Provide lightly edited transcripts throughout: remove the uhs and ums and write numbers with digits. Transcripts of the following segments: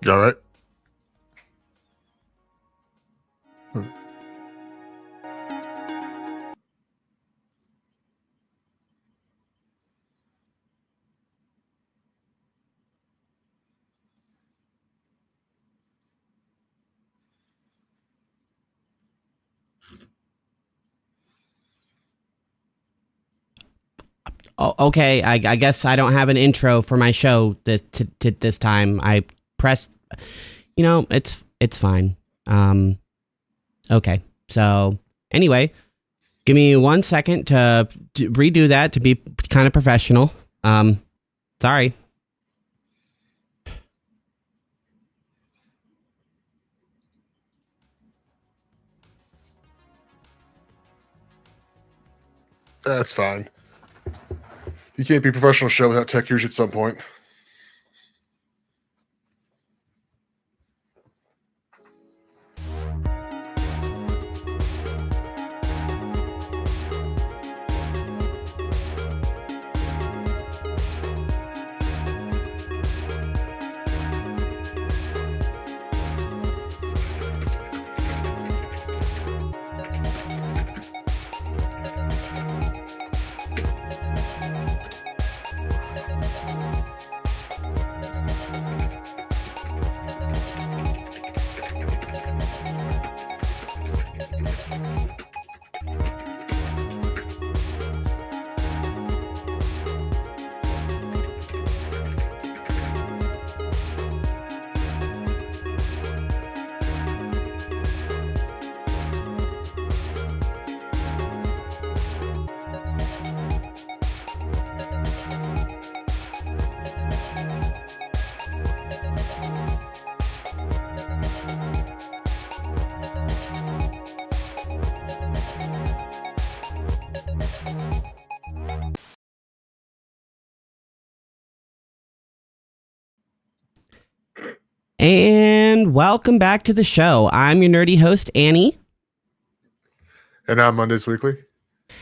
You all right? Oh, okay. I guess I don't have an intro for my show this time. I pressed, it's fine. Okay. So anyway, give me 1 second to redo that to be kind of professional. Sorry. That's fine. You can't be a professional show without tech users at some point. And welcome back to the show. I'm your nerdy host, Annie. And I'm Mondays Weekly.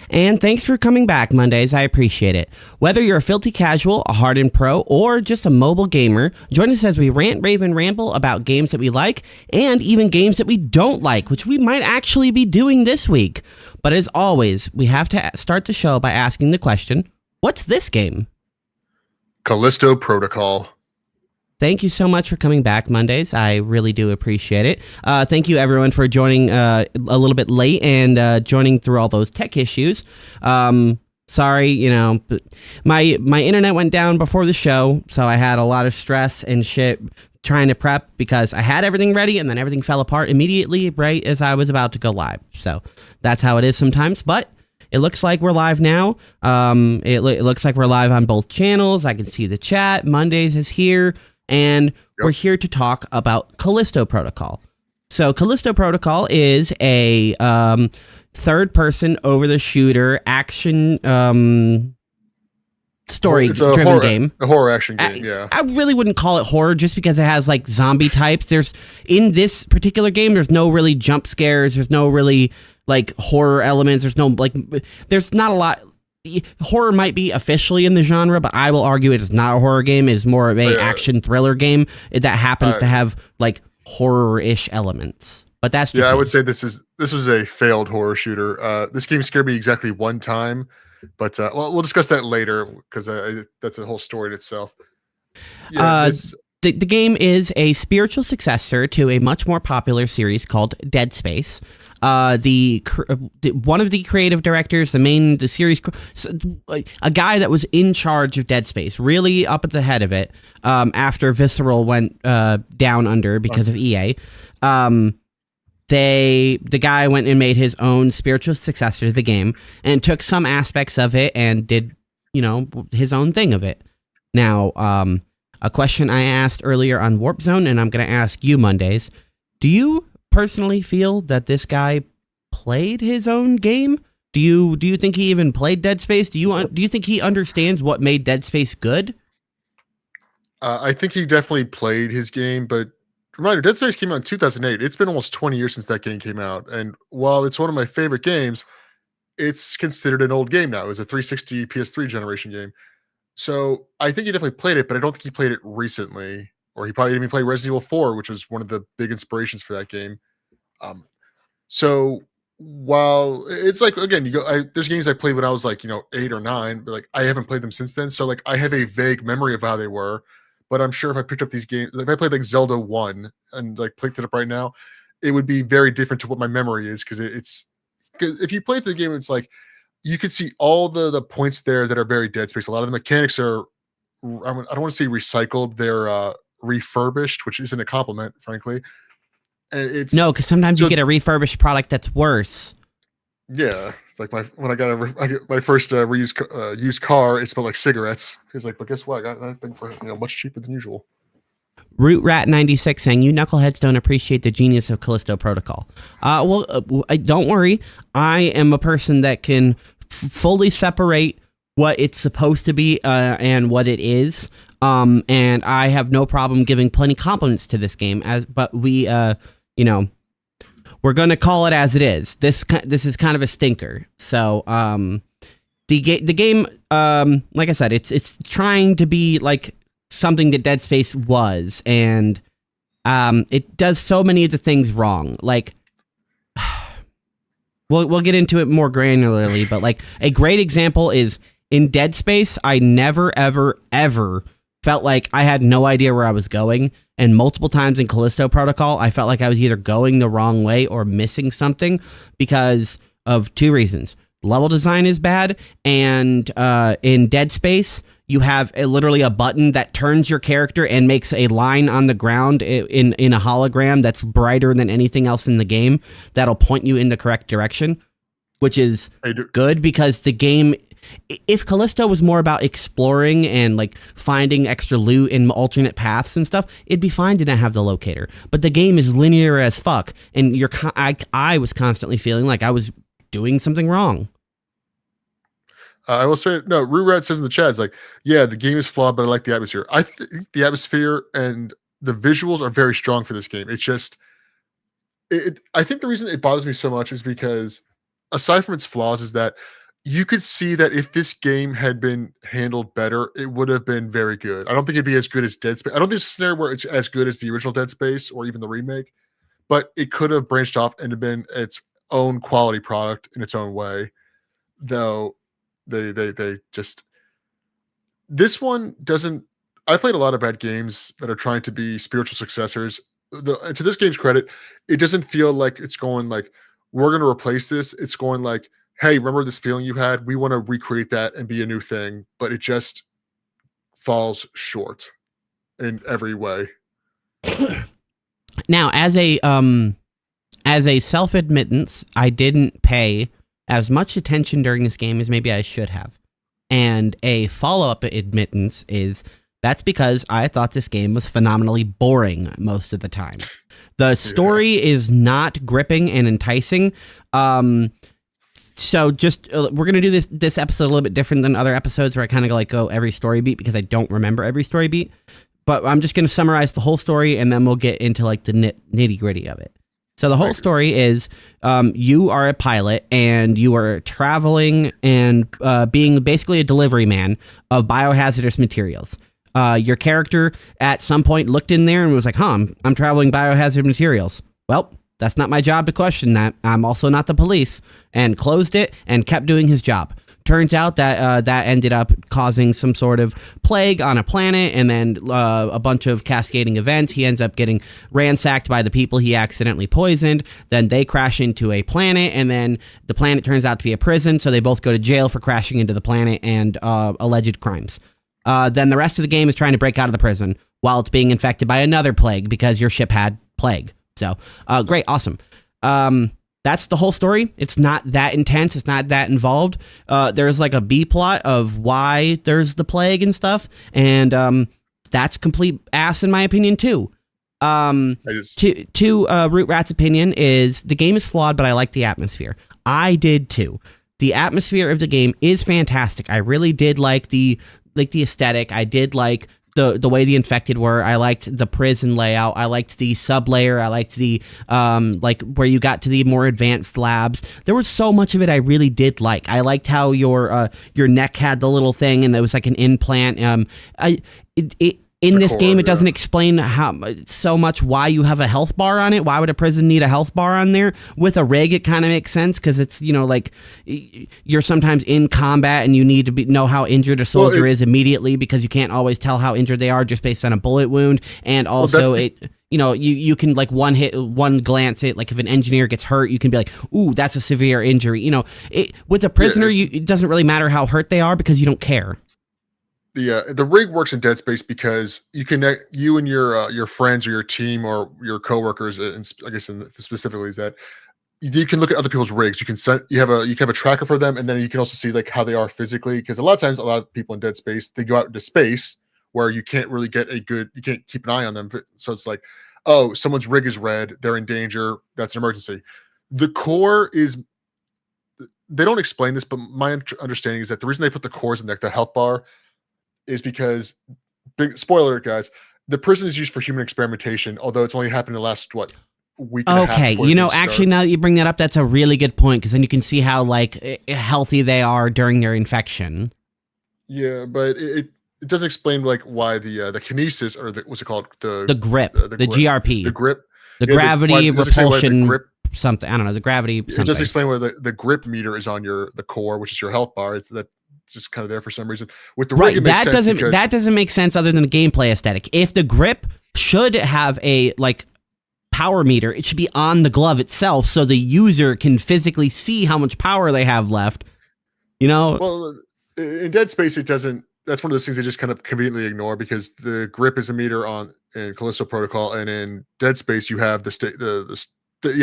And thanks for coming back, Mondays. I appreciate it. Whether you're a filthy casual, a hardened pro, or just a mobile gamer, join us as we rant, rave, and ramble about games that we like, and even games that we don't like, which we might actually be doing this week. But as always, we have to start the show by asking the question, what's this game? Callisto Protocol. Thank you so much for coming back, Mondays. I really do appreciate it. Thank you, everyone, for joining a little bit late and joining through all those tech issues. Sorry, my internet went down before the show, so I had a lot of stress and shit trying to prep because I had everything ready and then everything fell apart immediately right as I was about to go live. So that's how it is sometimes, but it looks like we're live now. It looks like we're live on both channels. I can see the chat. Mondays is here. And we're here to talk about Callisto Protocol. So Callisto Protocol is a third-person over-the-shooter action story-driven game. A horror action game, yeah. I really wouldn't call it horror just because it has like zombie types. In this particular game, there's no really jump scares. There's no really like horror elements. There's not a lot. Horror might be officially in the genre, but I will argue it is not a horror game. It is more of a action thriller game that happens to have like horror-ish elements. But that's just I would say this was a failed horror shooter. This game scared me exactly one time, but we'll discuss that later because that's a whole story in itself. Yeah, the game is a spiritual successor to a much more popular series called Dead Space. One of the creative directors, the series, a guy that was in charge of Dead Space, really up at the head of it, after Visceral went down under because of EA. The guy went and made his own spiritual successor to the game and took some aspects of it and did, his own thing of it. Now, a question I asked earlier on Warp Zone, and I'm going to ask you, Mondays. Do you personally feel that this guy played his own game? Do you think he even played Dead Space? Do you think he understands what made Dead Space good? I think he definitely played his game, but reminder, Dead Space came out in 2008. It's been almost 20 years since that game came out, and while it's one of my favorite games, it's considered an old game now. It was a 360 PS3 generation game. So I think he definitely played it, but I don't think he played it recently. or he probably didn't even play Resident Evil 4, which was one of the big inspirations for that game. So while it's like, again, there's games I played when I was like, 8 or 9, but like I haven't played them since then. So like I have a vague memory of how they were, but I'm sure if I picked up these games, if I played like Zelda 1 and like picked it up right now, it would be very different to what my memory is, because because if you play through the game, it's like you could see all the points there that are very Dead Space. A lot of the mechanics are, I don't want to say recycled, they're refurbished, which isn't a compliment, frankly. And No, because sometimes you get a refurbished product that's worse. Yeah, it's like when I got my first used car, it smelled like cigarettes. He's like, but guess what? I got that thing for much cheaper than usual. Root Rat 96 saying, you knuckleheads don't appreciate the genius of Callisto Protocol. Don't worry. I am a person that can fully separate what it's supposed to be and what it is. And I have no problem giving plenty compliments to this game. But we, we're going to call it as it is. This is kind of a stinker. So the game, like I said, it's trying to be like something that Dead Space was, and it does so many of the things wrong. Like, we'll get into it more granularly, but like a great example is in Dead Space, I never, ever, ever felt like I had no idea where I was going. And multiple times in Callisto Protocol, I felt like I was either going the wrong way or missing something because of two reasons. Level design is bad, and in Dead Space, you have literally a button that turns your character and makes a line on the ground in a hologram that's brighter than anything else in the game that'll point you in the correct direction, which is good because the game, if Callisto was more about exploring and like finding extra loot and alternate paths and stuff, it'd be fine to not have the locator. But the game is linear as fuck, and I was constantly feeling like I was doing something wrong. I will say, no, Rurat says in the chat, it's like, yeah, the game is flawed, but I like the atmosphere. I think the atmosphere and the visuals are very strong for this game. It's just, I think the reason it bothers me so much is because, aside from its flaws, is that you could see that if this game had been handled better, it would have been very good. I don't think it'd be as good as Dead Space. I don't think there's a scenario where it's as good as the original Dead Space or even the remake, but it could have branched off and have been its own quality product in its own way. Though they just, this one doesn't. I played a lot of bad games that are trying to be spiritual successors. To this game's credit, it doesn't feel like it's going like, we're going to replace this. It's going like, hey, remember this feeling you had? We want to recreate that and be a new thing, but it just falls short in every way. Now, as a self-admittance, I didn't pay as much attention during this game as maybe I should have. And a follow-up admittance is that's because I thought this game was phenomenally boring most of the time. The story is not gripping and enticing. So just we're going to do this episode a little bit different than other episodes where I kind of go every story beat because I don't remember every story beat. But I'm just going to summarize the whole story, and then we'll get into like the nitty gritty of it. So the whole story is you are a pilot, and you are traveling and being basically a delivery man of biohazardous materials. Your character at some point looked in there and was like, I'm traveling biohazard materials. Well, that's not my job to question that. I'm also not the police, and closed it and kept doing his job. Turns out that that ended up causing some sort of plague on a planet, and then a bunch of cascading events. He ends up getting ransacked by the people he accidentally poisoned. Then they crash into a planet, and then the planet turns out to be a prison, so they both go to jail for crashing into the planet and alleged crimes. Then the rest of the game is trying to break out of the prison while it's being infected by another plague because your ship had plague. So, great, awesome. That's the whole story. It's not that intense. It's not that involved. There's like a B plot of why there's the plague and stuff, and that's complete ass in my opinion too. Root Rat's opinion is the game is flawed, but I like the atmosphere. I did too. The atmosphere of the game is fantastic. I really did like the aesthetic. I did like the way the infected were. I liked the prison layout. I liked the sub-layer. I liked the like where you got to the more advanced labs. There was so much of it I really did like. I liked how your neck had the little thing and it was like an implant. in The this core, game, it yeah. doesn't explain so much why you have a health bar on it. Why would a prison need a health bar on there? With a rig, it kind of makes sense because it's, like you're sometimes in combat and you need to know how injured a soldier is immediately because you can't always tell how injured they are just based on a bullet wound. And also you can like one glance at, like if an engineer gets hurt, you can be like, ooh, that's a severe injury. With a prisoner, it doesn't really matter how hurt they are because you don't care. The rig works in Dead Space because you connect you and your friends or your team or your coworkers, and I guess specifically is that you can look at other people's rigs. You can you have a tracker for them, and then you can also see like how they are physically. Because a lot of times, a lot of people in Dead Space, they go out into space where you can't really you can't keep an eye on them. So it's like, oh, someone's rig is red, they're in danger, that's an emergency. The core is, they don't explain this, but my understanding is that the reason they put the cores in there, the health bar, is because, big spoiler alert, guys, the prison is used for human experimentation, although it's only happened in the last week and a half. Okay, actually, now that you bring that up, that's a really good point, because then you can see how like healthy they are during their infection. Yeah, but it doesn't explain like why the kinesis, or what's it called, the grip, the grip, GRP, the grip, the gravity repulsion something. I don't know, the gravity. Something. It doesn't explain why the grip meter is on the core, which is your health bar. It's just kind of there for some reason. With the rig, it makes sense that doesn't make sense other than the gameplay aesthetic. If the grip should have a like power meter, it should be on the glove itself, so the user can physically see how much power they have left. Well, in Dead Space, it doesn't. That's one of those things they just kind of conveniently ignore, because the grip is a meter in Callisto Protocol, and in Dead Space you have the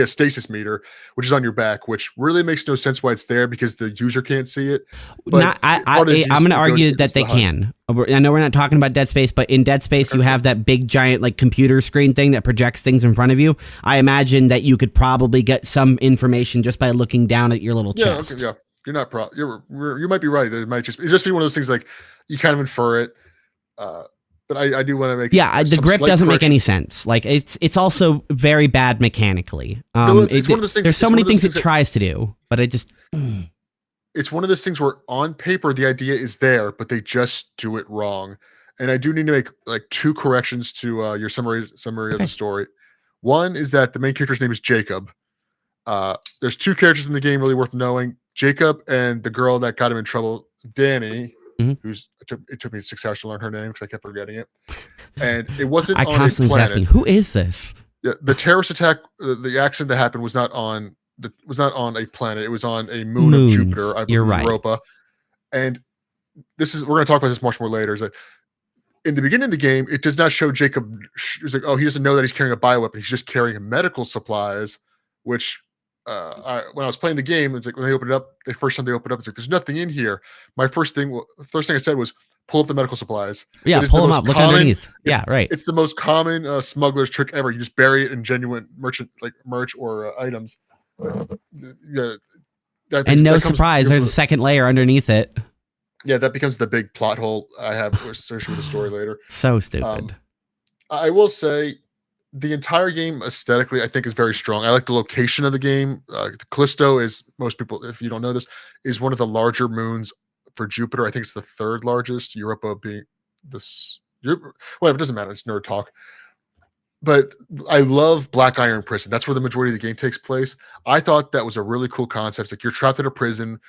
stasis meter, which is on your back, which really makes no sense why it's there, because the user can't see it. But I'm going to argue that they can. I know we're not talking about Dead Space, but in Dead Space you have that big giant like computer screen thing that projects things in front of you. I imagine that you could probably get some information just by looking down at your little chest. Okay, yeah. You're not you might be right. It might just be one of those things like you kind of infer it. But I do want to make the grip doesn't make any sense. Like it's also very bad mechanically. It's one of those things. There's so many things it tries to do, but it just. It's one of those things where on paper the idea is there, but they just do it wrong. And I do need to make like 2 corrections to your summary of the story. One is that the main character's name is Jacob. There's 2 characters in the game really worth knowing: Jacob and the girl that got him in trouble, Danny. Mm-hmm. It took me 6 hours to learn her name because I kept forgetting it. And it wasn't. I constantly was asking, who is this? The terrorist attack, the accident that happened was not on a planet. It was on a moon of Jupiter, I believe, Europa. And we're going to talk about this much more later. Is that in the beginning of the game, it does not show Jacob. It's like, oh, he doesn't know that he's carrying a bioweapon. He's just carrying medical supplies, which. When I was playing the game, it's like when they opened it up, the first time they opened it up, it's like there's nothing in here. The first thing I said was pull up the medical supplies. Yeah, pull them up, look underneath. Yeah, right. It's the most common smuggler's trick ever. You just bury it in genuine merch or items. No surprise, there's a second layer underneath it. Yeah, that becomes the big plot hole I have associated with the story later. So stupid. I will say, the entire game aesthetically, I think, is very strong. I like the location of the game. Callisto is, most people, if you don't know this, is one of the larger moons for Jupiter. I think it's the 3rd largest. Europa being whatever, it doesn't matter. It's nerd talk. But I love Black Iron Prison. That's where the majority of the game takes place. I thought that was a really cool concept. It's like you're trapped in a prison,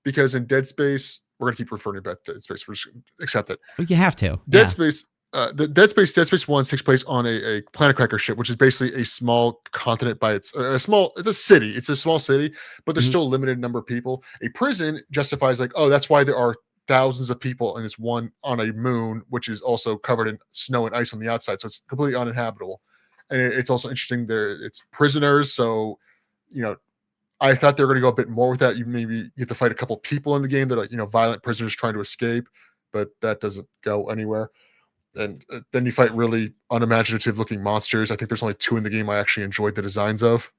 because in Dead Space, we're going to keep referring to Dead Space. We're just accept it. You have to. Dead Space. The Dead Space 1 takes place on a planet cracker ship, which is basically a small continent by it's a city. It's a small city, but there's still a limited number of people. A prison justifies like, oh, that's why there are thousands of people in this one on a moon, which is also covered in snow and ice on the outside. So it's completely uninhabitable. And it's also interesting there. It's prisoners. So, I thought they were going to go a bit more with that. You get to fight a couple people in the game that are, violent prisoners trying to escape, but that doesn't go anywhere. And then you fight really unimaginative looking monsters. I think there's only 2 in the game I actually enjoyed the designs of.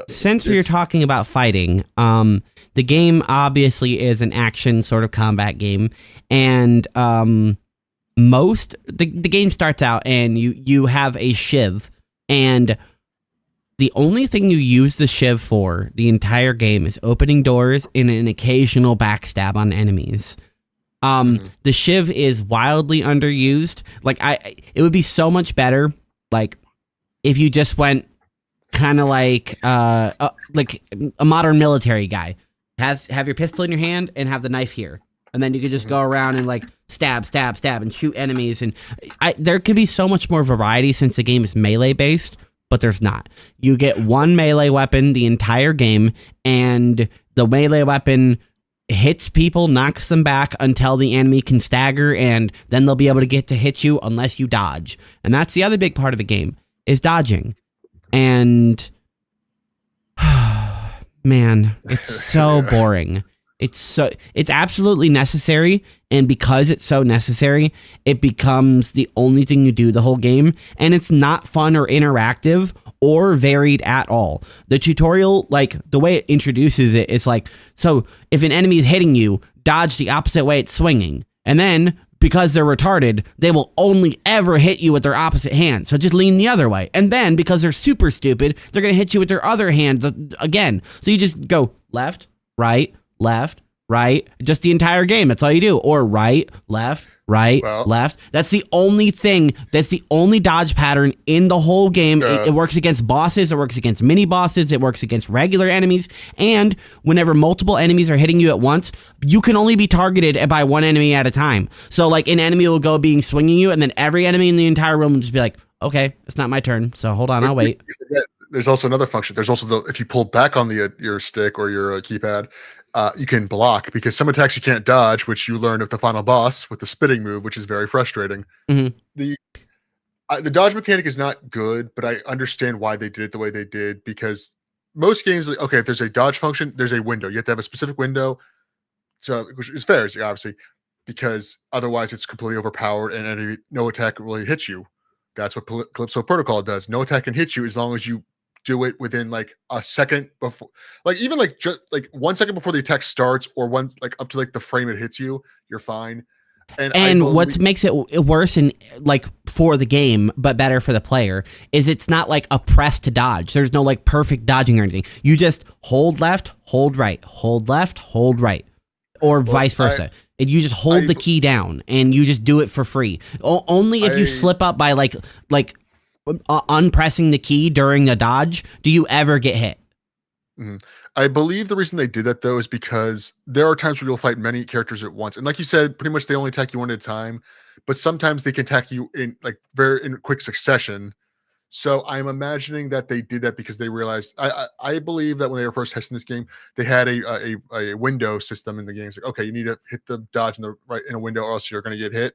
Since we're talking about fighting, the game obviously is an action sort of combat game, and the game starts out and you have a shiv, and the only thing you use the shiv for the entire game is opening doors and an occasional backstab on enemies. The shiv is wildly underused. Like it would be so much better, like if you just went kind of like a modern military guy. Have your pistol in your hand and have the knife here, and then you could just go around and like stab, and shoot enemies. And there could be so much more variety since the game is melee based, but there's not. You get one melee weapon the entire game, and the melee weapon hits people, knocks them back until the enemy can stagger, and then they'll be able to get to hit you unless you dodge. And that's the other big part of the game, is dodging. And man, it's so boring. It's absolutely necessary, and because it's so necessary, it becomes the only thing you do the whole game, and it's not fun or interactive or varied at all. The tutorial, like the way it introduces it, it's like, so if an enemy is hitting you, dodge the opposite way it's swinging, and then because they're retarded, they will only ever hit you with their opposite hand. So just lean the other way. And then because they're super stupid, they're going to hit you with their other hand again. So you just go left, right, just the entire game. That's all you do. Or right, left, left. That's the only thing. That's the only dodge pattern in the whole game. It works against bosses. It works against mini bosses. It works against regular enemies. And whenever multiple enemies are hitting you at once, you can only be targeted by one enemy at a time. So like an enemy will go being swinging you, and then every enemy in the entire room will just be like, okay, it's not my turn. So hold on, I'll wait. There's also another function. There's also if you pull back on your stick or your keypad, you can block, because some attacks you can't dodge, which you learn of the final boss with the spitting move, which is very frustrating. The dodge mechanic is not good, but I understand why they did it the way they did, because most games, like, okay, if there's a dodge function, there's a window. You have to have a specific window, so which is fair, obviously, because otherwise it's completely overpowered and no attack really hits you. That's what Callisto Protocol does. No attack can hit you as long as you do it within like a second before, like even like just like 1 second before the attack starts, or one like up to like the frame it hits you, you're fine. And what makes it worse and like for the game but better for the player is it's not like a press to dodge. There's no like perfect dodging or anything. You just hold left, hold right, hold left, hold right, or vice versa. And you just hold the key down and you just do it for free. Only if you slip up by like unpressing the key during the dodge do you ever get hit. I believe the reason they did that though is because there are times where you'll fight many characters at once, and like you said, pretty much they only attack you one at a time, but sometimes they can attack you in like in quick succession. So I'm imagining that they did that because they realized, I believe that when they were first testing this game, they had a window system in the game. It's like, okay, you need to hit the dodge in a window or else you're going to get hit.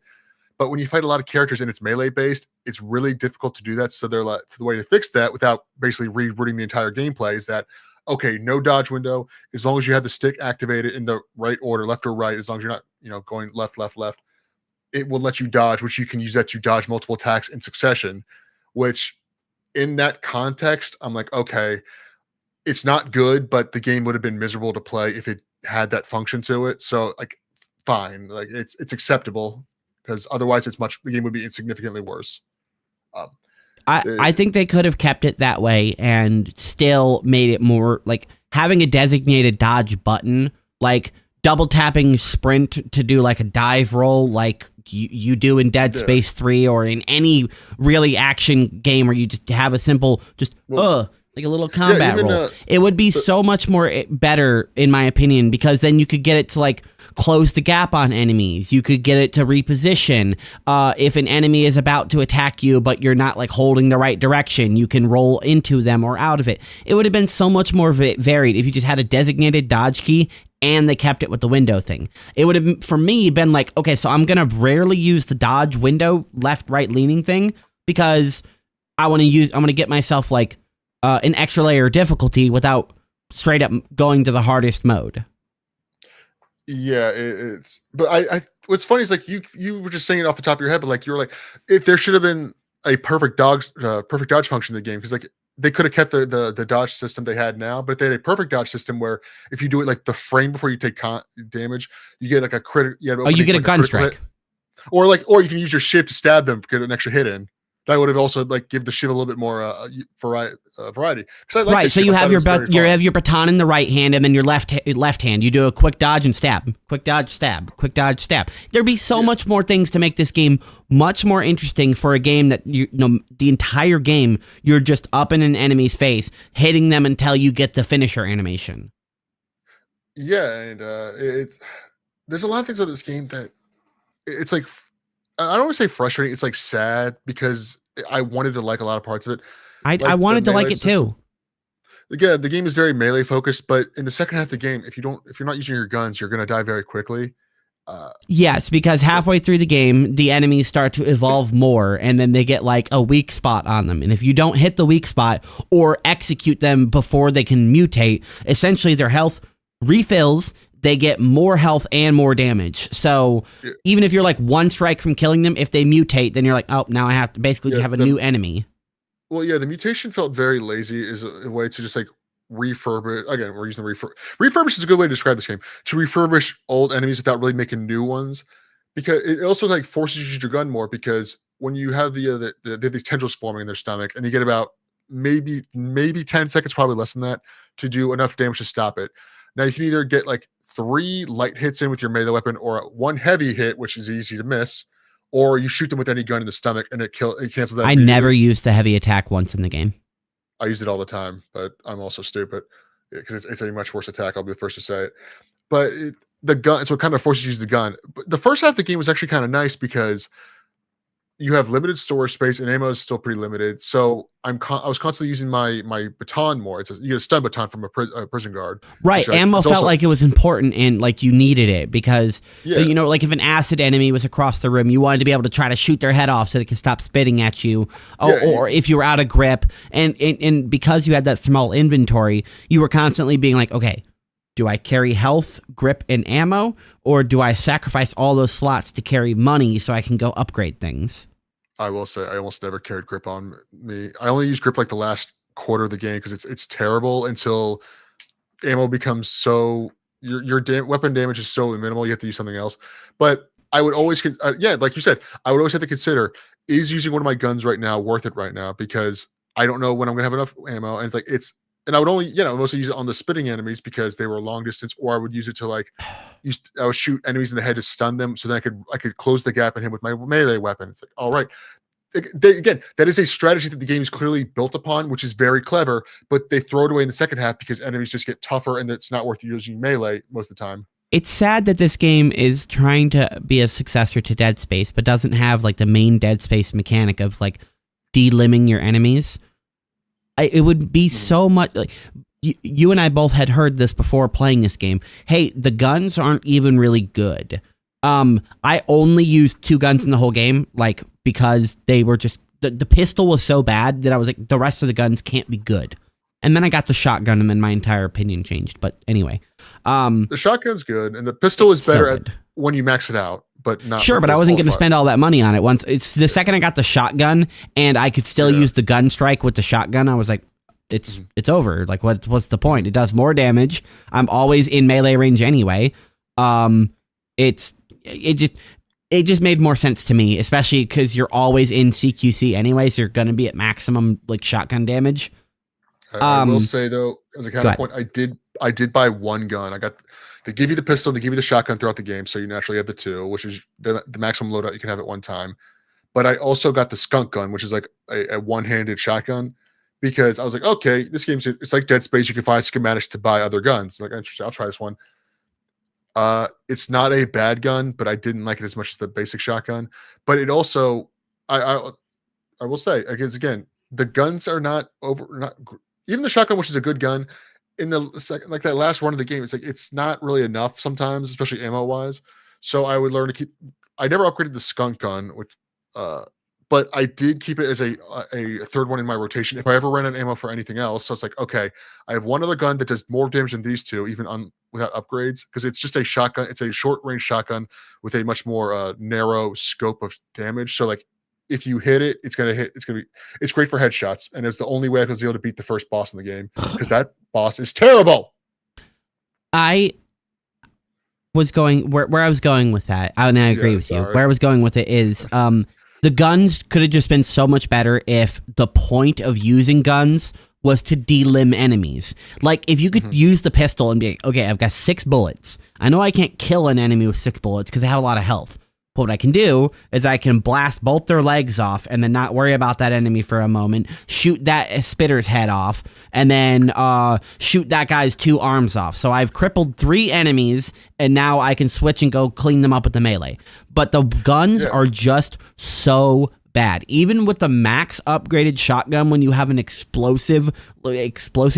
But when you fight a lot of characters and it's melee based, it's really difficult to do that. So they're like, the way to fix that without basically rerouting the entire gameplay is that, okay, no dodge window, as long as you have the stick activated in the right order, left or right, as long as you're not, going left, it will let you dodge, which you can use that to dodge multiple attacks in succession, which in that context, I'm like, okay, it's not good, but the game would have been miserable to play if it had that function to it. So like, fine, like it's acceptable, because otherwise the game would be significantly worse. I think they could have kept it that way and still made it more like having a designated dodge button, like double tapping sprint to do like a dive roll, like you do in Dead Space 3 or in any really action game where you just have a simple like a little combat roll. It would be so much more better, in my opinion, because then you could get it to like close the gap on enemies. You could get it to reposition. If an enemy is about to attack you, but you're not like holding the right direction, you can roll into them or out of it. It would have been so much more varied if you just had a designated dodge key and they kept it with the window thing. It would have, for me, been like, okay, so I'm going to rarely use the dodge window left, right leaning thing because I'm going to get myself like an extra layer of difficulty without straight up going to the hardest mode. Yeah, but I what's funny is like you were just saying it off the top of your head, but like you were like, if there should have been a perfect dodge function in the game, because like they could have kept the dodge system they had now, but if they had a perfect dodge system where if you do it like the frame before you take damage, you get like a crit. You get a gun strike, or you can use your shift to stab them, get an extra hit in. That would have also like give the shiv a little bit more variety. Because I like Right, the so shiv. you I have thought it was very you fun. have your baton in the right hand, and then your left hand. You do a quick dodge and stab, quick dodge, stab, quick dodge, stab. There'd be so much more things to make this game much more interesting for a game that you know the entire game you're just up in an enemy's face, hitting them until you get the finisher animation. Yeah, and there's a lot of things about this game that it's like I don't want to say frustrating. It's like sad because I wanted to like a lot of parts of it. I Like the wanted to like melee it system. too. Again, the game is very melee focused, but in the second half of the game, if you're not using your guns, you're gonna die very quickly. Yes, because halfway through the game, the enemies start to evolve more, and then they get like a weak spot on them. And if you don't hit the weak spot or execute them before they can mutate, essentially their health refills. They get more health and more damage. So even if you're like one strike from killing them, if they mutate, then you're like, oh, now I have to basically have a new enemy. Well, yeah, the mutation felt very lazy is a way to just like refurbish. Again, we're using the refurbish is a good way to describe this game. To refurbish old enemies without really making new ones, because it also like forces you to use your gun more. Because when you have they have these tendrils forming in their stomach, and you get about maybe 10 seconds, probably less than that, to do enough damage to stop it. Now you can either get like 3 light hits in with your melee weapon, or 1 heavy hit, which is easy to miss, or you shoot them with any gun in the stomach and it cancels that. I never used the heavy attack once in the game. I use it all the time, but I'm also stupid because it's a much worse attack. I'll be the first to say it. But the gun, so it kind of forces you to use the gun. But the first half of the game was actually kind of nice because you have limited storage space and ammo is still pretty limited. So I was constantly using my baton more. You get a stun baton from a prison guard. Right. Ammo felt like it was important and like you needed it because, you know, like if an acid enemy was across the room, you wanted to be able to try to shoot their head off so they could stop spitting at you. Or if you were out of grip. And because you had that small inventory, you were constantly being like, okay, do I carry health, grip, and ammo? Or do I sacrifice all those slots to carry money so I can go upgrade things? I will say I almost never carried grip on me. I only use grip like the last quarter of the game because it's terrible until ammo becomes so your weapon damage is so minimal you have to use something else. But I would always like you said, I would always have to consider, is using one of my guns right now worth it right now, because I don't know when I'm gonna have enough ammo, and and I would only, mostly use it on the spitting enemies because they were long distance, or I would use it to I would shoot enemies in the head to stun them, so then I could close the gap in him with my melee weapon. It's like, all right, again, that is a strategy that the game is clearly built upon, which is very clever. But they throw it away in the second half because enemies just get tougher, and it's not worth using melee most of the time. It's sad that this game is trying to be a successor to Dead Space, but doesn't have like the main Dead Space mechanic of like delimbing your enemies. It would be so much like you and I both had heard this before playing this game. Hey, the guns aren't even really good. I only used 2 guns in the whole game, like because they were just the pistol was so bad that I was like, the rest of the guns can't be good. And then I got the shotgun, and then my entire opinion changed. But anyway, the shotgun's good, and the pistol is better when you max it out. But not sure, but I wasn't going to spend all that money on it. Once it's the second I got the shotgun and I could still use the gun strike with the shotgun, I was like, it's over. Like, what's the point? It does more damage. I'm always in melee range anyway. It just made more sense to me, especially because you're always in CQC anyway, so you're going to be at maximum like shotgun damage. I will say though, as a counterpoint, I did buy 1 gun. They give you the pistol, they give you the shotgun throughout the game, so you naturally have the 2, which is the maximum loadout you can have at one time. But I also got the skunk gun, which is like a one-handed shotgun, because I was like, okay, this game's it's like Dead Space. You can find schematics to buy other guns. Like, interesting, I'll try this one. It's not a bad gun, but I didn't like it as much as the basic shotgun. But it also, I will say, because again, the guns are not even the shotgun, which is a good gun. In the second, like that last run of the game, it's not really enough sometimes, especially ammo wise. So I would learn to keep. I never upgraded the skunk gun, which, but I did keep it as a third one in my rotation if I ever ran out of ammo for anything else. So it's like, okay, I have one other gun that does more damage than these 2, even without upgrades, because it's just a shotgun. It's a short range shotgun with a much more narrow scope of damage. So like, if you hit it, it's great for headshots, and it's the only way I was able to beat the first boss in the game, because that boss is terrible. I was going where I was going with that, and I agree with you. Where I was going with it is The guns could have just been so much better if the point of using guns was to delim enemies. Like, if you could use the pistol and be like, okay, I've got 6 bullets. I know I can't kill an enemy with 6 bullets because they have a lot of health. But what I can do is I can blast both their legs off and then not worry about that enemy for a moment, shoot that spitter's head off, and then shoot that guy's 2 arms off. So I've crippled 3 enemies, and now I can switch and go clean them up with the melee. But the guns are just so bad. Even with the max upgraded shotgun, when you have an explosive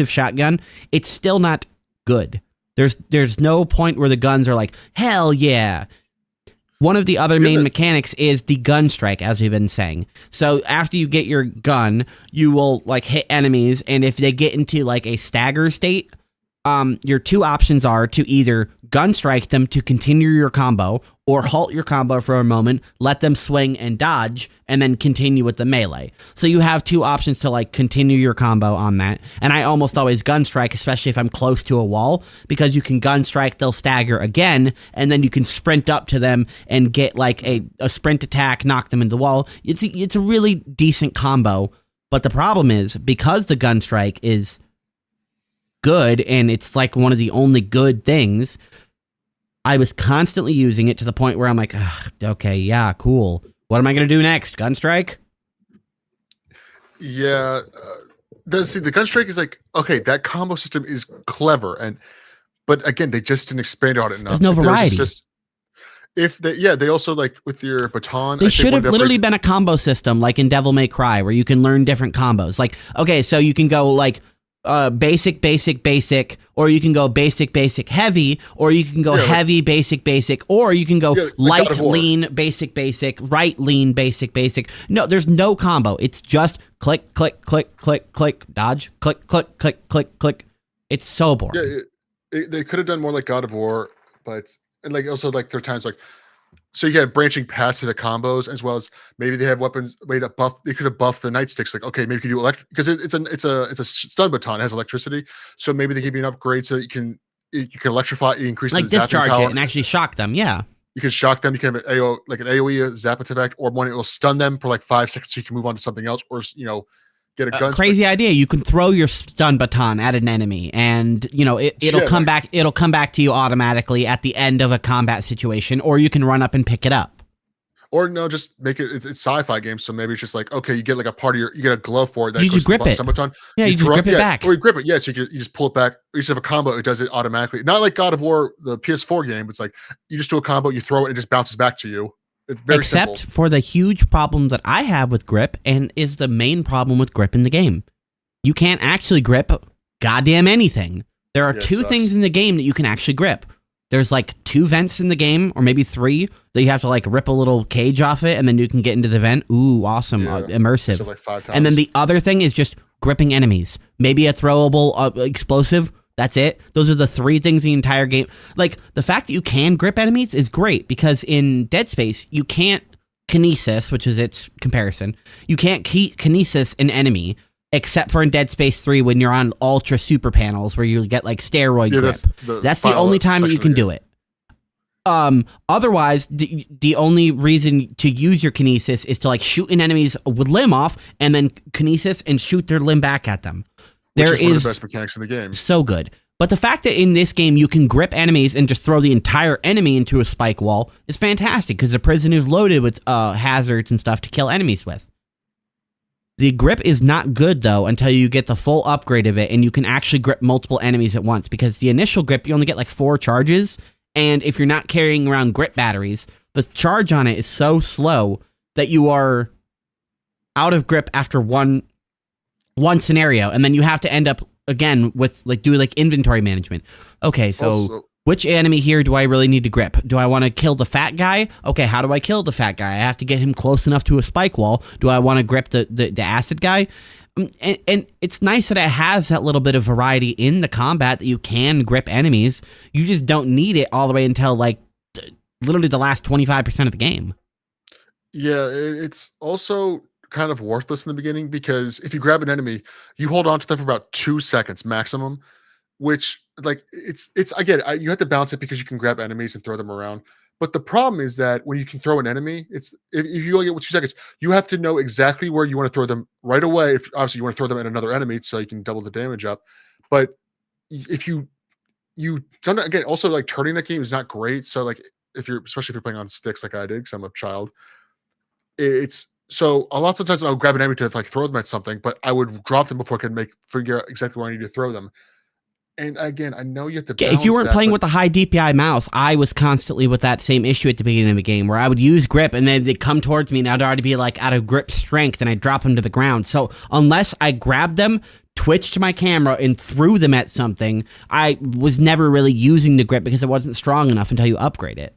shotgun, it's still not good. There's no point where the guns are like, hell yeah. One of the other main mechanics is the gun strike, as we've been saying. So after you get your gun, you will like hit enemies, and if they get into like a stagger state, your 2 options are to either gun strike them to continue your combo, or halt your combo for a moment, let them swing and dodge, and then continue with the melee. So you have 2 options to like continue your combo on that. And I almost always gun strike, especially if I'm close to a wall, because you can gun strike, they'll stagger again, and then you can sprint up to them and get like a sprint attack, knock them into the wall. It's a really decent combo. But the problem is, because the gun strike is good and it's like one of the only good things, I was constantly using it to the point where I'm like, okay, yeah, cool. What am I going to do next? Gun strike? Yeah. The gun strike is like, okay, that combo system is clever, but again, they just didn't expand on it enough. There's no variety. They also, like with your baton, they should have literally been a combo system like in Devil May Cry, where you can learn different combos. Like, okay, so you can go like basic, or you can go basic, heavy, or you can go heavy, basic, or you can go light, lean, basic, right, lean, basic. No, there's no combo. It's just click, dodge, click. It's so boring. Yeah, they could have done more like God of War, and like also like there are times like, so you get branching paths to the combos, as well as maybe they have weapons way to buff. They could have buffed the nightsticks. Like, okay, maybe you can do electric, because it's a stun baton. It has electricity, so maybe they give you an upgrade so that you can electrify. You increase like the discharge power it and actually shock them. Yeah, you can shock them. You can have an AOE, a zap effect, or one it will stun them for like 5 seconds, so you can move on to something else, or get a gun. Crazy idea. You can throw your stun baton at an enemy, and it'll come back. It'll come back to you automatically at the end of a combat situation, or you can run up and pick it up. Or no, just make it. It's sci-fi game, so maybe it's just like, okay, you get like a part of you get a glove for it. That you just grip it. Baton, yeah, you just grip it back. Or you grip it. Yeah, so you just pull it back. You just have a combo. It does it automatically. Not like God of War, the PS4 game. It's like you just do a combo, you throw it, it just bounces back to you. It's very Except simple. For the huge problem that I have with grip, and is the main problem with grip in the game. You can't actually grip goddamn anything. There are 2 things in the game that you can actually grip. There's like 2 vents in the game, or maybe 3, that you have to like rip a little cage off it, and then you can get into the vent. Ooh, awesome, immersive. So like 5 times. And then the other thing is just gripping enemies. Maybe a throwable explosive. That's it. Those are the 3 things in the entire game. Like, the fact that you can grip enemies is great, because in Dead Space, you can't kinesis, which is its comparison. You can't kinesis an enemy, except for in Dead Space 3 when you're on ultra super panels where you get like steroid grip. That's the only time that you can do it. Otherwise, the only reason to use your kinesis is to like shoot an enemy's limb off and then kinesis and shoot their limb back at them. Which is one of the best mechanics in the game. So good. But the fact that in this game you can grip enemies and just throw the entire enemy into a spike wall is fantastic, because the prison is loaded with hazards and stuff to kill enemies with. The grip is not good, though, until you get the full upgrade of it and you can actually grip multiple enemies at once, because the initial grip, you only get like 4 charges, and if you're not carrying around grip batteries, the charge on it is so slow that you are out of grip after one scenario, and then you have to end up again with do inventory management. Okay, so Also, which enemy here do I really need to grip? Do I want to kill the fat guy? Okay, how do I kill the fat guy? I have to get him close enough to a spike wall. Do I want to grip the acid guy? And it's nice that it has that little bit of variety in the combat, that you can grip enemies. You just don't need it all the way until literally the last 25% of the game. Yeah, it's also kind of worthless in the beginning, because if you grab an enemy, you hold on to them for about 2 seconds maximum, which it's I get it. You have to balance it because you can grab enemies and throw them around, But the problem is that when you can throw an enemy, it's if you only get 2 seconds, you have to know exactly where you want to throw them right away. If obviously you want to throw them at another enemy so you can double the damage up. But if you don't, again, also like turning that game is not great. So like if you're especially if you're playing on sticks like I did because I'm a child, it's so a lot of times I'll grab an enemy to like throw them at something, but I would drop them before I could figure out exactly where I need to throw them. And again, I know you have to balance if you weren't that, playing but with the high DPI mouse, I was constantly with that same issue at the beginning of the game where I would use grip and then they'd come towards me and I'd already be like out of grip strength and I'd drop them to the ground. So unless I grabbed them, twitched my camera and threw them at something, I was never really using the grip because it wasn't strong enough until you upgrade it.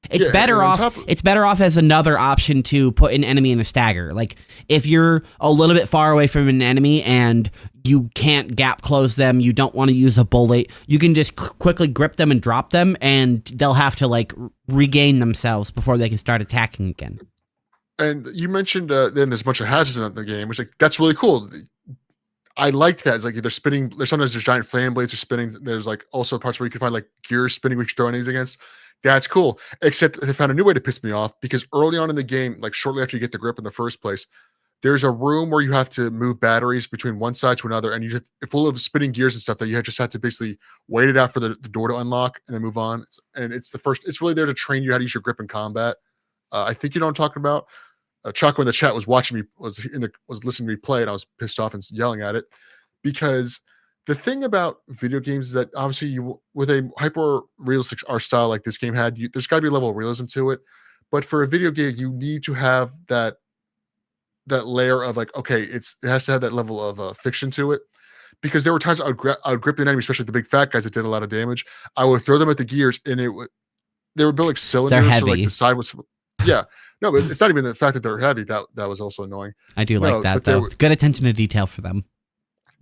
It's yeah, better and off. It's better off as another option to put an enemy in a stagger. Like if you're a little bit far away from an enemy and you can't gap close them, you don't want to use a bullet, you can just quickly grip them and drop them, and they'll have to like regain themselves before they can start attacking again. And you mentioned then there's a bunch of hazards in the game, which like that's really cool. I liked that. It's like they're spinning. There's sometimes there's giant flame blades are spinning. There's like also parts where you can find like gears spinning, which you throw enemies against. That's cool. Except they found a new way to piss me off because early on in the game, like shortly after you get the grip in the first place, there's a room where you have to move batteries between one side to another, and you just full of spinning gears and stuff that you just have to basically wait it out for the door to unlock and then move on. It's the first. It's really there to train you how to use your grip in combat. I think you know what I'm talking about. Chaco in the chat was watching me, was listening to me play, and I was pissed off and yelling at it because the thing about video games is that obviously you, with a hyper realistic art style like this game had, there's got to be a level of realism to it. But for a video game, you need to have that layer of like, okay, it has to have that level of fiction to it. Because there were times I would grip the enemy, especially the big fat guys that did a lot of damage. I would throw them at the gears, and they were built like cylinders. They're heavy. So like the side was, yeah. No, but it's not even the fact that they're heavy. That was also annoying. I do like that though. Good attention to detail for them.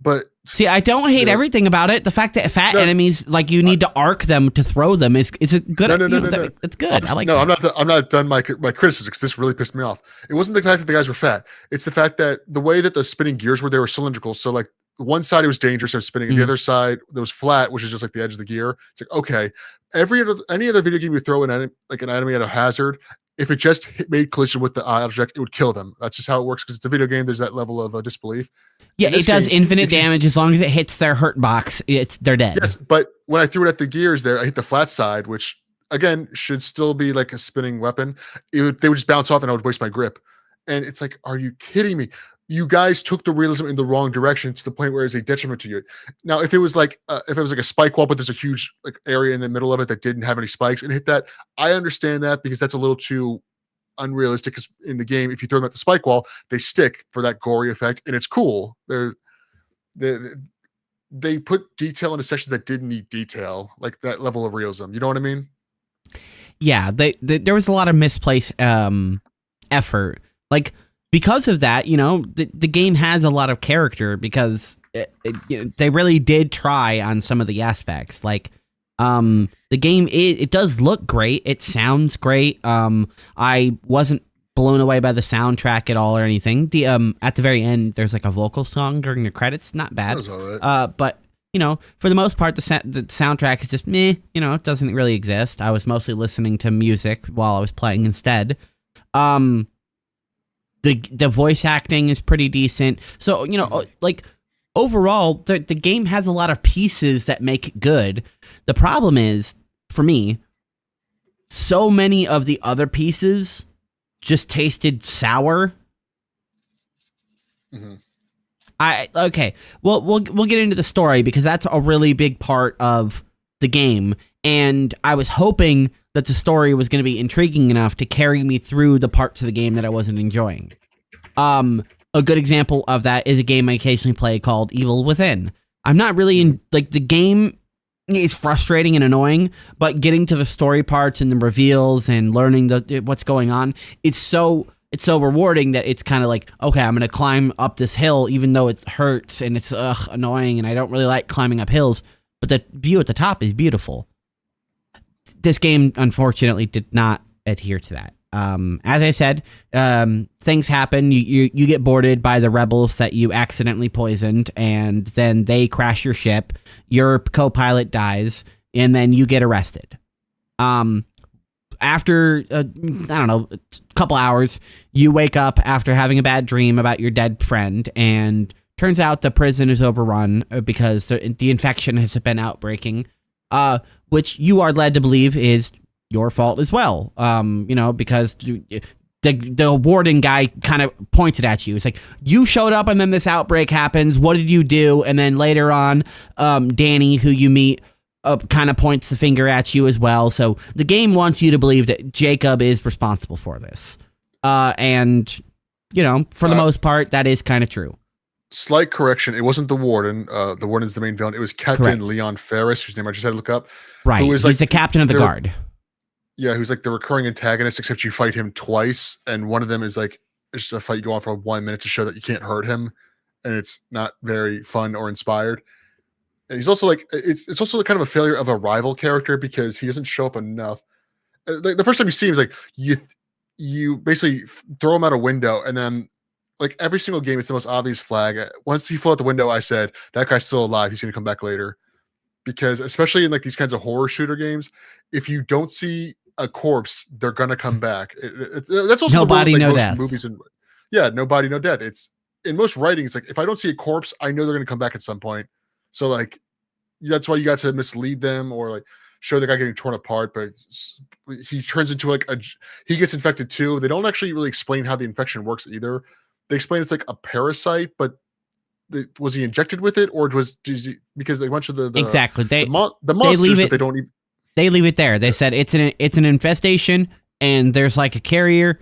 But see, I don't hate everything about it. The fact that fat enemies, like you need to arc them to throw them, is a good. No. It's good. I like. No, that. I'm not done my criticism because this really pissed me off. It wasn't the fact that the guys were fat. It's the fact that the way that the spinning gears were, they were cylindrical. So like one side it was dangerous, it was spinning. The other side that was flat, which is just like the edge of the gear. It's like okay, any other video game you throw an enemy at a hazard. If it just made collision with the object, it would kill them. That's just how it works because it's a video game. There's that level of disbelief. Yeah, it does infinite damage as long as it hits their hurt box. They're dead. Yes, but when I threw it at the gears there, I hit the flat side, which again should still be like a spinning weapon. They would just bounce off, and I would waste my grip. And it's like, are you kidding me? You guys took the realism in the wrong direction to the point where it's a detriment to you. Now, if it was like a spike wall, but there's a huge like area in the middle of it that didn't have any spikes and hit that, I understand that because that's a little too unrealistic. Because in the game, if you throw them at the spike wall, they stick for that gory effect, and it's cool. They put detail into sections that didn't need detail, like that level of realism. You know what I mean? Yeah, there was a lot of misplaced effort, like. Because of that, the game has a lot of character because they really did try on some of the aspects. Like, the game, it does look great. It sounds great. I wasn't blown away by the soundtrack at all or anything. At the very end, there's like a vocal song during the credits. Not bad. That was all right. But, for the most part, the soundtrack is just meh. It doesn't really exist. I was mostly listening to music while I was playing instead. The voice acting is pretty decent. So, like overall, the game has a lot of pieces that make it good. The problem is, for me, so many of the other pieces just tasted sour. Mm-hmm. Okay. Well, we'll get into the story because that's a really big part of the game. And I was hoping that the story was going to be intriguing enough to carry me through the parts of the game that I wasn't enjoying. A good example of that is a game I occasionally play called Evil Within. I'm not really the game is frustrating and annoying, but getting to the story parts and the reveals and learning what's going on, it's so rewarding that it's kind of like, okay, I'm going to climb up this hill even though it hurts and it's annoying and I don't really like climbing up hills, but the view at the top is beautiful. This game, unfortunately, did not adhere to that. As I said, things happen. You get boarded by the rebels that you accidentally poisoned, and then they crash your ship. Your co-pilot dies, and then you get arrested. after I don't know, a couple hours, you wake up after having a bad dream about your dead friend, and turns out the prison is overrun because the infection has been outbreaking, which you are led to believe is your fault as well. Because the warden guy kind of points it at you. It's like, you showed up and then this outbreak happens. What did you do? And then later on, Danny, who you meet, kind of points the finger at you as well. So the game wants you to believe that Jacob is responsible for this. And, for the most part, that is kind of true. Slight correction. It wasn't the warden. The warden's the main villain. It was Captain Correct. Leon Ferris, whose name I just had to look up. Right. Who is He's the captain of the guard. Yeah, who's like the recurring antagonist, except you fight him twice, and one of them is like just a fight you go on for 1 minute to show that you can't hurt him, and it's not very fun or inspired. And he's also like it's also kind of a failure of a rival character because he doesn't show up enough. The first time you see him is like you basically throw him out a window, and then like every single game, it's the most obvious flag. Once he flew out the window, I said that guy's still alive. He's going to come back later, because especially in like these kinds of horror shooter games, if you don't see a corpse, they're gonna come back. That's also no body, like no most death. movies and no body, no death. It's in most writing. It's like if I don't see a corpse, I know they're gonna come back at some point. So like that's why you got to mislead them or like show the guy getting torn apart. But he turns into like he gets infected too. They don't actually really explain how the infection works either. They explain it's like a parasite, but was he injected with it, or because a bunch of the exactly the monsters they don't even. They leave it there. They said it's an infestation, and there's like a carrier,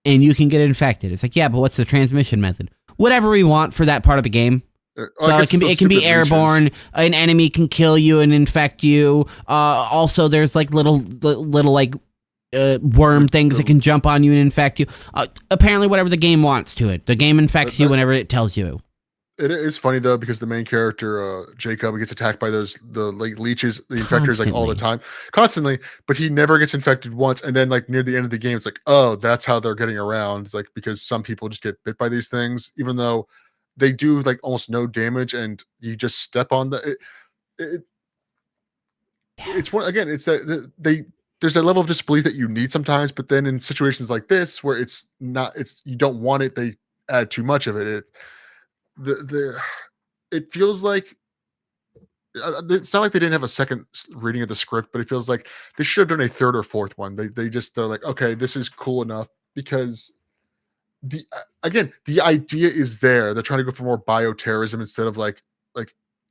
and you can get infected. It's like, yeah, but what's the transmission method? Whatever we want for that part of the game. So it can be airborne. Leeches. An enemy can kill you and infect you. Also, there's like little like worm things that can jump on you and infect you. Apparently, whatever the game wants to it. The game infects you whenever it tells you. It is funny though, because the main character Jacob gets attacked by the like leeches, the infectors, like all the time, constantly, but he never gets infected once. And then like near the end of the game, it's like, oh, that's how they're getting around. It's like because some people just get bit by these things, even though they do like almost no damage, and you just step on it's one again. It's that there's that level of disbelief that you need sometimes, but then in situations like this where it's not, you don't want it, they add too much of it. It feels like it's not like they didn't have a second reading of the script, but it feels like they should have done a third or fourth one. They're like, okay, this is cool enough, because the idea is there. They're trying to go for more bioterrorism instead of like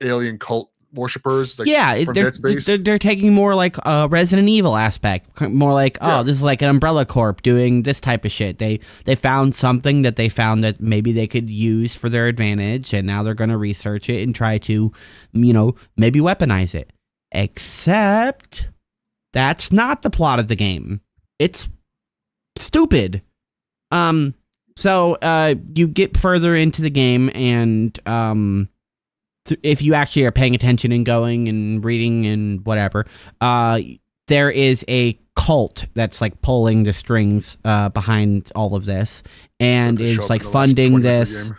alien cult worshippers. Like they're taking more like a Resident Evil aspect, more like this is like an Umbrella Corp doing this type of shit. They found something that they found that maybe they could use for their advantage, and now they're going to research it and try to, maybe weaponize it. Except that's not the plot of the game. It's stupid. So you get further into the game, and if you actually are paying attention and going and reading and whatever, there is a cult that's like pulling the strings behind all of this, and is like funding this.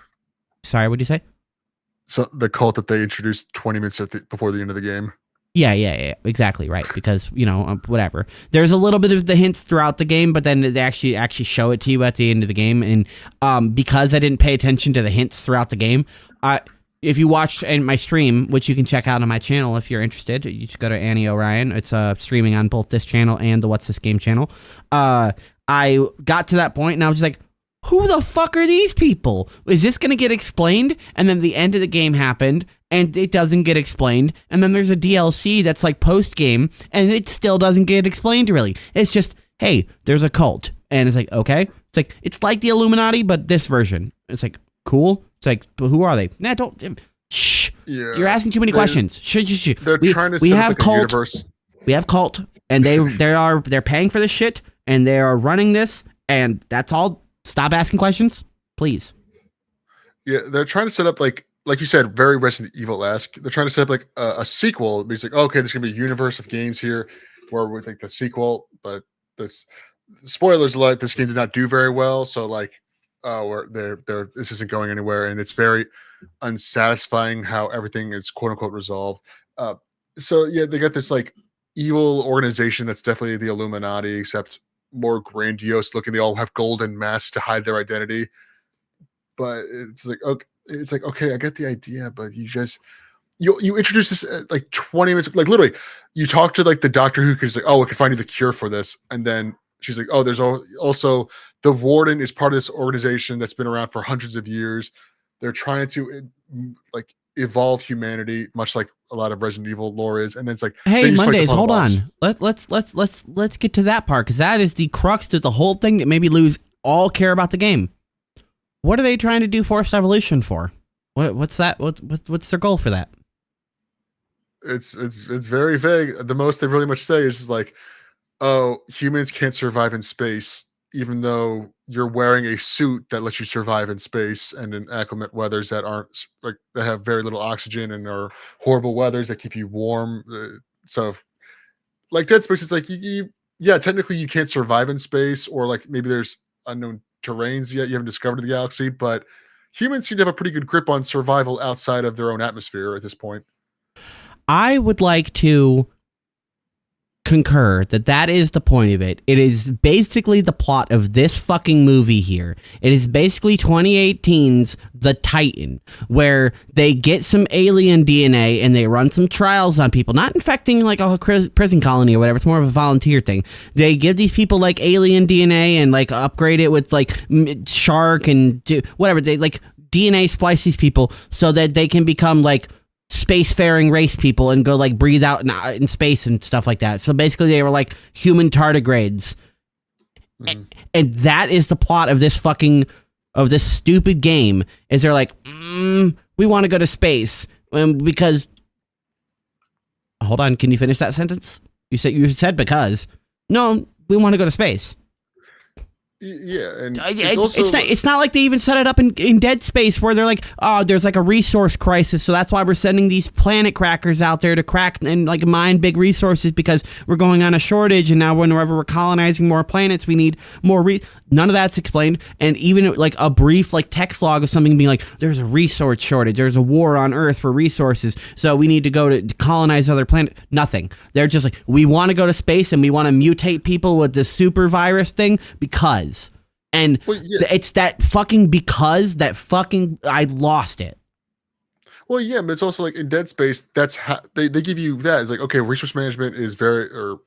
Sorry, what did you say? So the cult that they introduced 20 minutes before the end of the game. Yeah, exactly right. Because whatever. There's a little bit of the hints throughout the game, but then they actually show it to you at the end of the game, and because I didn't pay attention to the hints throughout the game, if you watched my stream, which you can check out on my channel if you're interested, you just go to Annie O'Ryan. It's streaming on both this channel and the What's This Game channel. I got to that point and I was just like, who the fuck are these people? Is this going to get explained? And then the end of the game happened and it doesn't get explained. And then there's a DLC that's like post game and it still doesn't get explained really. It's just, hey, there's a cult. And it's like, okay. It's like the Illuminati, but this version. It's like, cool. It's like, but who are they? Nah, don't. Shh. Yeah, you're asking too many questions. Shh. They're trying to set up like a universe. We have cult, and they're paying for this shit, and they are running this, and that's all. Stop asking questions, please. Yeah, they're trying to set up like you said, very Resident Evil-esque. They're trying to set up like a sequel. It's like, okay, there's gonna be a universe of games here, where we think the sequel, but this spoilers alert, this game did not do very well. So like. This isn't going anywhere, and it's very unsatisfying how everything is quote unquote resolved. So yeah, they got this like evil organization that's definitely the Illuminati, except more grandiose looking. They all have golden masks to hide their identity. But it's like okay, I get the idea, but you introduce this like 20 minutes, like literally, you talk to like the doctor who is like, oh, we can find you the cure for this, and then she's like, oh, there's also the warden is part of this organization that's been around for hundreds of years. They're trying to like evolve humanity, much like a lot of Resident Evil lore is, and then it's like, Hey, then you fight the Mondays, final hold boss. on. Let's get to that part because that is the crux to the whole thing that made me lose all care about the game. What are they trying to do forced evolution for? What's that? What's their goal for that? It's very vague. The most they really much say is just like, oh, humans can't survive in space, even though you're wearing a suit that lets you survive in space and in acclimate weathers that aren't like that have very little oxygen and are horrible weathers that keep you warm. So, like Dead Space, it's like yeah, technically you can't survive in space, or like maybe there's unknown terrains yet you haven't discovered in the galaxy, but humans seem to have a pretty good grip on survival outside of their own atmosphere at this point. I would like to concur that is the point of it. It is basically the plot of this fucking movie here. It is basically 2018's The Titan, where they get some alien DNA and they run some trials on people, not infecting like a prison colony or whatever. It's more of a volunteer thing. They give these people like alien DNA and like upgrade it with like shark and whatever. They like DNA splice these people so that they can become like spacefaring race people and go like breathe out in space and stuff like that. So basically they were like human tardigrades. And that is the plot of this stupid game, is they're like, we want to go to space because hold on, can you finish that sentence? You said because no, we want to go to space. Yeah, and it's not like they even set it up in Dead Space where they're like, oh, there's like a resource crisis, so that's why we're sending these planet crackers out there to crack and like mine big resources because we're going on a shortage, and now whenever we're colonizing more planets, we need more none of that's explained. And even like a brief like text log of something being like, there's a resource shortage, there's a war on Earth for resources, so we need to go to colonize other planets. Nothing. They're just like, we want to go to space and we want to mutate people with this super virus thing because. And it's that fucking because that fucking I lost it. Well, yeah, but it's also like in Dead Space, that's how they give you that. It's like, okay, resource management is Earth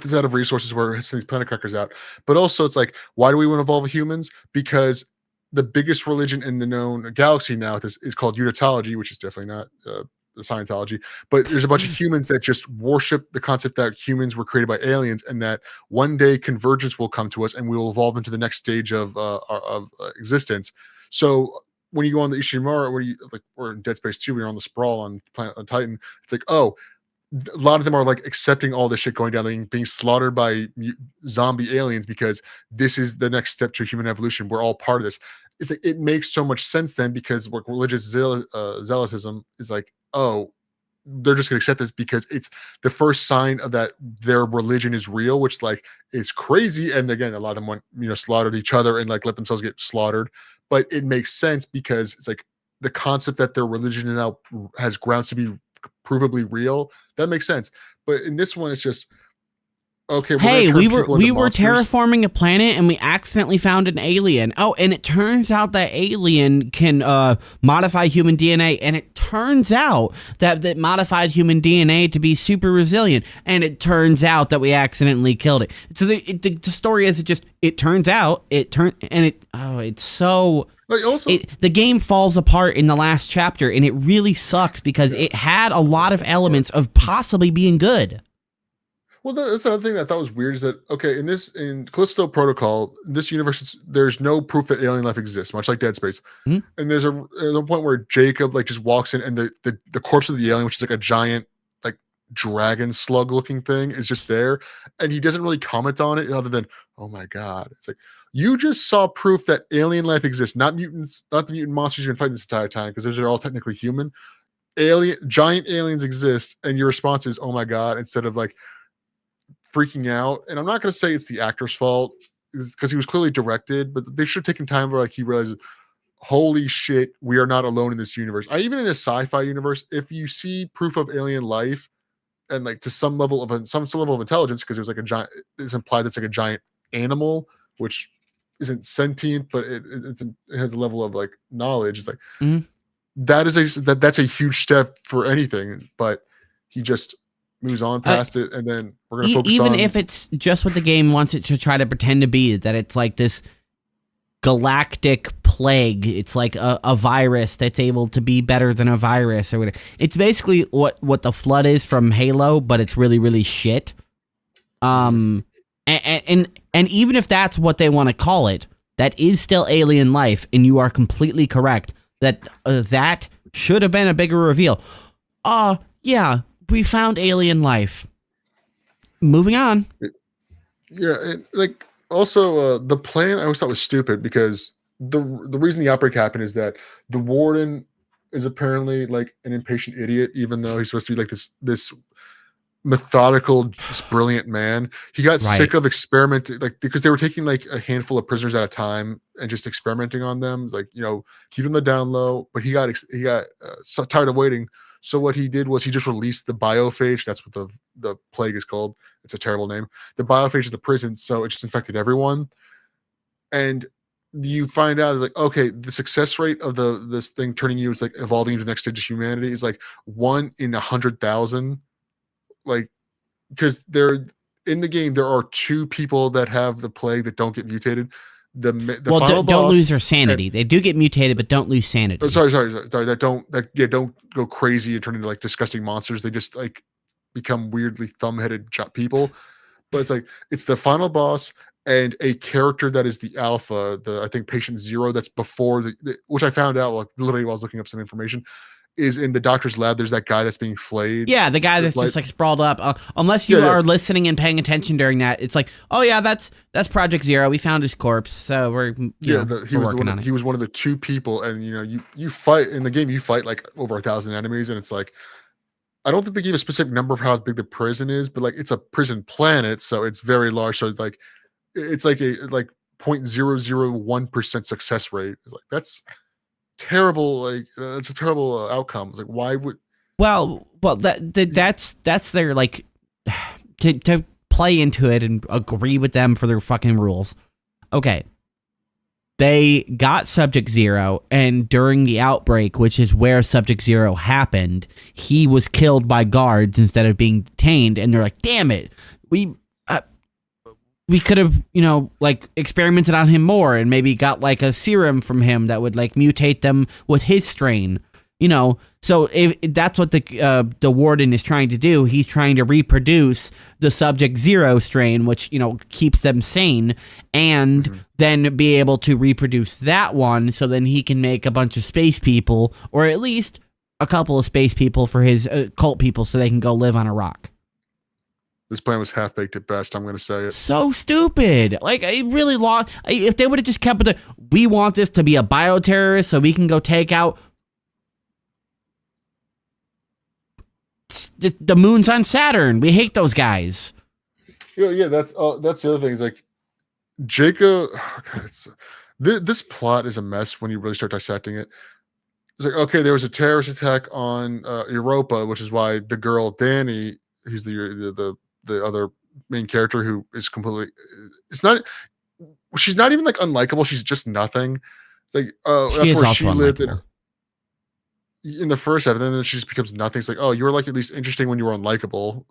is out of resources, we're sending these planet crackers out. But also it's like, why do we want to evolve humans? Because the biggest religion in the known galaxy now is called Unitology, which is definitely not Scientology, but there's a bunch of humans that just worship the concept that humans were created by aliens, and that one day convergence will come to us, and we will evolve into the next stage of existence. So when you go on the Ishimura, or in Dead Space 2, when you're on the sprawl on Planet on Titan, it's like, oh, a lot of them are like accepting all this shit going down, being slaughtered by zombie aliens because this is the next step to human evolution. We're all part of this. It's like, it makes so much sense then, because what religious zealotism is like, oh, they're just going to accept this because it's the first sign of that their religion is real, which like is crazy. And again, a lot of them went, slaughtered each other and like let themselves get slaughtered. But it makes sense because it's like the concept that their religion now has grounds to be provably real. That makes sense. But in this one, it's just, okay, hey, we were terraforming a planet and we accidentally found an alien. Oh, and it turns out that alien can modify human DNA, and it turns out that modified human DNA to be super resilient, and it turns out that we accidentally killed it. So the story is it turns out it's so. The game falls apart in the last chapter, and it really sucks because it had a lot of elements of possibly being good. Well, that's another thing that I thought was weird is that, okay, in Callisto Protocol, this universe, there's no proof that alien life exists, much like Dead Space. Mm-hmm. And there's a point where Jacob like just walks in, and the corpse of the alien, which is like a giant like dragon slug looking thing, is just there, and he doesn't really comment on it other than, oh my god. It's like, you just saw proof that alien life exists, not mutants, not the mutant monsters you've been fighting this entire time, because those are all technically human. Giant aliens exist, and your response is, oh my god, instead of like freaking out. And I'm not going to say it's the actor's fault, because he was clearly directed, but they should have taken time where like he realizes, holy shit, we are not alone in this universe. Even in a sci-fi universe, if you see proof of alien life, and like to some level of some level of intelligence, because it was like a giant. It's implied that's like a giant animal, which isn't sentient, but it has a level of like knowledge. It's like that's a huge step for anything, but he just moves on past it, and then we're gonna focus even on, if it's just what the game wants it to try to pretend to be, that it's like this galactic plague. It's like a virus that's able to be better than a virus or whatever. It's basically what the Flood is from Halo, but it's really, really shit. And even if that's what they want to call it, that is still alien life, and you are completely correct that that should have been a bigger reveal. Yeah, we found alien life. Moving on. Yeah, like also the plan I always thought was stupid, because the reason the outbreak happened is that the warden is apparently like an impatient idiot, even though he's supposed to be like this methodical, brilliant man. He got sick of experimenting, like, because they were taking like a handful of prisoners at a time and just experimenting on them, like, keeping the down low. But he got so tired of waiting. So what he did was he just released the biophage. That's what the plague is called. It's a terrible name. The biophage of the prison. So it just infected everyone. And you find out, like, okay, the success rate of this thing turning you, like evolving into the next stage of humanity, is like 1 in 100,000. Like, because in the game, there are 2 people that have the plague that don't get mutated. The final boss, don't lose their sanity. They do get mutated, but don't lose sanity. Oh, sorry. That don't go crazy and turn into like disgusting monsters. They just like become weirdly thumb-headed people. But it's like, it's the final boss and a character that is the alpha, I think patient 0, that's before which I found out like literally while I was looking up some information, is in the doctor's lab. There's that guy that's being flayed. Yeah, the guy that's just like sprawled up. Unless you are listening and paying attention during that, it's like, oh yeah, that's Project Zero. We found his corpse, so we're working on it. He was one of the 2 people, and you fight in the game. You fight like over 1,000 enemies, and it's like, I don't think they gave a specific number of how big the prison is, but like it's a prison planet, so it's very large. So like it's like a 0.001% success rate. It's like, that's terrible. Like that's a terrible outcome. Like, why would that's their like to play into it and agree with them for their fucking rules. Okay, they got Subject Zero, and during the outbreak, which is where Subject Zero happened, he was killed by guards instead of being detained, and they're like, damn it, we could have, like experimented on him more and maybe got like a serum from him that would like mutate them with his strain, So if that's what the warden is trying to do, he's trying to reproduce the Subject Zero strain, which, keeps them sane, and then be able to reproduce that one. So then he can make a bunch of space people, or at least a couple of space people for his cult people, so they can go live on a rock. This plan was half-baked at best, I'm going to say it. So stupid. Like, I really lost. If they would have just kept with we want this to be a bioterrorist so we can go take out the moons on Saturn. We hate those guys. Yeah, that's the other thing. Is like, Jacob, this plot is a mess when you really start dissecting it. It's like, okay, there was a terrorist attack on Europa, which is why the girl Danny, who's the other main character, who is completely, she's not even like unlikable. She's just nothing. It's like, that's where she lived in the first half, and then she just becomes nothing. It's like, oh, you were like at least interesting when you were unlikable.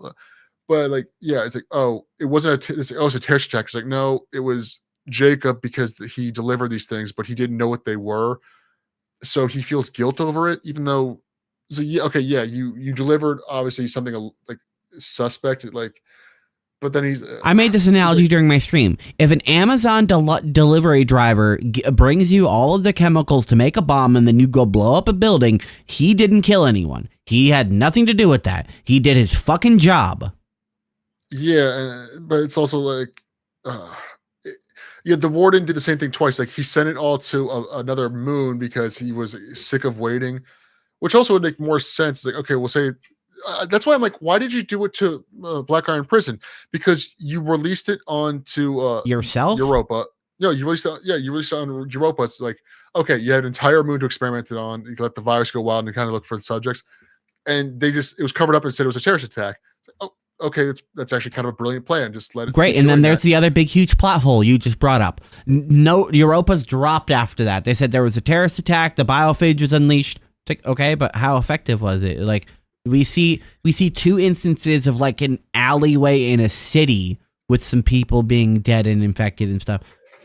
But like, yeah, it's like, oh, it wasn't it's a terrorist attack. It's like, no, it was Jacob, because he delivered these things, but he didn't know what they were. So he feels guilt over it, even though, so yeah, okay, yeah, you delivered obviously something like suspect, like, but then he's I made this analogy during my stream. If an Amazon delivery driver brings you all of the chemicals to make a bomb, and then you go blow up a building, he didn't kill anyone. He had nothing to do with that. He did his fucking job. Yeah, but it's also like, the warden did the same thing twice. Like, he sent it all to another moon because he was sick of waiting, which also would make more sense. Like, okay, we'll say, that's why I'm like, why did you do it to Black Iron Prison? Because you released it onto yourself, Europa. No, you released it on Europa. It's like, okay, you had an entire moon to experiment it on. You let the virus go wild and kind of look for the subjects. and it was covered up and said it was a terrorist attack. It's like, oh, okay, that's actually kind of a brilliant plan. Just let it. Great, and then there's the other big, huge plot hole you just brought up. No, Europa's dropped after that. They said there was a terrorist attack. The biophage was unleashed. It's like, okay, but how effective was it? Like, we see 2 instances of like an alleyway in a city with some people being dead and infected and stuff.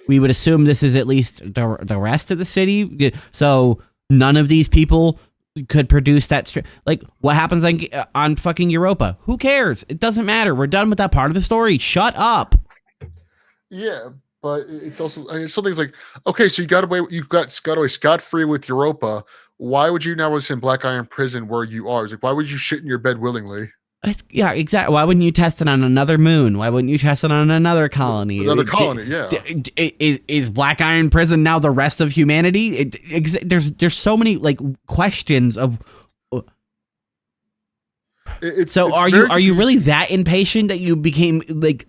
We would assume this is at least the rest of the city. So none of these people could produce that. Like, what happens on fucking Europa? Who cares? It doesn't matter. We're done with that part of the story. Shut up. Yeah, but it's also, I mean, something's like, okay, so you got away scot-free with Europa. Why would you now was in Black Iron Prison where you are? It's like, why would you shit in your bed willingly? Yeah, exactly. Why wouldn't you test it on another moon? Why wouldn't you test it on another colony? Yeah. Is Black Iron Prison now the rest of humanity? There's so many like questions of. Are you really that impatient that you became like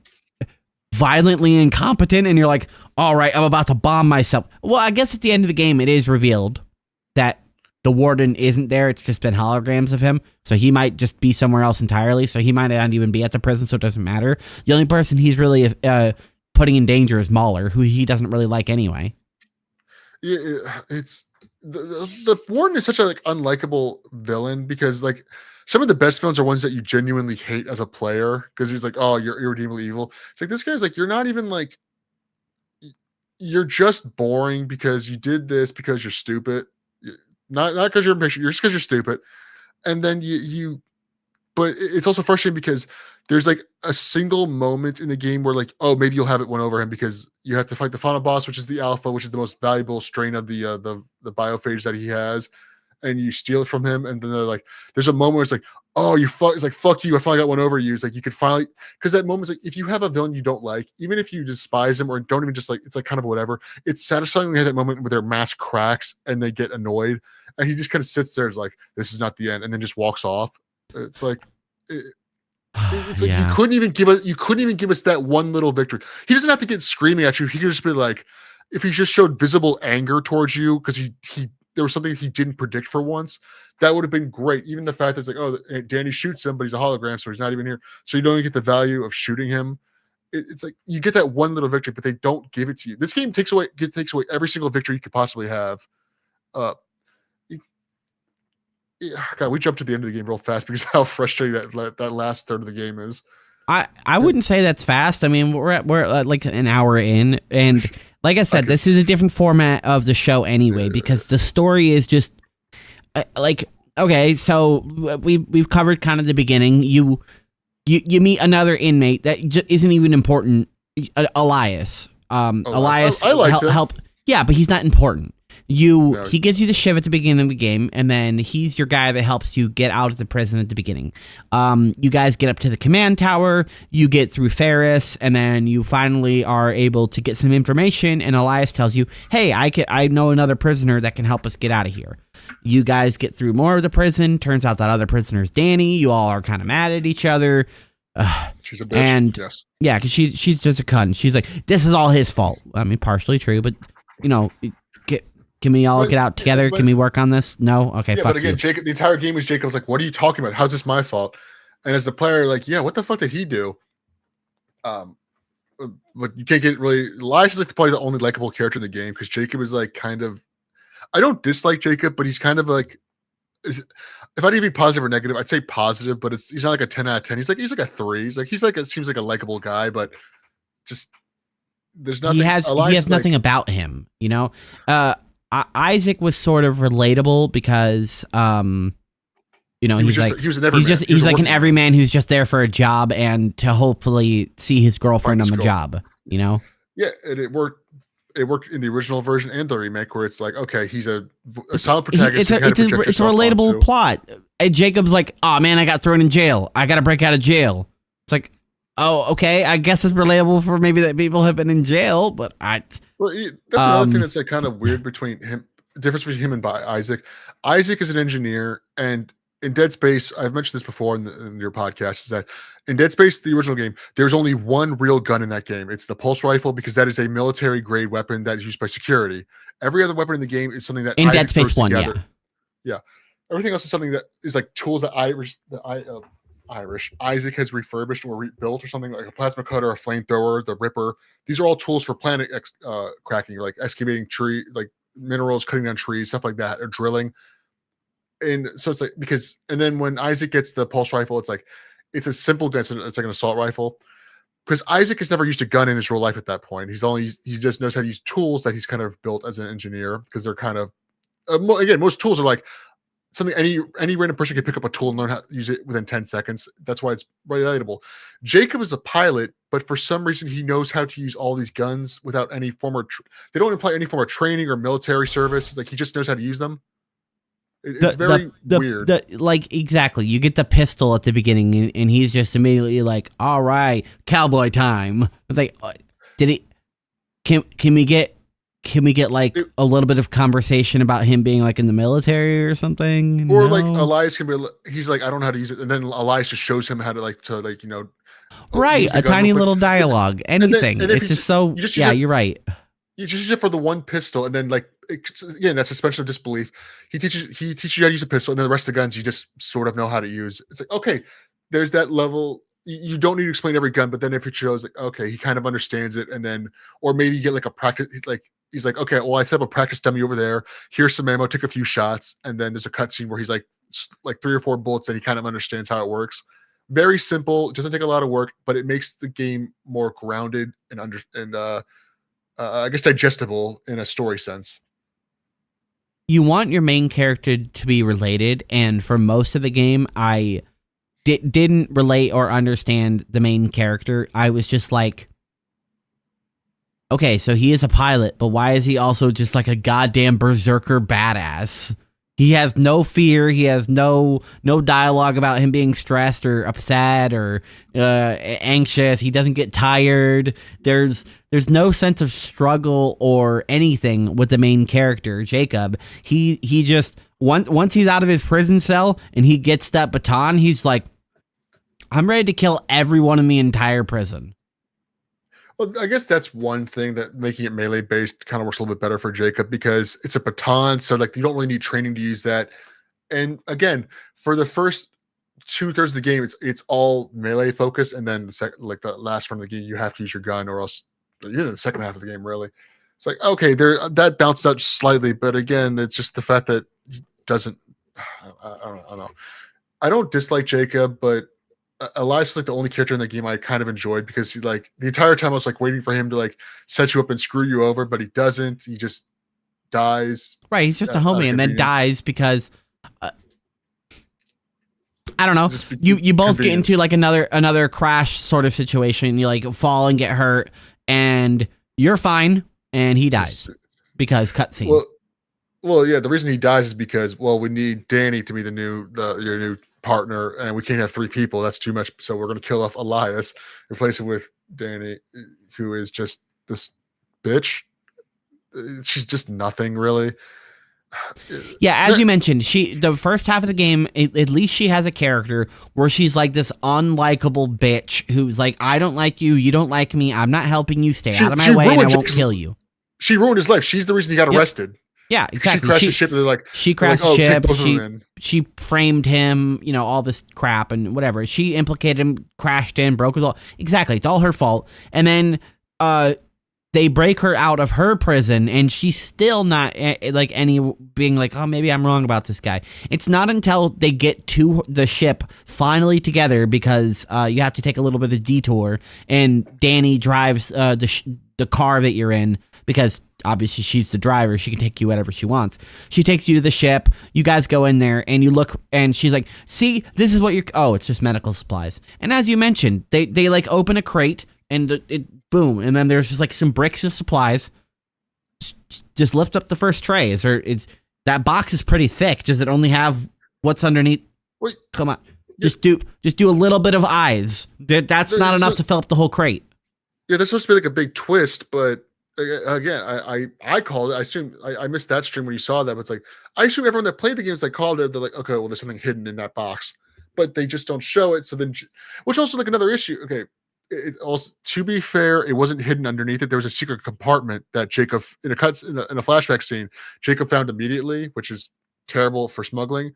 violently incompetent and you're like, all right, I'm about to bomb myself? Well, I guess at the end of the game, it is revealed that the warden isn't there. It's just been holograms of him. So he might just be somewhere else entirely. So he might not even be at the prison. So it doesn't matter. The only person he's really putting in danger is Mahler, who he doesn't really like anyway. Yeah, it's the warden is such a like unlikable villain because like some of the best villains are ones that you genuinely hate as a player because he's like, oh, you're irredeemably evil. It's like this guy's like, you're not even like, you're just boring because you did this because you're stupid. Not because you're impatient, just because you're stupid. And then but it's also frustrating because there's like a single moment in the game where like, oh, maybe you'll have it won over him because you have to fight the final boss, which is the alpha, which is the most valuable strain of the biophage that he has, and you steal it from him. And then they're like, there's a moment where it's like, oh, it's like, fuck you, I finally got one over you. It's like you could finally, because that moment's like, if you have a villain you don't like, even if you despise them or don't even just like, it's like kind of whatever, it's satisfying when you have that moment where their mask cracks and they get annoyed. And he just kind of sits there, is like, "This is not the end," and then just walks off. It's like, it's like you couldn't even give us that one little victory. He doesn't have to get screaming at you. He could just be like, if he just showed visible anger towards you because he there was something he didn't predict for once, that would have been great. Even the fact that it's like, oh, Danny shoots him, but he's a hologram, so he's not even here. So you don't even get the value of shooting him. It's like you get that one little victory, but they don't give it to you. This game takes away every single victory you could possibly have. God, we jumped to the end of the game real fast because how frustrating that last third of the game is. I wouldn't say that's fast. I mean, we're at like an hour in, and like I said, this is a different format of the show anyway because the story is just like, okay, so we've covered kind of the beginning. You meet another inmate that isn't even important. Elias. Elias I liked help. Yeah, but he's not important. He gives you the shiv at the beginning of the game, and then he's your guy that helps you get out of the prison at the beginning. You guys get up to the command tower, you get through Ferris, and then you finally are able to get some information, and Elias tells you, hey, I know another prisoner that can help us get out of here. You guys get through more of the prison. Turns out that other prisoner's Danny. You all are kind of mad at each other. She's a bitch. And yes. Yeah, because she's just a cunt. She's like, this is all his fault. I mean, partially true, but, you know... Can we all get out together? Can we work on this? No? Okay, fuck but again, you. Jacob, the entire game is Jacob's like, what are you talking about? How's this my fault? And as the player, like, yeah, what the fuck did he do? But you can't get really... Elias is like probably the only likable character in the game because Jacob is like kind of... I don't dislike Jacob, but he's kind of like... If I need to be positive or negative, I'd say positive, but he's not like a 10 out of 10. He's like a 3. Seems like a likable guy, but just... There's nothing... He has nothing about him, you know? Isaac was sort of relatable because, you know, he's like an everyman who's just there for a job and to hopefully see his girlfriend on the job, you know? Yeah, and it worked. It worked in the original version and the remake where it's like, okay, he's a solid protagonist. It's a relatable plot. And Jacob's like, oh man, I got thrown in jail. I got to break out of jail. It's like, oh, okay. I guess it's relatable for maybe that people have been in jail, but Well, that's another thing that's like kind of weird between him. Difference between him and Isaac. Isaac is an engineer, and in Dead Space, I've mentioned this before in your podcast, is that in Dead Space, the original game, there's only one real gun in that game. It's the pulse rifle because that is a military grade weapon that is used by security. Every other weapon in the game is something that in Isaac Dead Space 1, together. Yeah. everything else is something that is like tools that Isaac has refurbished or rebuilt or something, like a plasma cutter, a flamethrower, the Ripper. These are all tools for planet cracking, like excavating tree, like minerals, cutting down trees, stuff like that, or drilling. And so it's like, because, and then when Isaac gets the pulse rifle, it's like, it's a simple gun. It's like an assault rifle, because Isaac has never used a gun in his real life at that point. He just knows how to use tools that he's kind of built as an engineer, because they're kind of, again, most tools are like something any random person can pick up a tool and learn how to use it within 10 seconds. That's why it's relatable. Jacob is a pilot, but for some reason he knows how to use all these guns without any form they don't imply any form of training or military service. It's like he just knows how to use them. It's very weird. Like, exactly. You get the pistol at the beginning, and he's just immediately like, "All right, cowboy time." It's like, did he? Can we get like a little bit of conversation about him being like in the military or something? Or like Elias can be. He's like, I don't know how to use it, and then Elias just shows him how to right, a tiny little dialogue, anything. And it's just so. You're right. You just use it for the one pistol, and then again, that suspension of disbelief. He teaches you how to use a pistol, and then the rest of the guns you just sort of know how to use. It's like, okay, there's that level. You don't need to explain every gun, but then if it shows like, okay, he kind of understands it, and then, or maybe you get like a practice, like he's like, okay, well, I set up a practice dummy over there. Here's some ammo. Take a few shots, and then there's a cutscene where he's like 3 or 4 bullets, and he kind of understands how it works. Very simple. It doesn't take a lot of work, but it makes the game more grounded and I guess digestible in a story sense. You want your main character to be related, and for most of the game, I didn't relate or understand the main character. I was just like, okay, so he is a pilot, but why is he also just like a goddamn berserker badass? He has no fear. He has no dialogue about him being stressed or upset or anxious. He doesn't get tired. There's no sense of struggle or anything with the main character, Jacob. He just once he's out of his prison cell and he gets that baton, he's like, I'm ready to kill everyone in the entire prison. Well, I guess that's one thing that making it melee based kind of works a little bit better for Jacob, because it's a baton. So like you don't really need training to use that. And again, for the first 2/3 of the game, it's all melee focused. And then the last run of the game, you have to use your gun, or else the second half of the game, really. It's like, okay, that bounced out slightly. But again, it's just the fact that he doesn't, I don't know. I don't dislike Jacob, but Elias is like the only character in the game I kind of enjoyed, because he like the entire time I was like waiting for him to like set you up and screw you over, but he doesn't. He just dies. Right, he's just a homie and then dies because I don't know. You both get into like another crash sort of situation. You like fall and get hurt, and you're fine, and he dies because cutscene. Well, yeah. The reason he dies is because we need Danny to be your new partner, and we can't have 3 people. That's too much. So we're going to kill off Elias, replace him with Danny, who is just this bitch. She's just nothing, really. Yeah, as you mentioned, the first half of the game, at least she has a character where she's like this unlikable bitch who's like, I don't like you, you don't like me, I'm not helping you, stay out of my way, and I won't kill you. She ruined his life. She's the reason he got arrested. Yeah, exactly. She crashed the ship. And they're like, she crashed the ship. She framed him. All this crap and whatever. She implicated him. Crashed in. Broke his all. Exactly. It's all her fault. And then they break her out of her prison, and she's still not being like, oh, maybe I'm wrong about this guy. It's not until they get to the ship finally together, because you have to take a little bit of detour, and Danny drives the car that you're in, because obviously she's the driver. She can take you wherever she wants. She takes you to the ship. You guys go in there, and you look, and she's like, see, this is what it's just medical supplies. And as you mentioned, they like open a crate, and it boom, and then there's just like some bricks of supplies. Just lift up the first tray. That box is pretty thick. Does it only have what's underneath? Wait, come on. Just do a little bit of eyes. That's not enough to fill up the whole crate. Yeah, there's supposed to be like a big twist, but again, I called it. I assume I missed that stream when you saw that, but it's like, I assume everyone that played the games, like called it, they're like, okay, well, there's something hidden in that box, but they just don't show it. So then, which also like another issue. Okay, it also, to be fair, it wasn't hidden underneath it. There was a secret compartment that Jacob in a flashback scene, Jacob found immediately, which is terrible for smuggling.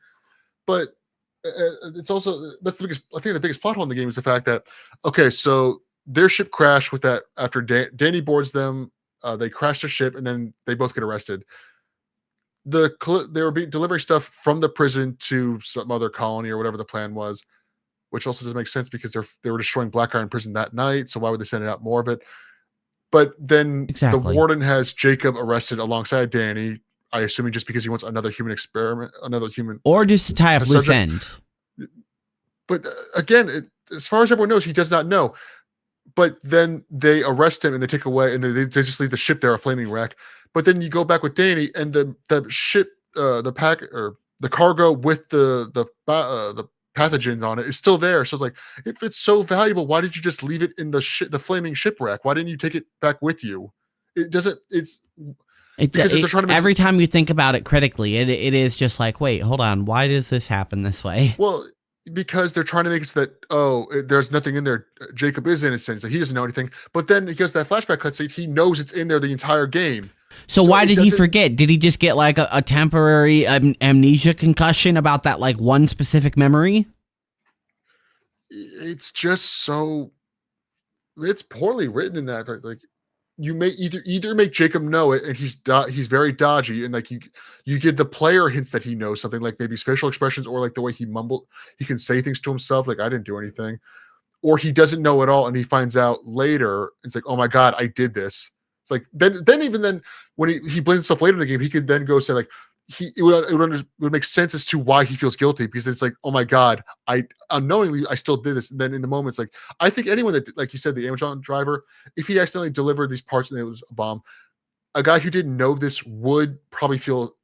but it's also that's the biggest. I think the biggest plot hole in the game is the fact that okay, so their ship crashed with that after Danny boards them. They crash their ship and then they both get arrested. They were delivering stuff from the prison to some other colony or whatever the plan was, which also doesn't make sense because they were destroying Black Iron Prison that night. So why would they send out more of it? But then the warden has Jacob arrested alongside Danny. I assume just because he wants another human experiment, or just to tie up loose end. But again, as far as everyone knows, he does not know. But then they arrest him and they take away, and they just leave the ship there, a flaming wreck. But then you go back with Danny, and the ship, the pack or the cargo with the pathogens on it is still there. So it's like, if it's so valuable, why did you just leave it in the flaming shipwreck? Why didn't you take it back with you? It doesn't. Every time you think about it critically, it is just like, wait, hold on, why does this happen this way? Well, because they're trying to make it so that there's nothing in there. Jacob is innocent, so he doesn't know anything. But then because that flashback cutscene, he knows it's in there the entire game. So why did he forget? Did he just get like a temporary amnesia concussion about that like one specific memory? It's just so it's poorly written in that like you may either make Jacob know it and he's very dodgy and like you get the player hints that he knows something, like maybe his facial expressions or like the way he can say things to himself like I didn't do anything, or he doesn't know at all and he finds out later. It's like, oh my god, I did this. It's like then when he blames himself later in the game, he could then go say like it would make sense as to why he feels guilty, because it's like, oh my god, I unknowingly I still did this. And then in the moment, it's like, I think anyone that, like you said, the Amazon driver, if he accidentally delivered these parts and it was a bomb, a guy who didn't know this would probably feel,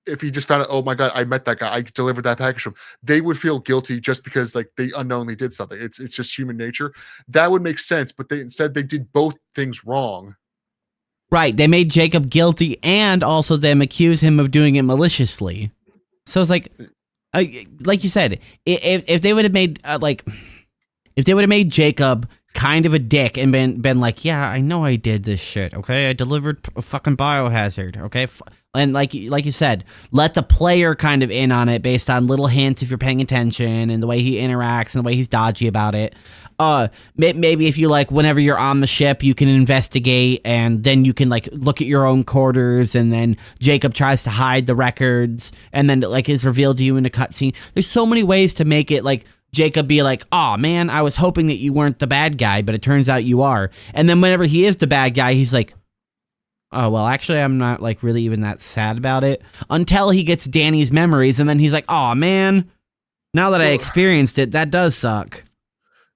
if he just found out, oh my god, I met that guy, I delivered that package to him, they would feel guilty just because like they unknowingly did something. It's just human nature. That would make sense, but they did both things wrong. Right, they made Jacob guilty and also them accuse him of doing it maliciously. So it's like you said, if they would have made if they would have made Jacob kind of a dick and been like, yeah, I know I did this shit, okay, I delivered a fucking biohazard, okay, and like you said, let the player kind of in on it based on little hints if you're paying attention and the way he interacts and the way he's dodgy about it. Maybe if you like, whenever you're on the ship, you can investigate and then you can like look at your own quarters, and then Jacob tries to hide the records and then like is revealed to you in a cutscene. There's so many ways to make it like Jacob be like, oh man, I was hoping that you weren't the bad guy, but it turns out you are. And then whenever he is the bad guy, he's like, oh, well, actually, I'm not like really even that sad about it, until he gets Danny's memories. And then he's like, oh man, now that I experienced it, that does suck.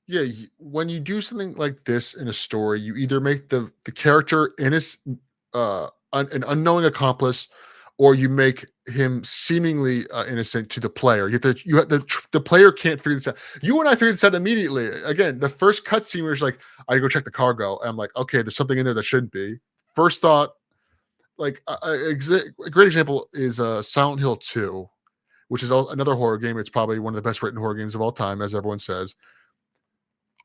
Yeah, when you do something like this in a story, you either make the character innocent, an unknowing accomplice, or you make him seemingly innocent to the player. The player can't figure this out. You and I figured this out immediately. Again, the first cutscene where it's like, I go check the cargo, and I'm like, okay, there's something in there that shouldn't be. First thought, like a great example is Silent Hill 2, which is another horror game. It's probably one of the best written horror games of all time, as everyone says.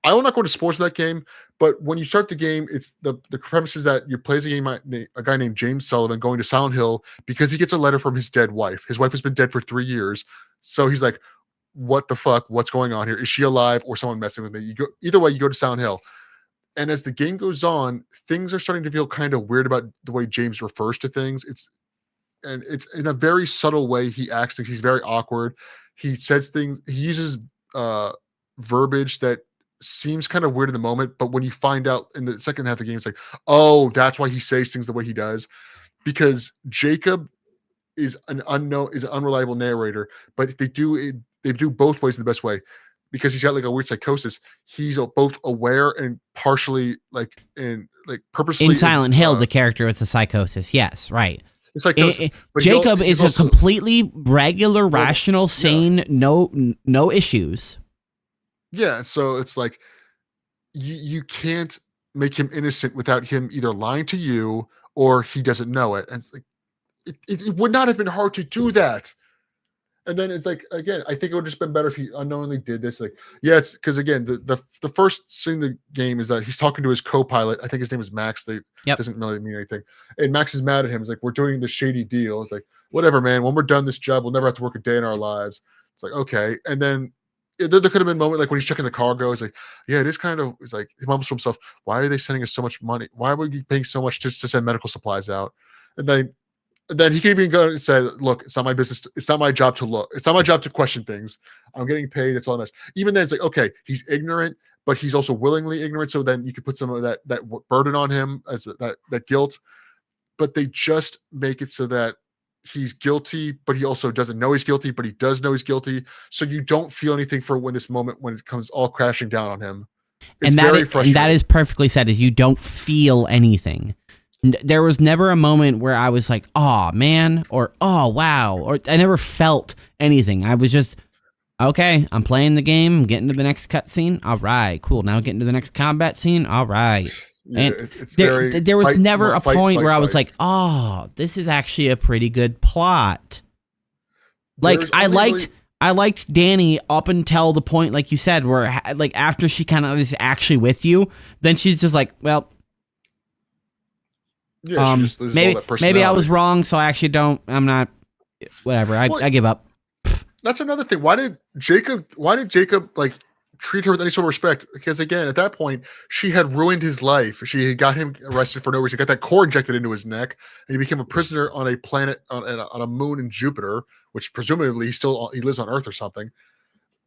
I will not go into sports of that game, but when you start the game, it's the premise is that you play as a guy named James Sullivan going to Silent Hill because he gets a letter from his dead wife. His wife has been dead for 3 years. So he's like, what the fuck? What's going on here? Is she alive or someone messing with me? Either way, you go to Silent Hill. And as the game goes on, things are starting to feel kind of weird about the way James refers to things. It's in a very subtle way. He acts things. He's very awkward. He says things. He uses verbiage that seems kind of weird in the moment, but when you find out in the second half of the game, it's like, oh, that's why he says things the way he does, because Jacob is an unreliable narrator. But they do both ways in the best way, because he's got like a weird psychosis. He's both aware and partially purposely in Silent Hill. The character with the psychosis, yes, right. It's psychosis. Jacob is also a completely regular, rational, sane, no issues. Yeah, so it's like you can't make him innocent without him either lying to you or he doesn't know it. And it's like it would not have been hard to do that. And then it's like, again, I think it would have just been better if he unknowingly did this. Like, yeah, it's because again, the first scene in the game is that he's talking to his co-pilot. I think his name is Max. Doesn't really mean anything. And Max is mad at him. He's like, we're doing this shady deal. It's like, whatever, man. When we're done this job, we'll never have to work a day in our lives. It's like, okay. And then there could have been a moment like when he's checking the cargo. He's like, yeah, it is kind of. He's like, he mumbles to himself, why are they sending us so much money? Why are we paying so much just to send medical supplies out? And then he can even go and say, look, it's not my business. It's not my job to look. It's not my job to question things. I'm getting paid. That's all that matters. Even then, it's like, okay, he's ignorant, but he's also willingly ignorant. So then you could put some of that burden on him as that guilt. But they just make it so that he's guilty, but he also doesn't know he's guilty, but he does know he's guilty. So you don't feel anything for when it comes all crashing down on him. It's very frustrating. And that is perfectly said, is you don't feel anything. There was never a moment where I was like, oh man, or oh wow, or I never felt anything. I was just, okay, I'm playing the game, I'm getting to the next cutscene. All right, cool. Now getting to the next combat scene. All right. Yeah, and there was never a point where I was like, oh, this is actually a pretty good plot. Like I liked Danny up until the point, like you said, where like after she kind of is actually with you, then she's just like, well, yeah, she just loses all that personality. Maybe I was wrong, so I actually don't. I'm not. Whatever. I give up. That's another thing. Why did Jacob like treat her with any sort of respect? Because again, at that point, she had ruined his life. She had got him arrested for no reason. Got that core injected into his neck, and he became a prisoner on a planet on a moon in Jupiter, which presumably he lives on Earth or something.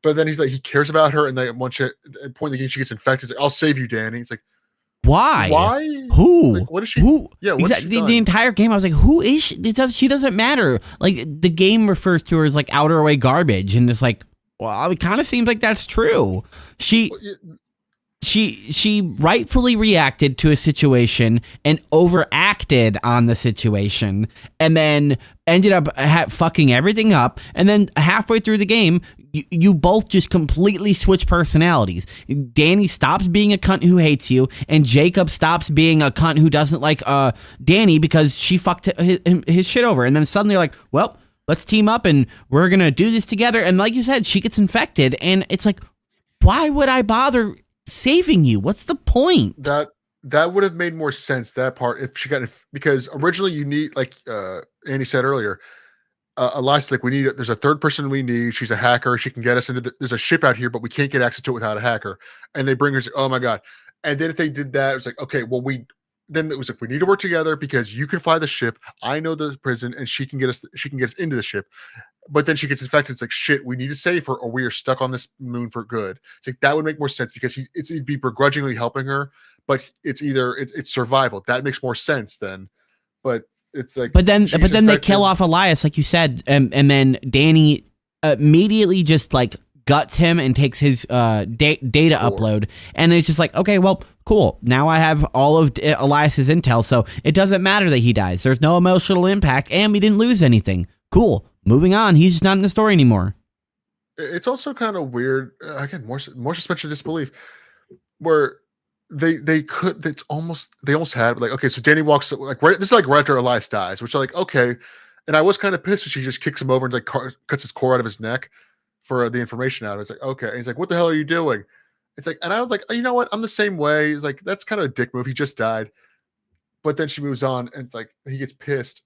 But then he's like, he cares about her, and then at one point in the game she gets infected. He's like, "I'll save you, Danny." It's like, why? Who? Like, what is she? Who? Yeah, the entire game, I was like, who is she? She doesn't matter. Like, the game refers to her as like outer away garbage, and it's like, well, it kind of seems like that's true. She rightfully reacted to a situation and overacted on the situation, and then ended up fucking everything up. And then halfway through the game, you both just completely switch personalities. Danny stops being a cunt who hates you, and Jacob stops being a cunt who doesn't like Danny because she fucked his shit over. And then suddenly you're like, well, let's team up and we're gonna do this together. And like you said, she gets infected, and it's like, why would I bother saving you? What's the point? That would have made more sense, that part, if she got because originally you need, like Andy said earlier, Elias, like, there's a third person we need. She's a hacker. She can get us into there's a ship out here, but we can't get access to it without a hacker. And they bring her, oh my God. And then if they did that, it was like, okay, well, then it was like, we need to work together because you can fly the ship. I know the prison, and she can get us into the ship. But then she gets infected. It's like, shit, we need to save her, or we are stuck on this moon for good. It's like, that would make more sense because he'd be begrudgingly helping her, but it's survival. That makes more sense then. But it's like, but then they kill off Elias, like you said, and then Danny immediately just like guts him and takes his data upload, and it's just like, okay, well, cool. Now I have all of Elias's intel, so it doesn't matter that he dies. There's no emotional impact, and we didn't lose anything. Cool. Moving on. He's just not in the story anymore. It's also kind of weird. Again, more suspension of disbelief, where they almost had, like, okay, so Danny walks, like, this is like right after Elias dies, which, like, okay. And I was kind of pissed when she just kicks him over and like cuts his core out of his neck for the information out. It's like, okay. And he's like, what the hell are you doing? It's like, and I was like, oh, you know what? I'm the same way. He's like, that's kind of a dick move. He just died. But then she moves on, and it's like, he gets pissed.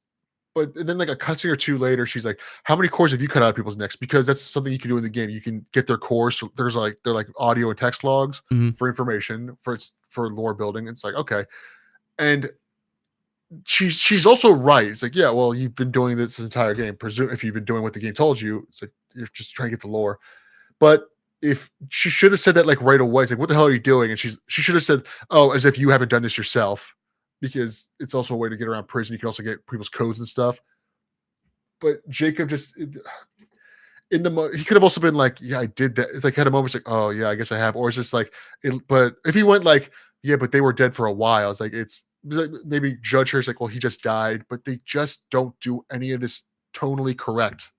But then, like, a cutscene or two later, she's like, how many cores have you cut out of people's necks? Because that's something you can do in the game. You can get their cores. So they're like audio and text logs for information, for lore building. It's like, okay. And she's also right. It's like, yeah, well, you've been doing this entire game. Presume if you've been doing what the game told you, it's like, you're just trying to get the lore. But if she should have said that, like, right away, it's like, what the hell are you doing? And she should have said, oh, as if you haven't done this yourself. Because it's also a way to get around prison. You can also get people's codes and stuff. But Jacob just he could have also been like, yeah, I did that. It's like, had a moment, like, oh yeah, I guess I have. Or it's just like, but if he went like, yeah, but they were dead for a while, it's like, it's like, maybe judge her. It's like, well, he just died, but they just don't do any of this tonally correct.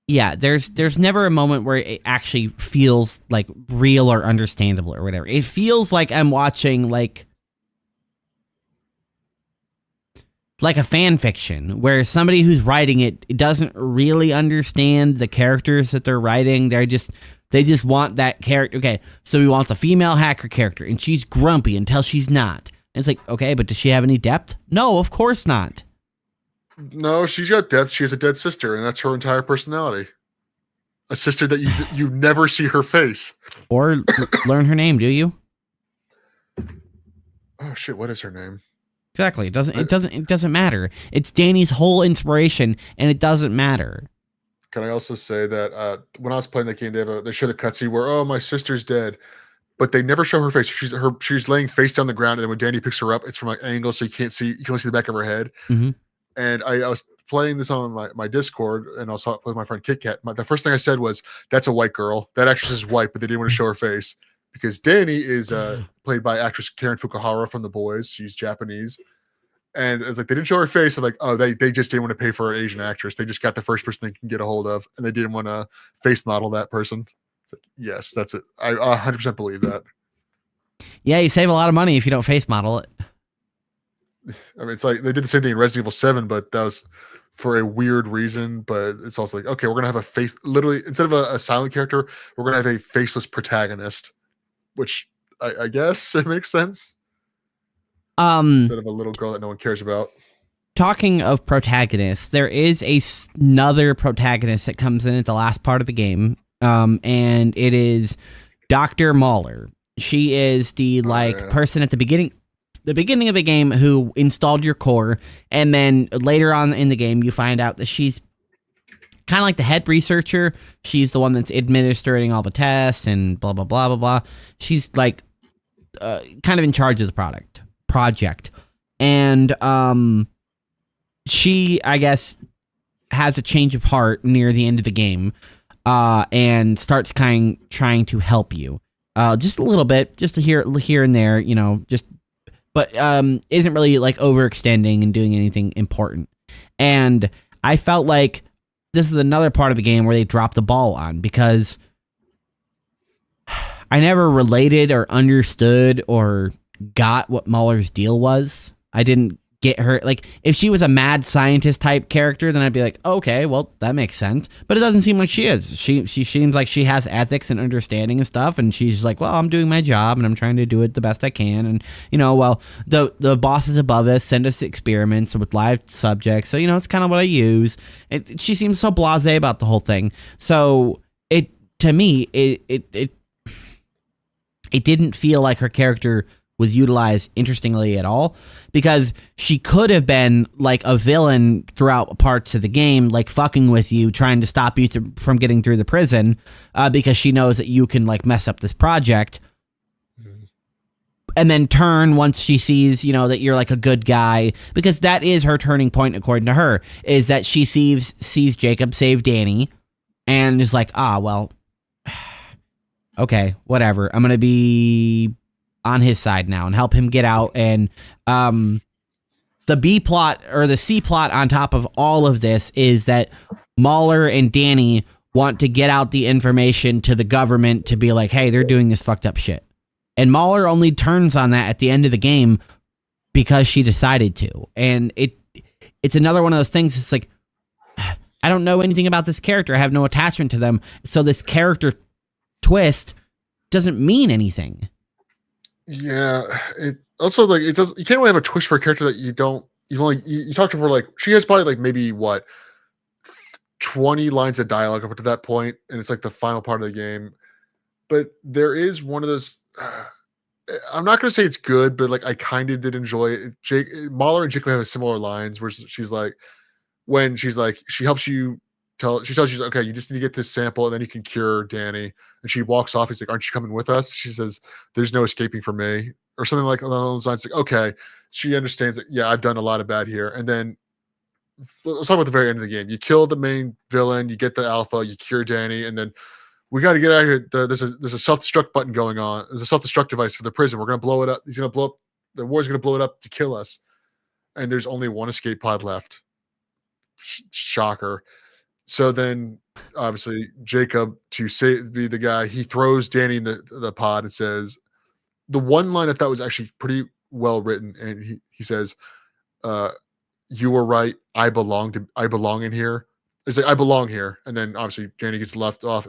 Yeah, there's never a moment where it actually feels like real or understandable or whatever. It feels like I'm watching like a fan fiction where somebody who's writing it doesn't really understand the characters that they're writing. They just want that character. Okay, so we want the female hacker character, and she's grumpy until she's not. And it's like, okay, but does she have any depth? No, of course not. No, she's got death. She has a dead sister, and that's her entire personality. A sister that you never see her face. Or learn her name, do you? Oh shit! What is her name? Exactly. It doesn't matter. It's Danny's whole inspiration, and it doesn't matter. Can I also say that when I was playing that game, they show the cutscene where, oh, my sister's dead, but they never show her face. She's laying face down the ground, and then when Danny picks her up, it's from an angle, so you can't see. You can only see the back of her head. Mm-hmm. And I was playing this on my Discord, and I was with my friend Kit Kat. The first thing I said was, "That's a white girl. That actress is white," but they didn't want to show her face because Danny is played by actress Karen Fukuhara from The Boys. She's Japanese. And it's like they didn't show her face. So like, oh, they just didn't want to pay for an Asian actress. They just got the first person they can get a hold of, and they didn't want to face model that person. It's like, yes, that's it. I 100% believe that. Yeah, you save a lot of money if you don't face model it. I mean, it's like they did the same thing in Resident Evil 7, but that was for a weird reason. But it's also like, okay, we're gonna have a face. Literally, instead of a silent character, we're gonna have a faceless protagonist, which I guess it makes sense. Instead of a little girl that no one cares about. Talking of protagonists, there is another protagonist that comes in at the last part of the game, and it is Dr. Mahler. She is the person at the beginning of the game who installed your core, and then later on in the game, you find out that she's kind of like the head researcher. She's the one that's administering all the tests and blah blah blah blah blah. She's like kind of in charge of the project, and she, I guess, has a change of heart near the end of the game, and starts trying to help you, just a little bit, just here and there, but isn't really like overextending and doing anything important. And I felt like this is another part of the game where they dropped the ball on, because I never related or understood or got what Mahler's deal was. I didn't get her. Like, if she was a mad scientist type character, then I'd be like, okay, well, that makes sense. But it doesn't seem like she is. She seems like she has ethics and understanding and stuff, and she's like, well, I'm doing my job and I'm trying to do it the best I can. And, well, the bosses above us send us experiments with live subjects, so, it's kind of what I use. She seems so blasé about the whole thing. So, to me, it didn't feel like her character was utilized interestingly at all, because she could have been like a villain throughout parts of the game, like fucking with you, trying to stop you from getting through the prison, because she knows that you can like mess up this project, and then turn once she sees, that you're like a good guy, because that is her turning point, according to her, is that she sees Jacob save Danny and is like, well, okay, whatever, I'm gonna be on his side now and help him get out. And the B plot, or the C plot on top of all of this, is that Mahler and Danny want to get out the information to the government to be like, hey, they're doing this fucked up shit. And Mahler only turns on that at the end of the game because she decided to. And it's another one of those things. It's like, I don't know anything about this character. I have no attachment to them. So this character twist doesn't mean anything. Yeah, it also, like, it does. You can't really have a twist for a character that you talked to her, like, she has probably like maybe 20 lines of dialogue up to that point, and it's like the final part of the game. But there is one of those. I'm not gonna say it's good, but like I kind of did enjoy it. Mahler and Jacob have similar lines where she's like, when she's like, she helps you. She tells you, okay, you just need to get this sample and then you can cure Danny. And she walks off. He's like, aren't you coming with us? She says, there's no escaping from me, or something like along those lines. Like, okay, she understands that, yeah, I've done a lot of bad here. And then let's talk about the very end of the game. You kill the main villain, you get the alpha, you cure Danny, and then we got to get out of here. There's a self-destruct button going on. There's a self-destruct device for the prison. We're going to blow it up. He's going to blow up. The war's going to blow it up to kill us. And there's only one escape pod left. Shocker. So then, obviously, Jacob, to be the guy, he throws Danny in the pod and says, the one line I thought was actually pretty well written, and he says, "You were right. I belong in here." It's like, I belong here, and then obviously Danny gets left off,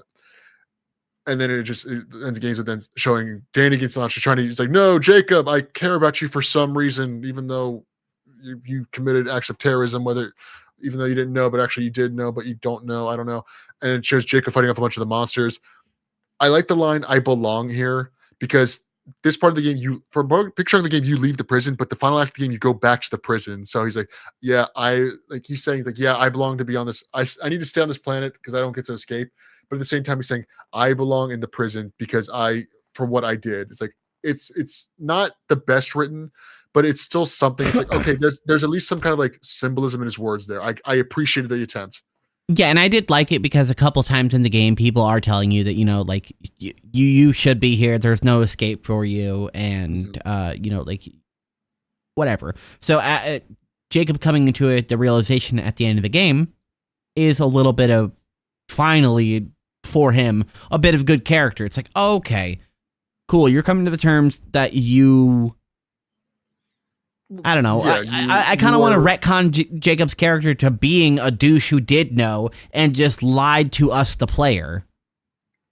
and then it ends the games with then showing Danny gets launched. He's like, "No, Jacob, I care about you for some reason, even though you committed acts of terrorism, whether even though you didn't know, but actually you did know, but you don't know. I don't know. And it shows Jacob fighting off a bunch of the monsters. I like the line "I belong here" because this part of the game, for a big chunk of the game, you leave the prison, but the final act of the game, you go back to the prison. So he's like, yeah, he's saying like, yeah, I belong to be on this. I need to stay on this planet because I don't get to escape. But at the same time, he's saying I belong in the prison because for what I did. It's like, it's not the best written, but it's still something. It's like, okay, there's at least some kind of like symbolism in his words there. I appreciated the attempt. Yeah, and I did like it because a couple times in the game, people are telling you that, like, you should be here. There's no escape for you, and, like, whatever. So Jacob coming into it, the realization at the end of the game is a little bit of, finally, for him, a bit of good character. It's like, okay, cool. You're coming to the terms that you... I don't know. Yeah, I kind of want to retcon Jacob's character to being a douche who did know and just lied to us, the player.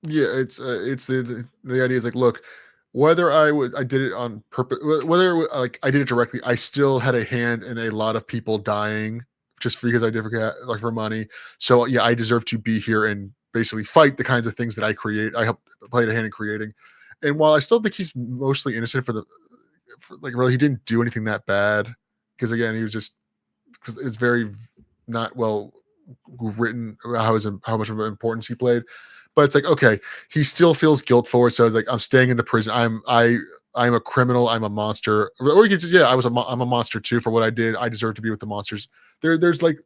Yeah, it's the idea is like, look, whether I did it on purpose, whether like I did it directly, I still had a hand in a lot of people dying just because I did for money. So yeah, I deserve to be here and basically fight the kinds of things that I create. I helped play a hand in creating. And while I still think he's mostly innocent really, he didn't do anything that bad because again, he was just because it's very not well written how much of an importance he played. But it's like, okay, he still feels guilt for it. So like, I'm staying in the prison. I'm a criminal. I'm a monster. Or you could just, I'm a monster too for what I did. I deserve to be with the monsters. There's like,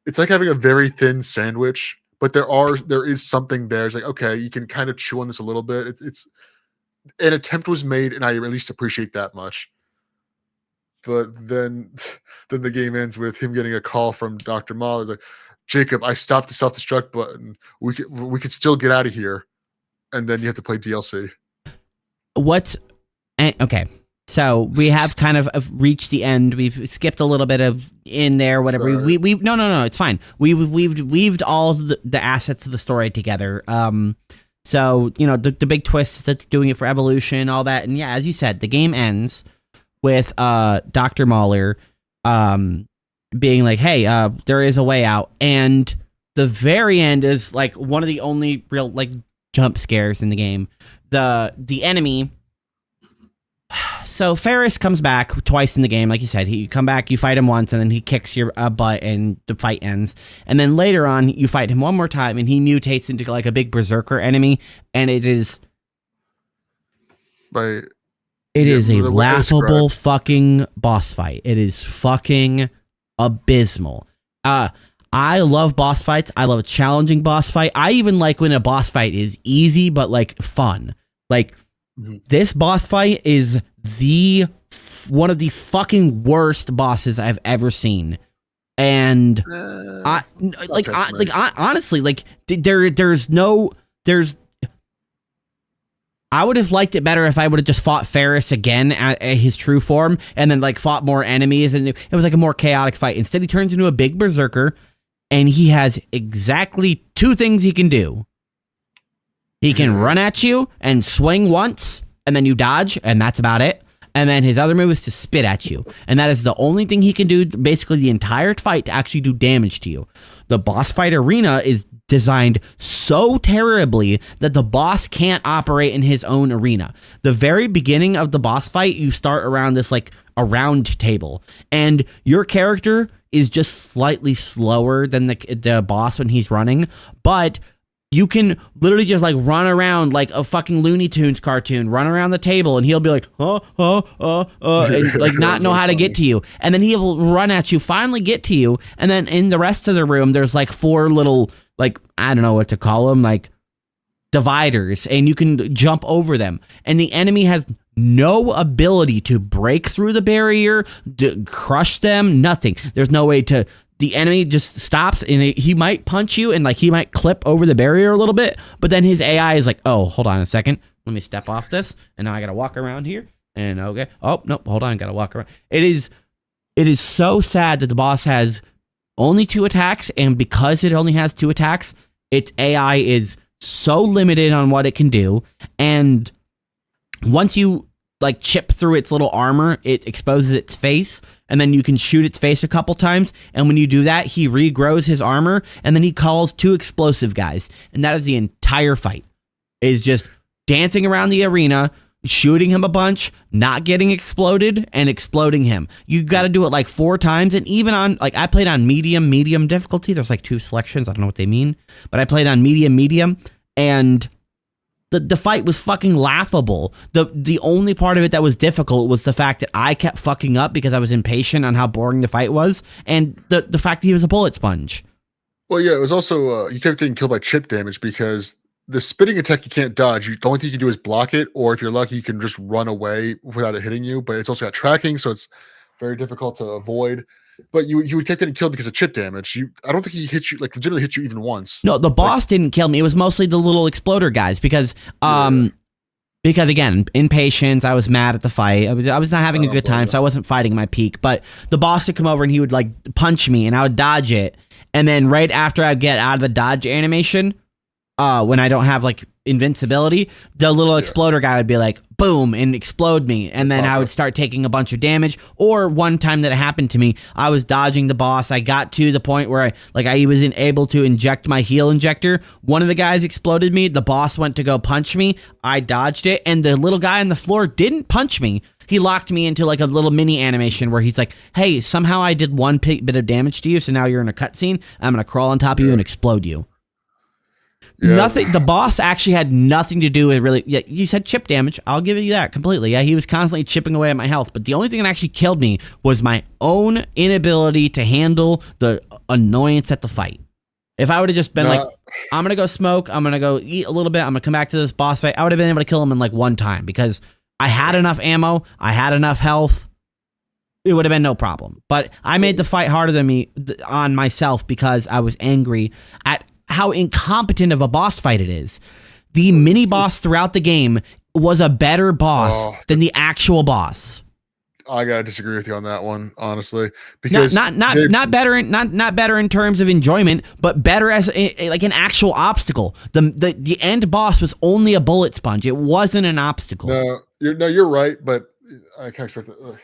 it's like having a very thin sandwich, but there is something there. It's like, okay, you can kind of chew on this a little bit. It's an attempt was made, and I at least appreciate that much. But then the game ends with him getting a call from Dr. Maul. He's like, Jacob, I stopped the self-destruct button. We could still get out of here. And then you have to play DLC. Okay. So we have kind of reached the end. We've skipped a little bit of in there, whatever. Sorry. We no, it's fine. We've weaved all the assets of the story together. So, the big twist is that they're doing it for evolution, all that. And yeah, as you said, the game ends with Dr. Mahler being like, hey, there is a way out. And the very end is like one of the only real like jump scares in the game. The enemy... So Ferris comes back twice in the game, like you said. You come back, you fight him once, and then he kicks your butt, and the fight ends. And then later on, you fight him one more time, and he mutates into like a big berserker enemy, and it is a laughable fucking boss fight. It is fucking abysmal. I love boss fights. I love a challenging boss fight. I even like when a boss fight is easy but like fun. Like. This boss fight is one of the fucking worst bosses I've ever seen, and honestly, like I would have liked it better if I would have just fought Ferris again at his true form, and then like fought more enemies, and it was like a more chaotic fight. Instead, he turns into a big berserker, and he has exactly two things he can do. He can run at you and swing once, and then you dodge, and that's about it. And then his other move is to spit at you. And that is the only thing he can do basically the entire fight to actually do damage to you. The boss fight arena is designed so terribly that the boss can't operate in his own arena. The very beginning of the boss fight, you start around this like a round table, and your character is just slightly slower than the boss when he's running, but you can literally just like run around like a fucking Looney Tunes cartoon, run around the table, and he'll be like, and like not know how to get to you. And then he'll run at you, finally get to you. And then in the rest of the room, there's like 4 little, like, I don't know what to call them, like dividers, and you can jump over them. And the enemy has no ability to break through the barrier, to crush them, nothing. There's no way to... The enemy just stops, and he might punch you, and like he might clip over the barrier a little bit, but then his AI is like, oh, hold on a second. Let me step off this, and now I got to walk around here, and okay. Oh, no, hold on. Got to walk around. It is so sad that the boss has only 2 attacks, and because it only has 2 attacks, its AI is so limited on what it can do, and once you like chip through its little armor, it exposes its face, and then you can shoot its face a couple times. And when you do that, he regrows his armor, and then he calls 2 explosive guys, and that is the entire fight. Is just dancing around the arena, shooting him a bunch, not getting exploded, and exploding him. You got to do it like 4 times, and even on, like, I played on medium difficulty. There's like 2 selections. I don't know what they mean, but I played on medium, and the fight was fucking laughable. The only part of it that was difficult was the fact that I kept fucking up because I was impatient on how boring the fight was, and the fact that he was a bullet sponge. Well, yeah, it was also you kept getting killed by chip damage because the spitting attack you can't dodge. The only thing you can do is block it, or if you're lucky, you can just run away without it hitting you. But it's also got tracking, so it's very difficult to avoid. But you would keep getting killed because of chip damage. I don't think he hit you, like, legitimately hit you even once. No, the boss didn't kill me. It was mostly the little exploder guys because again, impatience. I was mad at the fight. I was not having a good time, so I wasn't fighting my peak. But the boss would come over and he would like punch me, and I would dodge it. And then right after I get out of the dodge animation, when I don't have like invincibility, the little exploder guy would be like, boom, and explode me. And then I would start taking a bunch of damage. Or one time that it happened to me, I was dodging the boss. I got to the point where I wasn't able to inject my heal injector. One of the guys exploded me. The boss went to go punch me. I dodged it. And the little guy on the floor didn't punch me. He locked me into like a little mini animation where he's like, hey, somehow I did one bit of damage to you. So now you're in a cutscene. I'm going to crawl on top of you and explode you. Yeah. Nothing. The boss actually had nothing to do with really. Yeah, you said chip damage. I'll give you that completely. Yeah, he was constantly chipping away at my health. But the only thing that actually killed me was my own inability to handle the annoyance at the fight. If I would have just been like, I'm gonna go smoke, I'm gonna go eat a little bit, I'm gonna come back to this boss fight, I would have been able to kill him in like one time because I had enough ammo, I had enough health. It would have been no problem. But I made the fight harder than me on myself because I was angry at how incompetent of a boss fight it is. The mini boss throughout the game was a better boss than the actual boss. I gotta disagree with you on that one, honestly, because not better in terms of enjoyment, but better as like an actual obstacle. The end boss was only a bullet sponge. It wasn't an obstacle. You're right, but I kind of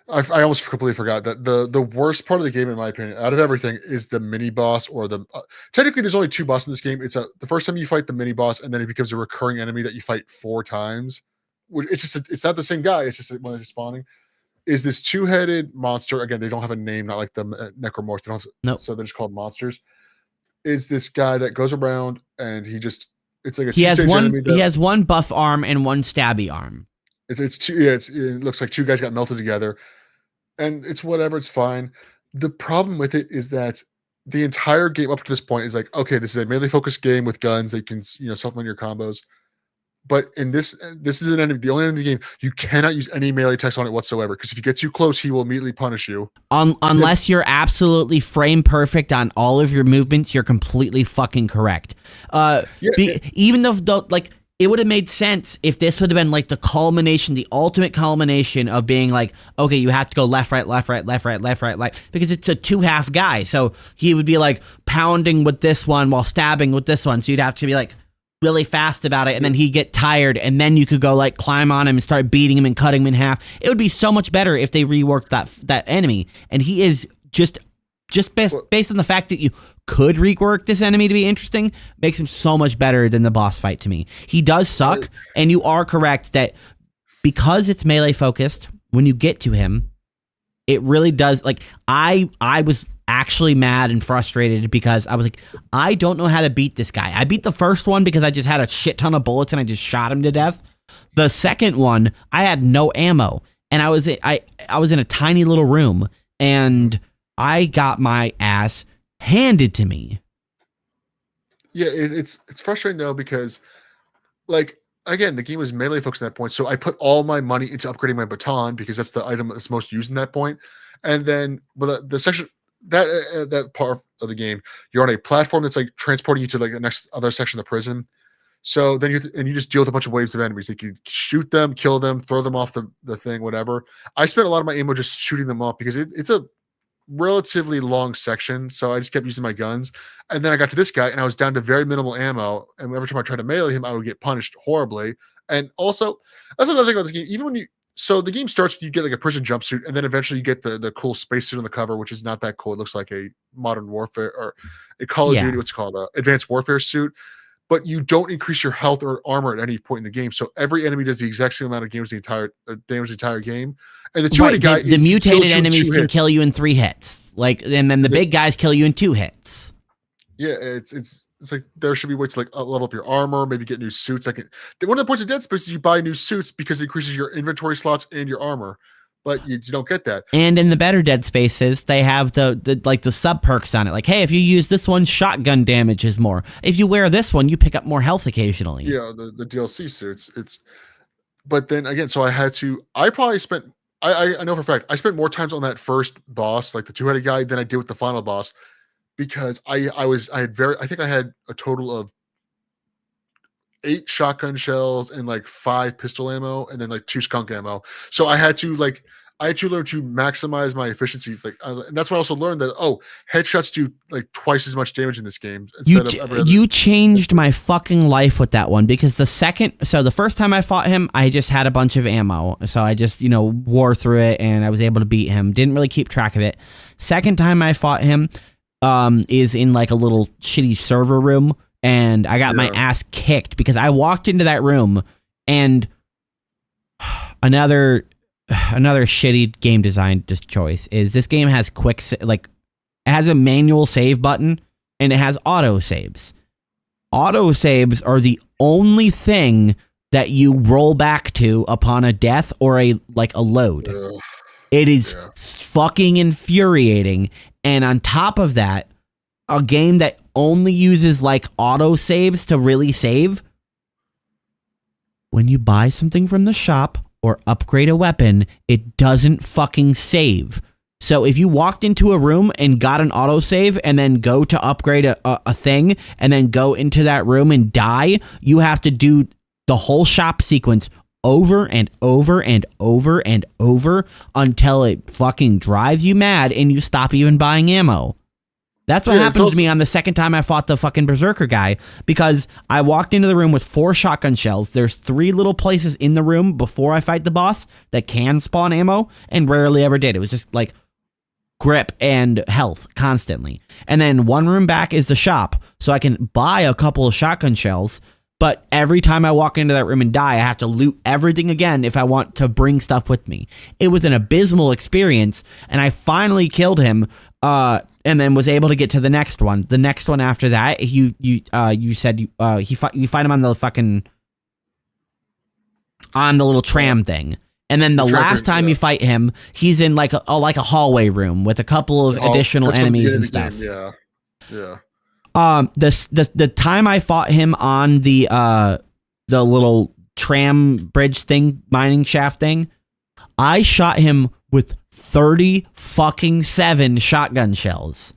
I almost completely forgot that the worst part of the game, in my opinion, out of everything, is the mini boss or the. Technically, there's only 2 bosses in this game. It's the first time you fight the mini boss, and then it becomes a recurring enemy that you fight 4 times. It's not the same guy. It's just when they're spawning. Is this 2-headed monster? Again, they don't have a name, not like the necromorph. So they're just called monsters. Is this guy that goes around and it's like a. He has one buff arm and one stabby arm. It looks like 2 guys got melted together. And it's whatever, it's fine. The problem with it is that the entire game up to this point is like, okay, this is a melee focused game with guns. They can, supplement your combos. But in this is the only enemy game you cannot use any melee attacks on it whatsoever. Because if you get too close, he will immediately punish you. Unless you're absolutely frame perfect on all of your movements, you're completely fucking correct. Even though it would have made sense if this would have been like the ultimate culmination of being like, okay, you have to go left, right, because it's a 2-half guy. So he would be like pounding with this one while stabbing with this one. So you'd have to be like really fast about it. And then he'd get tired. And then you could go like climb on him and start beating him and cutting him in half. It would be so much better if they reworked that enemy. And he is just based on the fact that you could rework this enemy to be interesting, makes him so much better than the boss fight to me. He does suck, and you are correct that because it's melee focused, when you get to him, it really does. Like, I was actually mad and frustrated because I was like, I don't know how to beat this guy. I beat the first one because I just had a shit ton of bullets and I just shot him to death. The second one, I had no ammo, and I was in a tiny little room, and I got my ass handed to me. Yeah, it's frustrating though because, like, again, the game was melee focused at that point, so I put all my money into upgrading my baton because that's the item that's most used in that point. And then, the section that part of the game, you're on a platform that's like transporting you to like the next other section of the prison. So then you just deal with a bunch of waves of enemies. Like you shoot them, kill them, throw them off the thing, whatever. I spent a lot of my ammo just shooting them off because it's a relatively long section, so I just kept using my guns. And then I got to this guy and I was down to very minimal ammo, and every time I tried to melee him I would get punished horribly, And also, that's another thing about the game. Even when so the game starts with you get like a prison jumpsuit, and then eventually you get the cool spacesuit on the cover, which is not that cool. It looks like a Modern Warfare or a Call of Duty, what's it called, Advanced Warfare suit. But you don't increase your health or armor at any point in the game. So every enemy does the exact same amount of damage the entire game. And the two-headed guy, the mutated enemies can kill you in 3 hits. Like, and then the big guys kill you in 2 hits. Yeah, it's like there should be ways to like level up your armor, maybe get new suits. One of the points of Dead Space is you buy new suits because it increases your inventory slots and your armor. But you don't get that. And in the better Dead Spaces, they have the sub perks on it. Like, hey, if you use this one, shotgun damage is more. If you wear this one, you pick up more health occasionally. Yeah, the DLC suits. But then again, so I probably spent, I know for a fact, I spent more times on that first boss, like the two-headed guy, than I did with the final boss, because I think I had a total of 8 shotgun shells and like 5 pistol ammo and then like 2 skunk ammo. So I had to learn to maximize my efficiencies. And that's when I also learned that headshots do like twice as much damage in this game. You changed my fucking life with that one, because the first time I fought him, I just had a bunch of ammo, so I just wore through it and I was able to beat him. Didn't really keep track of it. Second time I fought him is in like a little shitty server room. And I got my ass kicked because I walked into that room, and another shitty game design choice is this game has it has a manual save button and it has auto saves. Auto saves are the only thing that you roll back to upon a death or a load. It is fucking infuriating. And on top of that, a game that only uses like auto saves to really save, when you buy something from the shop or upgrade a weapon, it doesn't fucking save. So if you walked into a room and got an auto save and then go to upgrade a thing and then go into that room and die, you have to do the whole shop sequence over and over and over and over until it fucking drives you mad and you stop even buying ammo. That's what happened to me on the second time I fought the fucking Berserker guy, because I walked into the room with 4 shotgun shells. There's 3 little places in the room before I fight the boss that can spawn ammo, and rarely ever did. It was just like grip and health constantly. And then 1 room back is the shop, so I can buy a couple of shotgun shells, but every time I walk into that room and die, I have to loot everything again if I want to bring stuff with me. It was an abysmal experience, and I finally killed him, and then was able to get to the next one. The next one after that, you said you find him on the fucking little tram thing, and then the last time you fight him, he's in like a hallway room with a couple of additional enemies and stuff. Yeah. The time I fought him on the little tram bridge thing, mining shaft thing, I shot him with 37 shotgun shells.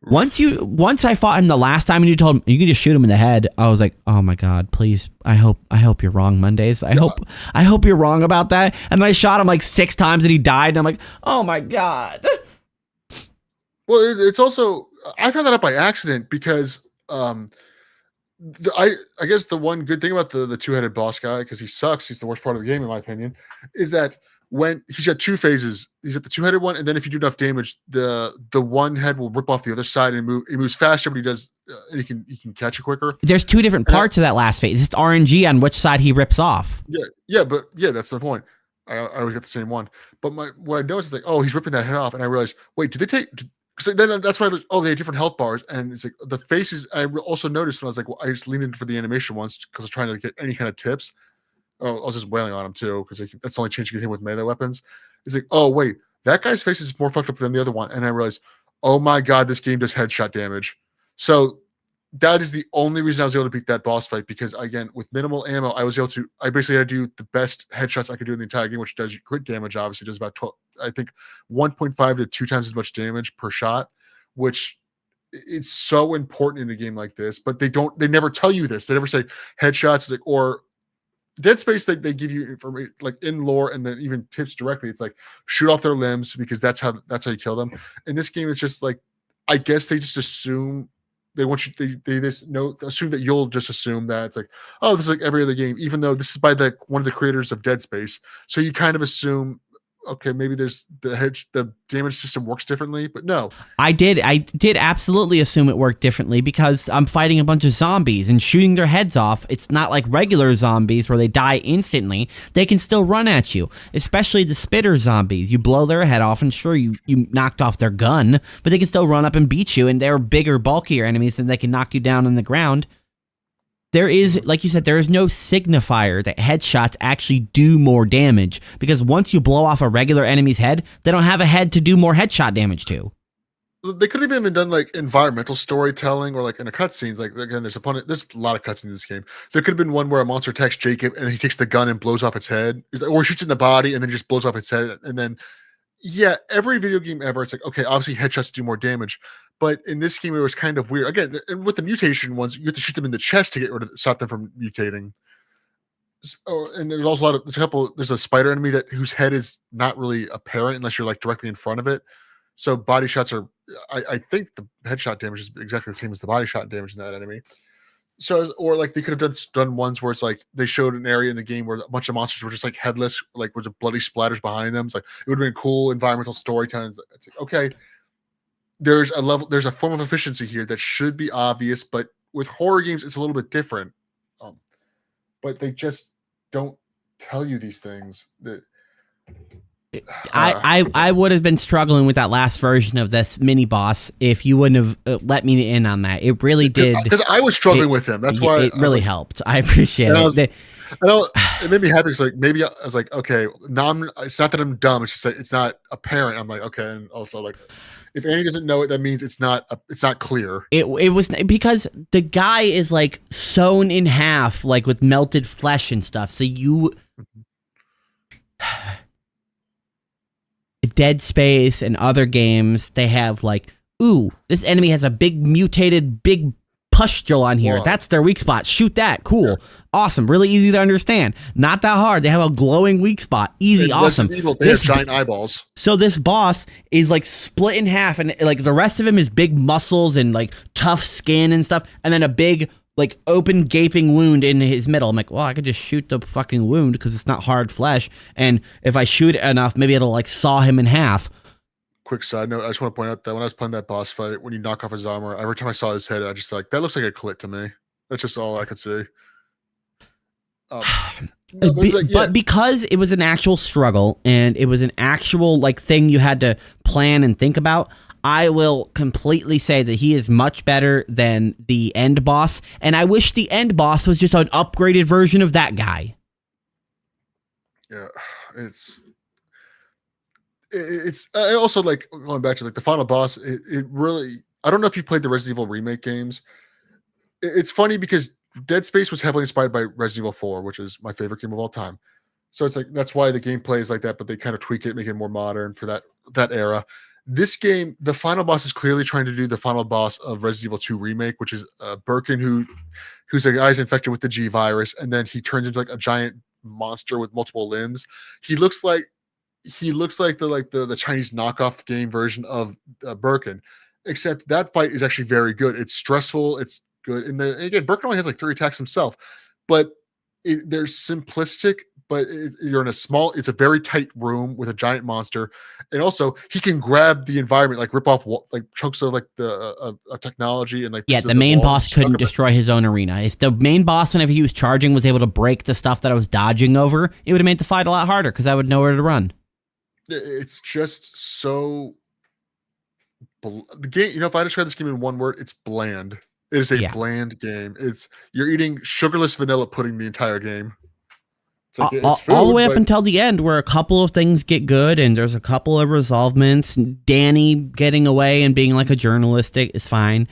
Once I fought him the last time and you told him you can just shoot him in the head, I was like, oh my god, please, I hope you're wrong, Mondays. I hope you're wrong about that. And then I shot him like 6 times and he died, and I'm like, oh my god. Well, it's also, I found that out by accident because I guess the one good thing about the two-headed boss guy, because he sucks, he's the worst part of the game in my opinion, is that when he's got 2 phases, he's got the two-headed one, and then if you do enough damage, the one head will rip off the other side and he moves faster, but he can catch it quicker. There's 2 different parts of that last phase. It's RNG on which side he rips off. But that's the point. I always got the same one. But what I noticed is like, oh, he's ripping that head off, and I realized, wait, did they take? Because then that's why they had different health bars, and it's like the faces. I also noticed when I was like, well, I just leaned in for the animation once because I was trying to get any kind of tips. Oh, I was just wailing on him too because that's the only change you can hit with melee weapons. It's like, oh wait, that guy's face is more fucked up than the other one, and I realized, oh my god, this game does headshot damage. So that is the only reason I was able to beat that boss fight, because again, with minimal ammo, I basically had to do the best headshots I could do in the entire game, which does crit damage. Obviously, does about 12, I think 1.5 to 2 times as much damage per shot, which it's so important in a game like this. But they never tell you this. They never say headshots, or Dead Space. They give you information like in lore, and then even tips directly. It's like shoot off their limbs because that's how you kill them. In this game, it's just like, I guess they just assume they want you they just assume that you'll just assume that it's like, oh, this is like every other game, even though this is by one of the creators of Dead Space. So you kind of assume, okay, maybe there's the damage system works differently, but no. I did absolutely assume it worked differently because I'm fighting a bunch of zombies and shooting their heads off. It's not like regular zombies where they die instantly. They can still run at you, especially the spitter zombies. You blow their head off and sure, you knocked off their gun, but they can still run up and beat you, and they're bigger, bulkier enemies and they can knock you down on the ground. There is, like you said, there is no signifier that headshots actually do more damage, because once you blow off a regular enemy's head, they don't have a head to do more headshot damage to. They could have even done like environmental storytelling or like in a cutscenes. Like again, there's a lot of cutscenes in this game. There could have been one where a monster attacks Jacob and he takes the gun and blows off its head, or shoots in the body and then just blows off its head. And then, yeah, every video game ever, it's like, okay, obviously headshots do more damage. But in this game, it was kind of weird. Again, and with the mutation ones, you have to shoot them in the chest to get rid of stop them from mutating. And there's also there's a spider enemy whose head is not really apparent unless you're like directly in front of it. So body shots are, I think the headshot damage is exactly the same as the body shot damage in that enemy. So, or like they could have done ones where it's like they showed an area in the game where a bunch of monsters were just like headless, like with the bloody splatters behind them. It's like it would have been cool environmental storytelling. It's like, okay, there's a form of efficiency here that should be obvious, but with horror games, it's a little bit different. But they just don't tell you these things. That I would have been struggling with that last version of this mini boss if you wouldn't have let me in on that. It really did, because I was struggling with him. That's why it really helped. I appreciate it. It made me happy. It's like maybe I was like, okay, now it's not that I'm dumb. It's just that it's not apparent. I'm like, okay, and also like, if Annie doesn't know it, that means it's not clear. It was because the guy is like sewn in half, like with melted flesh and stuff. So you, Dead Space and other games, they have like, ooh, this enemy has a big mutated big pustule on here. Whoa. That's their weak spot. Shoot that. Cool. Yeah. Awesome. Really easy to understand. Not that hard. They have a glowing weak spot. Easy. Awesome. Evil, they have giant eyeballs. So this boss is like split in half, and like the rest of him is big muscles and like tough skin and stuff, and then a big like open gaping wound in his middle. I'm like, well, I could just shoot the fucking wound because it's not hard flesh, and if I shoot it enough, maybe it'll like saw him in half. Quick side note, I just want to point out that when I was playing that boss fight, when you knock off his armor, every time I saw his head, I just like, that looks like a clit to me. That's just all I could see. But because it was an actual struggle and it was an actual like thing you had to plan and think about, I will completely say that he is much better than the end boss, and I wish the end boss was just an upgraded version of that guy. Yeah, it's I also like going back to like the final boss. It really, I don't know if you played the Resident Evil remake games. It's funny because Dead Space was heavily inspired by Resident Evil 4, which is my favorite game of all time. So it's like that's why the gameplay is like that, but they kind of tweak it, make it more modern for that era. This game, the final boss is clearly trying to do the final boss of Resident Evil 2 remake, which is Birkin, who's a guy's infected with the G virus, and then he turns into like a giant monster with multiple limbs. He looks like the Chinese knockoff game version of Birkin, except that fight is actually very good. It's stressful. It's good. And again, Birkin only has like 3 attacks himself, but they're simplistic. But you're in it's a very tight room with a giant monster, and also he can grab the environment, like rip off like chunks of like the technology and like the main boss couldn't destroy his own arena. If the main boss, whenever he was charging, was able to break the stuff that I was dodging over, it would have made the fight a lot harder because I would know where to run. It's just so the game. You know, if I describe this game in one word, it's bland. It is a bland game. You're eating sugarless vanilla pudding the entire game. Like all the way up until the end, where a couple of things get good and there's a couple of resolvements. Danny getting away and being like a journalist is fine.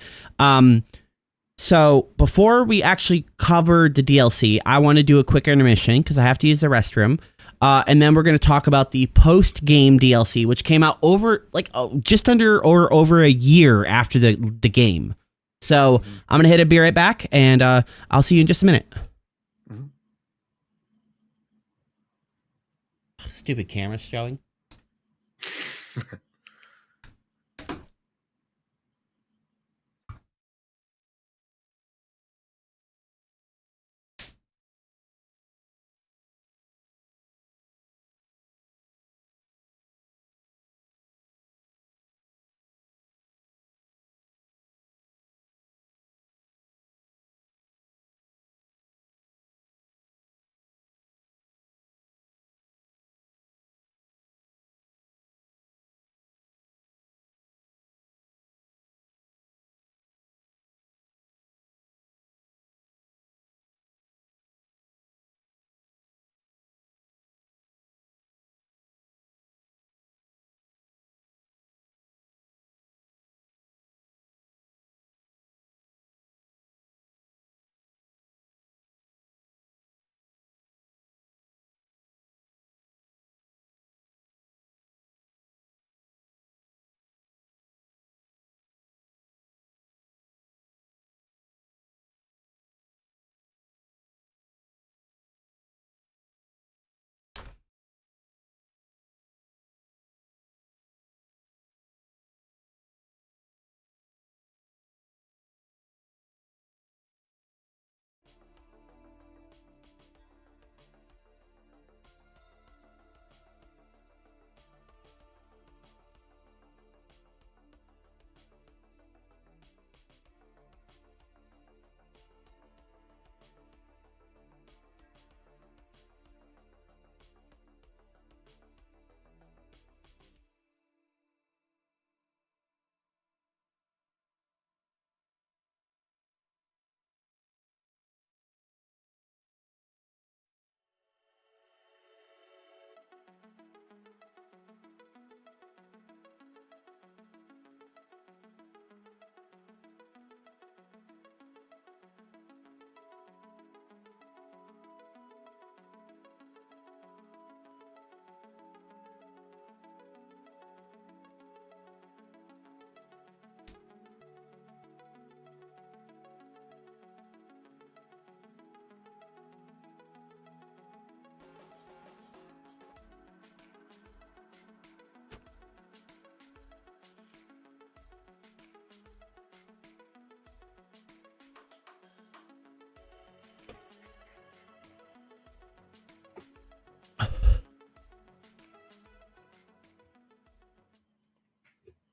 So before we actually cover the DLC, I want to do a quick intermission because I have to use the restroom. And then we're going to talk about the post-game DLC, which came out just under or over a year after the game. So I'm going to hit a beer right back, and I'll see you in just a minute. Stupid camera's showing.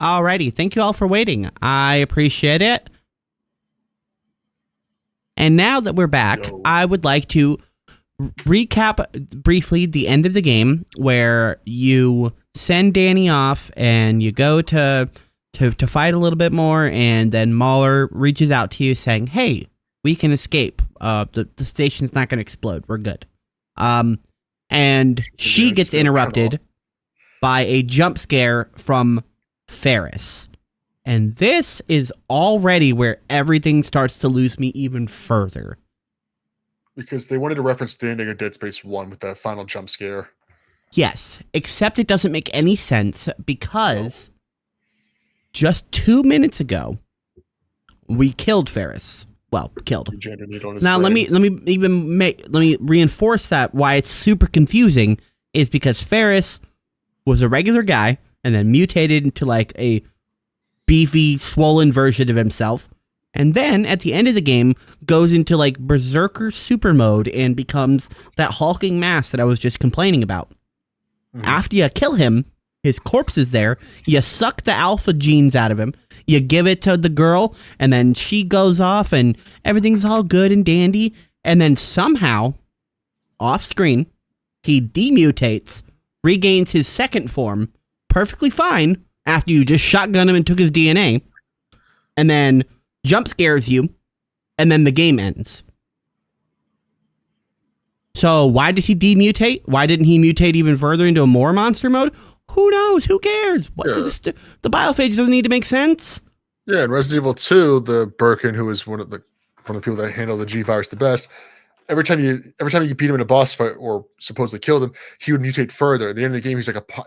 Alrighty, thank you all for waiting. I appreciate it. And now that we're back, I would like to recap briefly the end of the game where you send Danny off and you go to fight a little bit more, and then Mahler reaches out to you saying, hey, we can escape. The station's not going to explode. We're good. And she gets interrupted by a jump scare from Ferris. And this is already where everything starts to lose me even further. Because they wanted to reference the ending of Dead Space 1 with that final jump scare. Yes, except it doesn't make any sense because just 2 minutes ago, we killed Ferris. Well, killed. Now let me reinforce that why it's super confusing is because Ferris was a regular guy and then mutated into like a beefy, swollen version of himself. And then at the end of the game goes into like Berserker super mode and becomes that hulking mass that I was just complaining about. Mm-hmm. After you kill him, his corpse is there. You suck the alpha genes out of him. You give it to the girl, and then she goes off, and everything's all good and dandy. And then somehow, off screen, he demutates, regains his second form, perfectly fine, after you just shotgun him and took his DNA, and then jump scares you, and then the game ends. So why did he demutate? Why didn't he mutate even further into a more monster mode? Who knows? Who cares? The biophage doesn't need to make sense. Yeah, in Resident Evil 2, the Birkin, who is one of the people that handle the G virus the best, every time you beat him in a boss fight or supposedly killed him, he would mutate further. At the end of the game,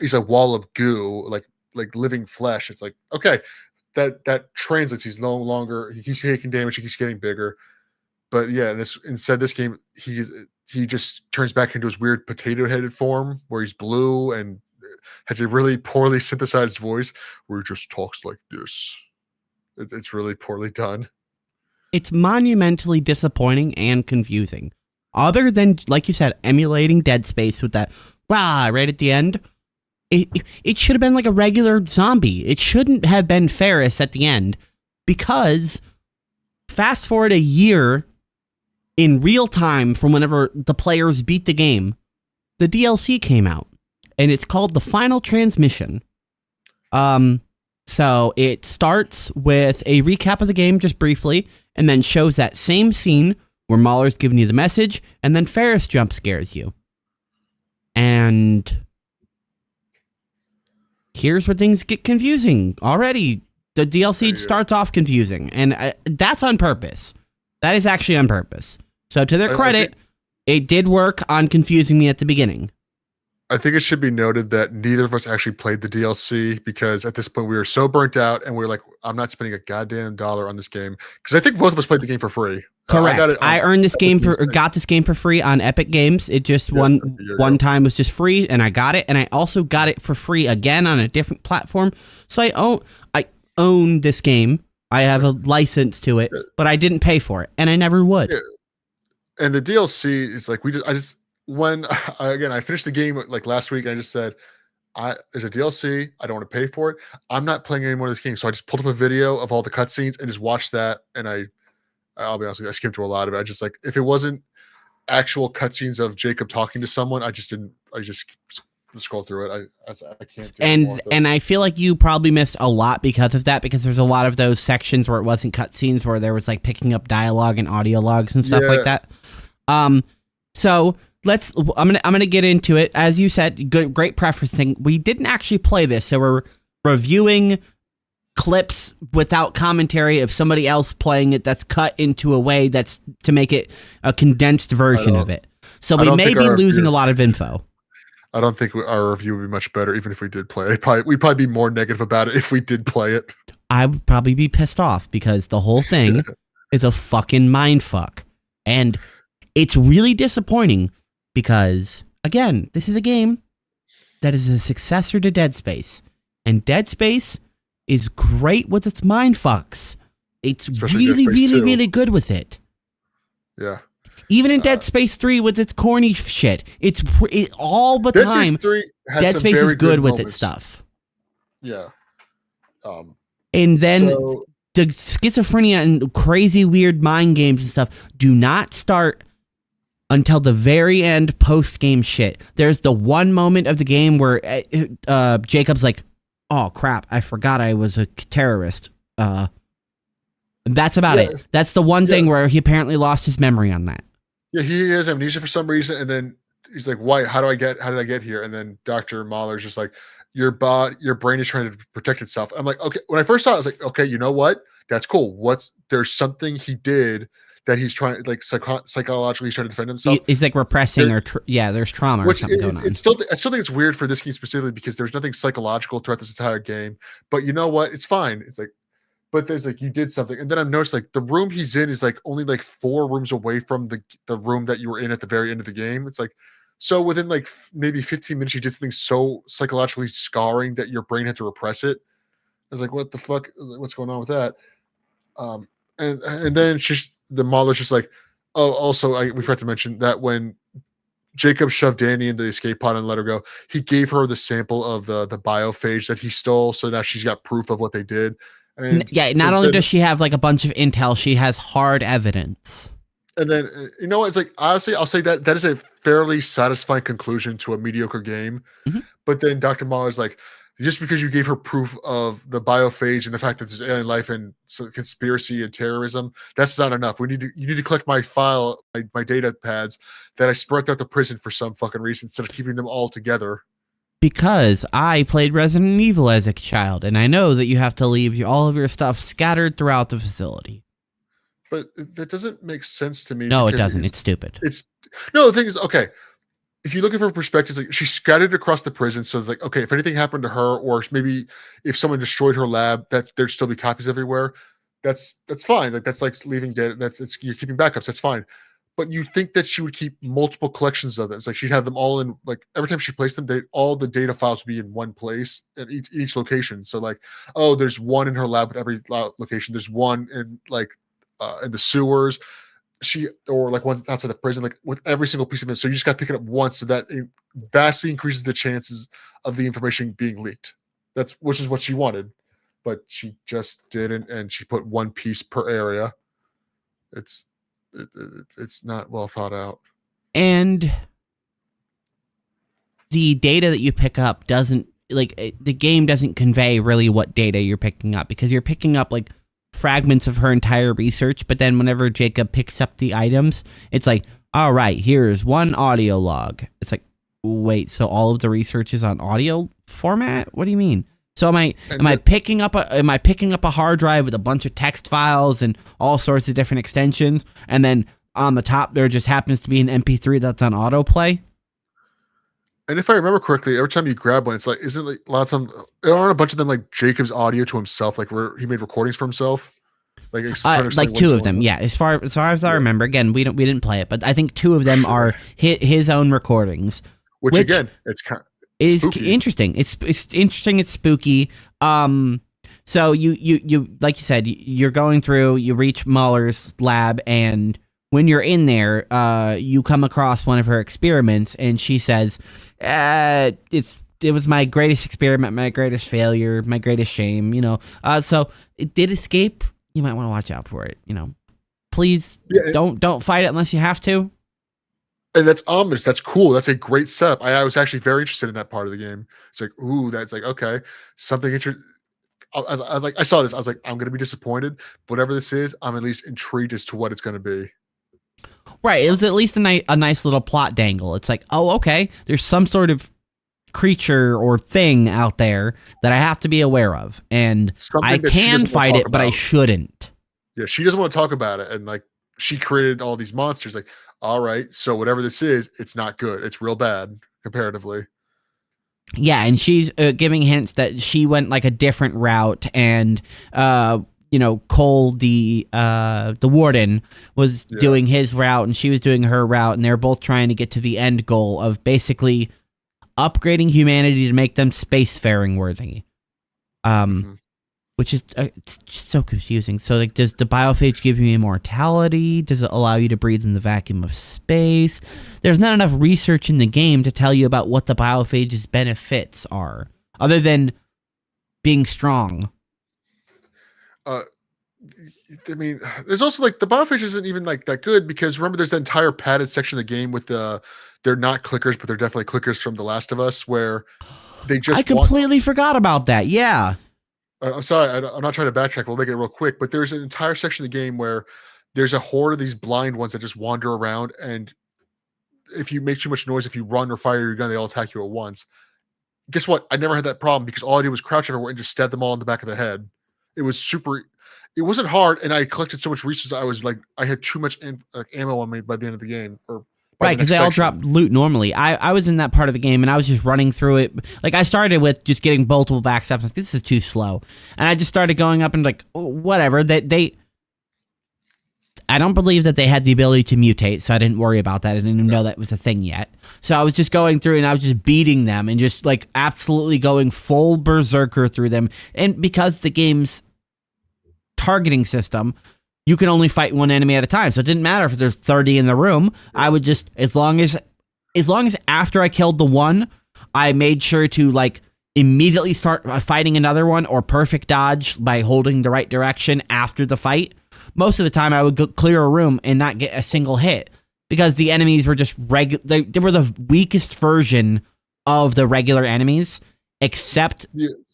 he's a wall of goo, like living flesh. It's like, okay, that translates. He keeps taking damage, he keeps getting bigger. But yeah, this game, he just turns back into his weird potato-headed form where he's blue and has a really poorly synthesized voice where he just talks like this. It's really poorly done. It's monumentally disappointing and confusing. Other than, like you said, emulating Dead Space with that rah right at the end, it should have been like a regular zombie. It shouldn't have been Ferris at the end, because fast forward a year in real time from whenever the players beat the game, the DLC came out, and it's called The Final Transmission. So it starts with a recap of the game just briefly, and then shows that same scene where Mahler's giving you the message, and then Ferris jump scares you. And here's where things get confusing already. The DLC starts off confusing, and that's on purpose. That is actually on purpose. So to their credit, it did work on confusing me at the beginning. I think it should be noted that neither of us actually played the DLC, because at this point we were so burnt out and we were like, I'm not spending a goddamn dollar on this game, because I think both of us played the game for free. Correct. I earned this game got this game for free on Epic Games. It just one time was just free, and I got it, and I also got it for free again on a different platform. So I own this game. I have a license to it, but I didn't pay for it, and I never would. Yeah. And the DLC is like I finished the game like last week, and I just said, there's a DLC. I don't want to pay for it. I'm not playing any more of this game. So I just pulled up a video of all the cutscenes and just watched that. And I'll be honest with you, I skimmed through a lot of it. I just like, if it wasn't actual cutscenes of Jacob talking to someone, I just scroll through it. I can't do and I feel like you probably missed a lot because of that, because there's a lot of those sections where it wasn't cutscenes, where there was like picking up dialogue and audio logs and stuff like that. So I'm gonna get into it. As you said, great preferencing. We didn't actually play this, so we're reviewing clips without commentary of somebody else playing it that's cut into a way that's to make it a condensed version of it. So we may be losing a lot of info. I don't think our review would be much better even if we did play it. We'd probably be more negative about it if we did play it. I would probably be pissed off because the whole thing is a fucking mindfuck. And it's really disappointing because, again, this is a game that is a successor to Dead Space. And Dead Space is great with its mindfucks. It's really good with it. Yeah. Even in Dead Space 3 with its corny shit, all the Dead time. Space 3 had Dead some Space very is good with moments. its stuff. Yeah. And then So the schizophrenia and crazy weird mind games and stuff do not start until the very end post-game shit. There's the one moment of the game where Jacob's like, oh crap, I forgot I was a terrorist. That's about it. That's the one thing where he apparently lost his memory on that. Yeah, he has amnesia for some reason, and then he's like, "Why? How did I get here?" And then Dr. Mahler's just like, your brain is trying to protect itself. I'm like, okay. When I first saw it, I was like, okay, you know what? That's cool. There's something he did that he's trying, like psychologically he's trying to defend himself. He's like repressing there's trauma or something going on. I still think it's weird for this game specifically because there's nothing psychological throughout this entire game. But you know what? It's fine. It's like, but there's like, you did something. And then I've noticed like the room he's in is like only like 4 rooms away from the room that you were in at the very end of the game. It's like, so within like maybe 15 minutes, you did something so psychologically scarring that your brain had to repress it. I was like, what the fuck? What's going on with that? And then the Mahler's just like, oh, also, we forgot to mention that when Jacob shoved Danny in the escape pod and let her go, he gave her the sample of the biophage that he stole. So now she's got proof of what they did. And not only does she have like a bunch of intel, she has hard evidence. And then, you know what? It's like, honestly, I'll say that is a fairly satisfying conclusion to a mediocre game. Mm-hmm. But then Dr. Mahler's like, just because you gave her proof of the biophage and the fact that there's alien life and conspiracy and terrorism, that's not enough. You need to collect my file, my data pads that I spread out the prison for some fucking reason instead of keeping them all together. Because I played Resident Evil as a child, and I know that you have to leave all of your stuff scattered throughout the facility. But that doesn't make sense to me. No, it doesn't. It's stupid. The thing is, okay, if you look at her perspective, like she's scattered across the prison. So like, okay, if anything happened to her, or maybe if someone destroyed her lab, that there'd still be copies everywhere. That's fine. Like that's like leaving data. You're keeping backups. That's fine. But you think that she would keep multiple collections of them? It's like she'd have them all in, like every time she placed them, all the data files would be in one place at each location. So like, oh, there's one in her lab with every location. There's one in like in the sewers. Or like one outside the prison, like with every single piece of it. So you just got to pick it up once, so that it vastly increases the chances of the information being leaked. Which is what she wanted, but she just didn't, and she put one piece per area. It's not well thought out. And the data that you pick up doesn't, like, the game doesn't convey really what data you're picking up, because you're picking up like fragments of her entire research, but then whenever Jacob picks up the items, it's like, all right, here's one audio log. It's like, wait, so all of the research is on audio format? What do you mean? So am I picking up a hard drive with a bunch of text files and all sorts of different extensions, and then on the top there just happens to be an MP3 that's on autoplay? And if I remember correctly, every time you grab one, it's like, isn't like a lot of them, there aren't a bunch of them like Jacob's audio to himself, like where he made recordings for himself? Like 2 of them, yeah. As far as I remember, again, we didn't play it, but I think 2 of them are his own recordings. Which again, it's kind of spooky. Interesting. It's interesting. It's spooky. So you like you said, you're going through. You reach Mahler's lab, and when you're in there, you come across one of her experiments, and she says, "It was my greatest experiment, my greatest failure, my greatest shame." So it did escape. You might want to watch out for it. Please don't fight it unless you have to. And that's ominous. That's cool. That's a great setup. I was actually very interested in that part of the game. It's like, ooh, that's like, okay, something interesting. I was like, I saw this. I was like, I'm going to be disappointed. Whatever this is, I'm at least intrigued as to what it's going to be. Right. It was at least a nice little plot dangle. It's like, oh, okay, there's some sort of creature or thing out there that I have to be aware of, and I can fight it, but I shouldn't. Yeah, she doesn't want to talk about it, and like she created all these monsters. Like, all right, so whatever this is, it's not good. It's real bad comparatively. Yeah, and she's giving hints that she went like a different route, and Cole, the warden, was doing his route, and she was doing her route, and they're both trying to get to the end goal of basically upgrading humanity to make them spacefaring worthy. Which is it's just so confusing. So, like, does the biophage give you immortality? Does it allow you to breathe in the vacuum of space? There's not enough research in the game to tell you about what the biophage's benefits are, other than being strong. Uh, I mean, there's also like the biophage isn't even like that good because remember there's that entire padded section of the game with they're not clickers, but they're definitely clickers from The Last of Us where they just I completely forgot about that. Yeah. I'm sorry, I'm not trying to backtrack. We'll make it real quick, but there's an entire section of the game where there's a horde of these blind ones that just wander around, and if you make too much noise, if you run or fire your gun, they all attack you at once. Guess what? I never had that problem because all I did was crouch everywhere and just stab them all in the back of the head. It was super. It wasn't hard, and I collected so much resources. I was like, I had too much ammo on me by the end of the game, or right, because they all drop loot normally. I was in that part of the game, and I was just running through it. Like, I started with just getting multiple backstabs. Like, this is too slow. And I just started going up and like, oh, whatever. I don't believe that they had the ability to mutate, so I didn't worry about that. I didn't even know that was a thing yet. So I was just going through, and I was just beating them and just, like, absolutely going full berserker through them. And because the game's targeting system, you can only fight one enemy at a time. So it didn't matter if there's 30 in the room. I would just, as long as after I killed the one, I made sure to like immediately start fighting another one or perfect dodge by holding the right direction after the fight. Most of the time I would go clear a room and not get a single hit because the enemies were just they were the weakest version of the regular enemies, except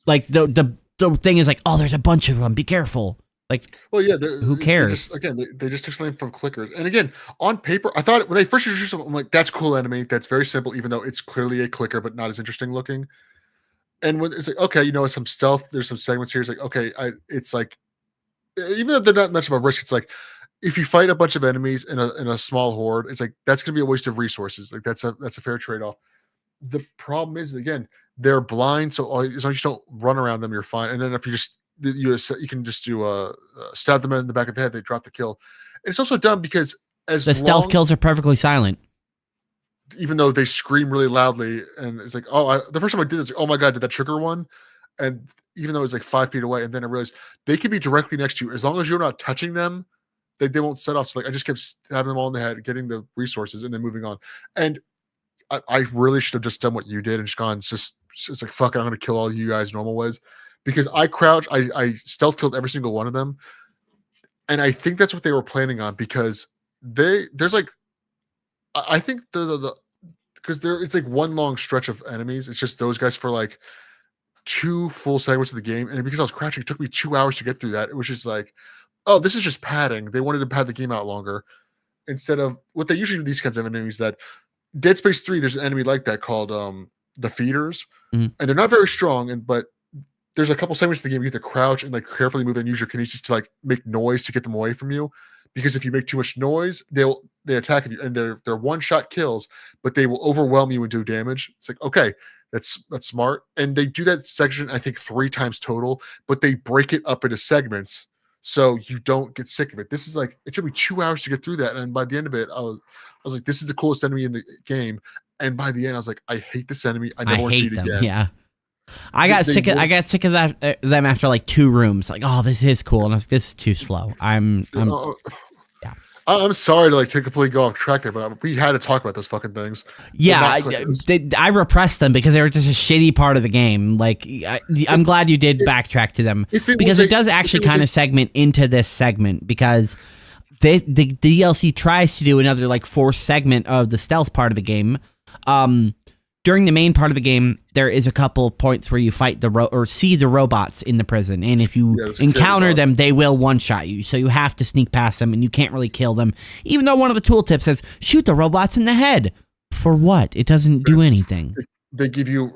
like the thing is like, oh, there's a bunch of them. Be careful. Like, well, yeah, who cares? They just took something from clickers. And again, on paper, I thought when they first introduced them, I'm like, that's cool enemy. That's very simple, even though it's clearly a clicker, but not as interesting looking. And when it's like, okay, you know, some stealth, there's some segments here. It's like, okay, it's like, even if they're not much of a risk, it's like, if you fight a bunch of enemies in a small horde, it's like, that's going to be a waste of resources. Like that's a fair trade-off. The problem is, again, they're blind. So as long as you don't run around them, you're fine. And then if you can just do stab them in the back of the head, they drop the kill. And it's also dumb because the stealth kills are perfectly silent, even though they scream really loudly. And it's like, the first time I did this, oh my god, did that trigger one? And even though it was like 5 feet away, and then I realized they could be directly next to you as long as you're not touching them. They won't set off. So like I just kept stabbing them all in the head, getting the resources, and then moving on. And I really should have just done what you did and just gone. It's like, fuck it, I'm going to kill all you guys normal ways. Because I crouched, I stealth killed every single one of them, and I think that's what they were planning on. Because there's like, I think because it's like one long stretch of enemies. It's just those guys for like 2 full segments of the game, and because I was crouching, it took me 2 hours to get through that. It was just like, oh, this is just padding. They wanted to pad the game out longer instead of what they usually do. These kinds of enemies that Dead Space 3, there's an enemy like that called the Feeders, and they're not very strong, but there's a couple segments of the game you have to crouch and like carefully move and use your kinesis to like make noise to get them away from you. Because if you make too much noise, they attack you, and they're one-shot kills, but they will overwhelm you and do damage. It's like, okay, that's smart. And they do that section, I think, 3 times total, but they break it up into segments so you don't get sick of it. This is like, it took me 2 hours to get through that, and by the end of it, I was like, this is the coolest enemy in the game. And by the end, I was like, I hate this enemy. I never want to see it again. Yeah. I got sick of them after like 2 rooms. Like, oh, this is cool, and I was like, this is too slow. Yeah. I'm sorry to like to completely go off track there, but we had to talk about those fucking things. Yeah, I repressed them because they were just a shitty part of the game. Like, I'm glad you did backtrack to them because it does actually kind of segment into this segment because the DLC tries to do another like 4th segment of the stealth part of the game. During the main part of the game, there is a couple points where you fight or see the robots in the prison, and if you encounter them, they will one-shot you. So you have to sneak past them, and you can't really kill them. Even though one of the tooltips says shoot the robots in the head. For what? It doesn't do anything. They give you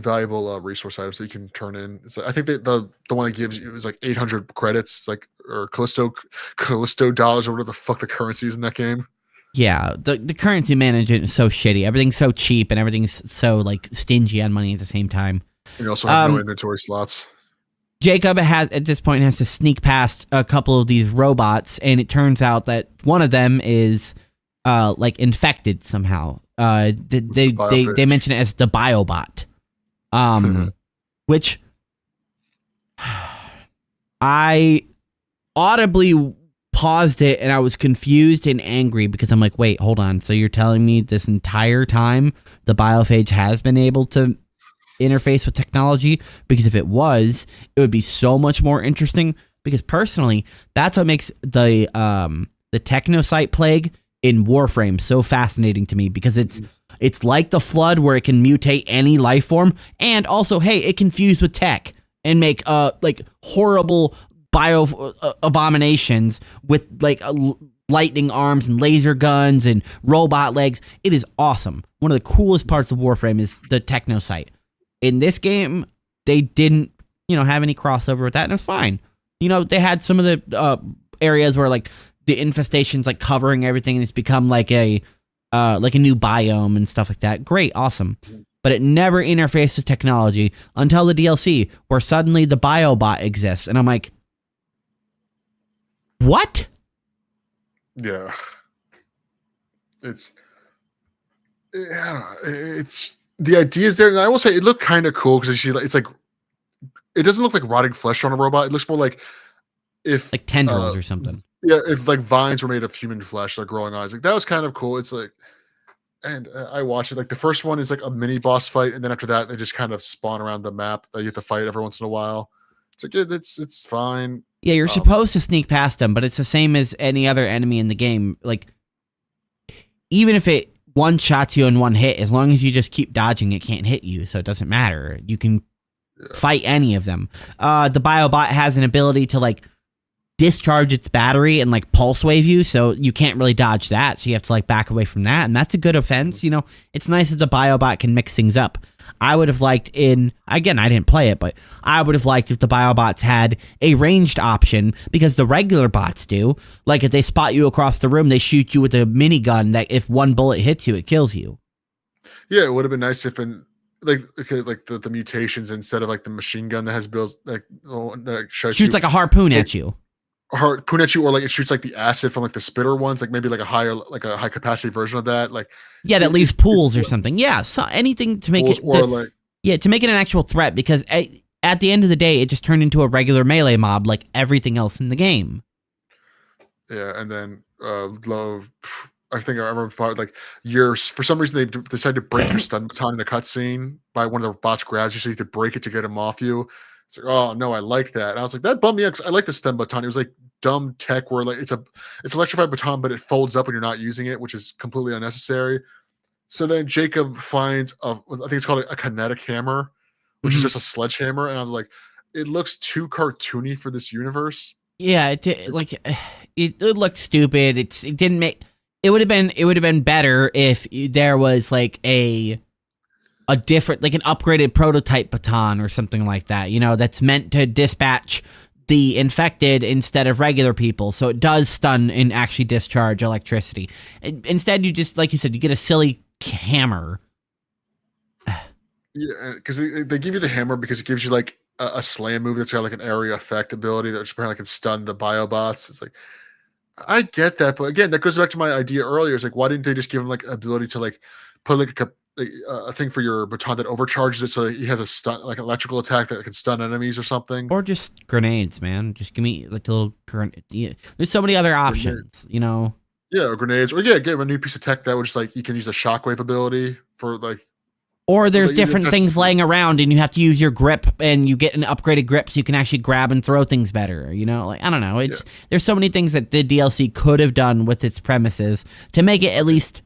valuable resource items that you can turn in. It's like, I think that the one that gives you is like 800 credits, like or Callisto dollars or whatever the fuck the currency is in that game. Yeah, the currency management is so shitty. Everything's so cheap and everything's so like stingy on money at the same time. You also have no inventory slots. Jacob at this point has to sneak past a couple of these robots, and it turns out that one of them is like infected somehow. They mention it as the biobot, which I audibly paused it, and I was confused and angry because I'm like, wait, hold on. So you're telling me this entire time the biophage has been able to interface with technology? Because if it was, it would be so much more interesting. because personally, that's what makes the technocyte plague in Warframe so fascinating to me, because it's like the Flood, where it can mutate any life form, and also, hey, it can fuse with tech and make like horrible bio abominations with like lightning arms and laser guns and robot legs. It is awesome. One of the coolest parts of Warframe is the technocyte. In this game, they didn't, have any crossover with that, and it's fine. They had some of the areas where like the infestation's like covering everything, and it's become like a new biome and stuff like that. Great, awesome. But it never interfaced with technology until the DLC, where suddenly the biobot exists, and I'm like, what? Yeah. It's the idea is there, and I will say it looked kind of cool because it's like, it doesn't look like rotting flesh on a robot. It looks more like if like tendrils or something. Yeah, if like vines were made of human flesh, like growing eyes. Like that was kind of cool. It's like, and I watched it. Like the first one is like a mini boss fight, and then after that, they just kind of spawn around the map that you have to fight every once in a while. It's like it's fine. Yeah, you're supposed to sneak past them, but it's the same as any other enemy in the game. Like, even if it one-shots you in one hit, as long as you just keep dodging, it can't hit you, so it doesn't matter. You can fight any of them. The biobot has an ability to, like, discharge its battery and, like, pulse wave you, so you can't really dodge that, so you have to, like, back away from that, and that's a good offense. It's nice that the biobot can mix things up. I would have liked again, I didn't play it, but I would have liked if the biobots had a ranged option, because the regular bots do. Like, if they spot you across the room, they shoot you with a minigun that if one bullet hits you, it kills you. Yeah, it would have been nice if the mutations, instead of like the machine gun that has builds like shoots like a harpoon at you. Harpoon at you, or like it shoots like the acid from like the spitter ones, like maybe like a high capacity version of that, like that leaves pools or something. Yeah, so anything to make it to make it an actual threat, because at the end of the day, it just turned into a regular melee mob like everything else in the game. Yeah, and then I think I remember part like for some reason they decided to break your stun baton in a cutscene by one of the bots grabs you, so you have to break it to get him off you. It's like, oh no, I like that. And I was like, that bummed me out, 'cause I like the stun baton. It was like dumb tech where like it's electrified baton, but it folds up when you're not using it, which is completely unnecessary. So then Jacob finds I think it's called a kinetic hammer, which is just a sledgehammer, and I was like, it looks too cartoony for this universe. Yeah, it looked stupid. It didn't make. It would have been better if there was like a different, like an upgraded prototype baton or something like that, that's meant to dispatch the infected instead of regular people, so it does stun and actually discharge electricity. Instead, you just, like you said, you get a silly hammer. Yeah, because they give you the hammer because it gives you like a slam move that's got like an area effect ability that apparently can stun the biobots. It's like, I get that, but again, that goes back to my idea earlier. It's like, why didn't they just give him like ability to like put like a thing for your baton that overcharges it, so that he has a stun, like electrical attack that can stun enemies or something, or just grenades, man. Just give me like the little grenade. Yeah. There's so many other options, Yeah, or grenades, or get him a new piece of tech that would just like you can use the shockwave ability for like. Or there's different things laying around, and you have to use your grip, and you get an upgraded grip so you can actually grab and throw things better. Like, I don't know. There's so many things that the DLC could have done with its premises to make it at least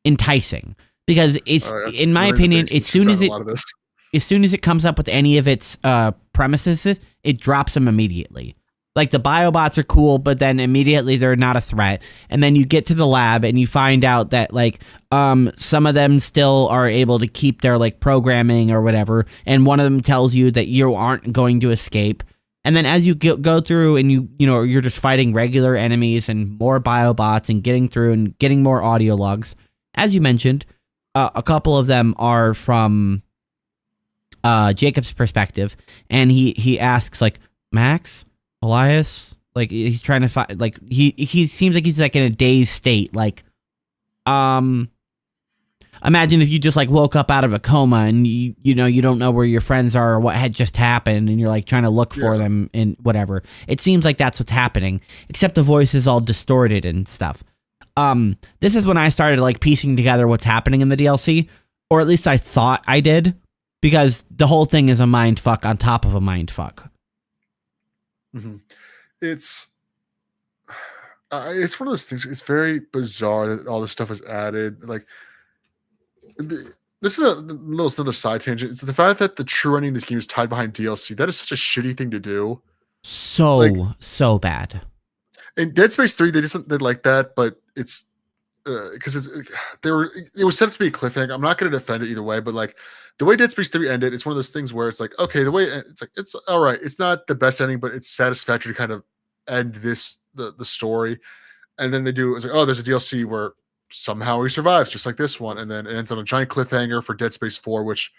enticing. Because it's, in my opinion, as soon as it comes up with any of its premises, it drops them immediately. Like, the biobots are cool, but then immediately they're not a threat. And then you get to the lab and you find out that, like, some of them still are able to keep their, like, programming or whatever. And one of them tells you that you aren't going to escape. And then as you go through and you're just fighting regular enemies and more biobots and getting through and getting more audio logs. As you mentioned, a couple of them are from Jacob's perspective. And he asks, like, Max? Elias, like, he's trying to find, like, he seems like he's like in a dazed state. Like, imagine if you just like woke up out of a coma and you don't know where your friends are or what had just happened, and you're like trying to look for them and whatever. It seems like that's what's happening, except the voice is all distorted and stuff. This is when I started like piecing together what's happening in the DLC, or at least I thought I did, because the whole thing is a mind fuck on top of a mind fuck. Mhm. It's it's one of those things. It's very bizarre that all this stuff is added. Like this is another side tangent. It's the fact that the true ending of this game is tied behind DLC. That is such a shitty thing to do. Like So bad. in Dead Space 3, they did like that, but it's because it was set up to be a cliffhanger. I'm not going to defend it either way, but like the way Dead Space 3 ended, it's one of those things where it's like, okay, the way it's like it's all right. It's not the best ending, but it's satisfactory to kind of end the story. And then they do it's like, oh, there's a DLC where somehow he survives, just like this one, and then it ends on a giant cliffhanger for Dead Space 4, which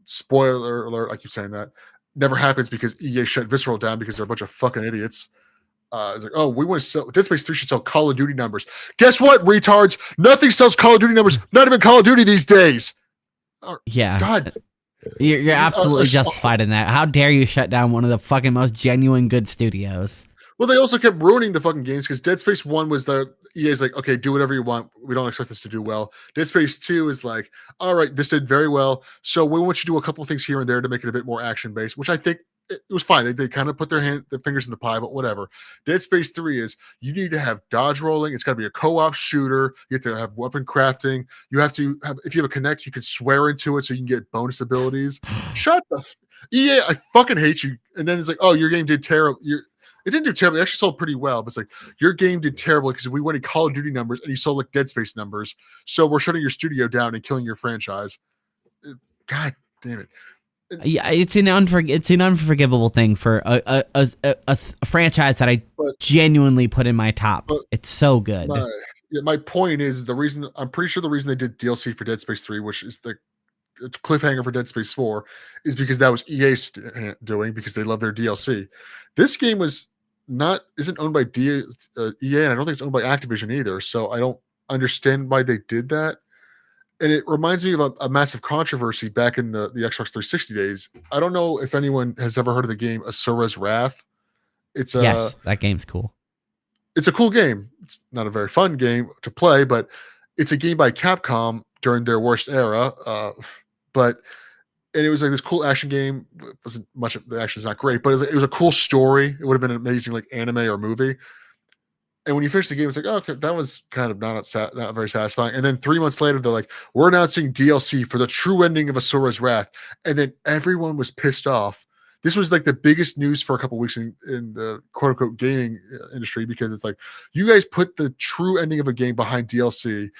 spoiler alert, I keep saying that never happens because EA shut Visceral down because they're a bunch of fucking idiots. It's like, oh, we want to sell Dead Space 3 should sell Call of Duty numbers. Guess what, retards? Nothing sells Call of Duty numbers, not even Call of Duty these days. Yeah. God. You're absolutely justified in that. How dare you shut down one of the fucking most genuine good studios? Well, they also kept ruining the fucking games because Dead Space 1 was the EA's like, okay, do whatever you want. We don't expect this to do well. Dead Space 2 is like, all right, this did very well. So we want you to do a couple of things here and there to make it a bit more action based, which I think it was fine. They kind of put their fingers in the pie, but whatever. Dead Space 3 is you need to have dodge rolling. It's got to be a co-op shooter. You have to have weapon crafting. You have to have, if you have a connect, you can swear into it so you can get bonus abilities. Shut the EA, I fucking hate you. And then it's like, oh, your game did terrible. It didn't do terrible. It actually sold pretty well, but it's like your game did terrible because we wanted Call of Duty numbers and you sold like Dead Space numbers. So we're shutting your studio down and killing your franchise. God damn it. Yeah, it's an unforgivable thing for a franchise that I genuinely put in my top. It's so good. My point is I'm pretty sure the reason they did DLC for Dead Space 3, which is the cliffhanger for Dead Space 4, is because that was EA doing because they love their DLC. This game isn't owned by EA, and I don't think it's owned by Activision either. So I don't understand why they did that. And it reminds me of a massive controversy back in the Xbox 360 days. I don't know if anyone has ever heard of the game Asura's Wrath. Yes, that game's cool. It's a cool game. It's not a very fun game to play, but it's a game by Capcom during their worst era. And it was like this cool action game. It wasn't much. The action's not great, but it was a cool story. It would have been an amazing like anime or movie. And when you finish the game, it's like, oh, okay, that was kind of not very satisfying. And then 3 months later, they're like, we're announcing DLC for the true ending of Asura's Wrath. And then everyone was pissed off. This was like the biggest news for a couple of weeks in the quote unquote gaming industry because it's like, you guys put the true ending of a game behind DLC.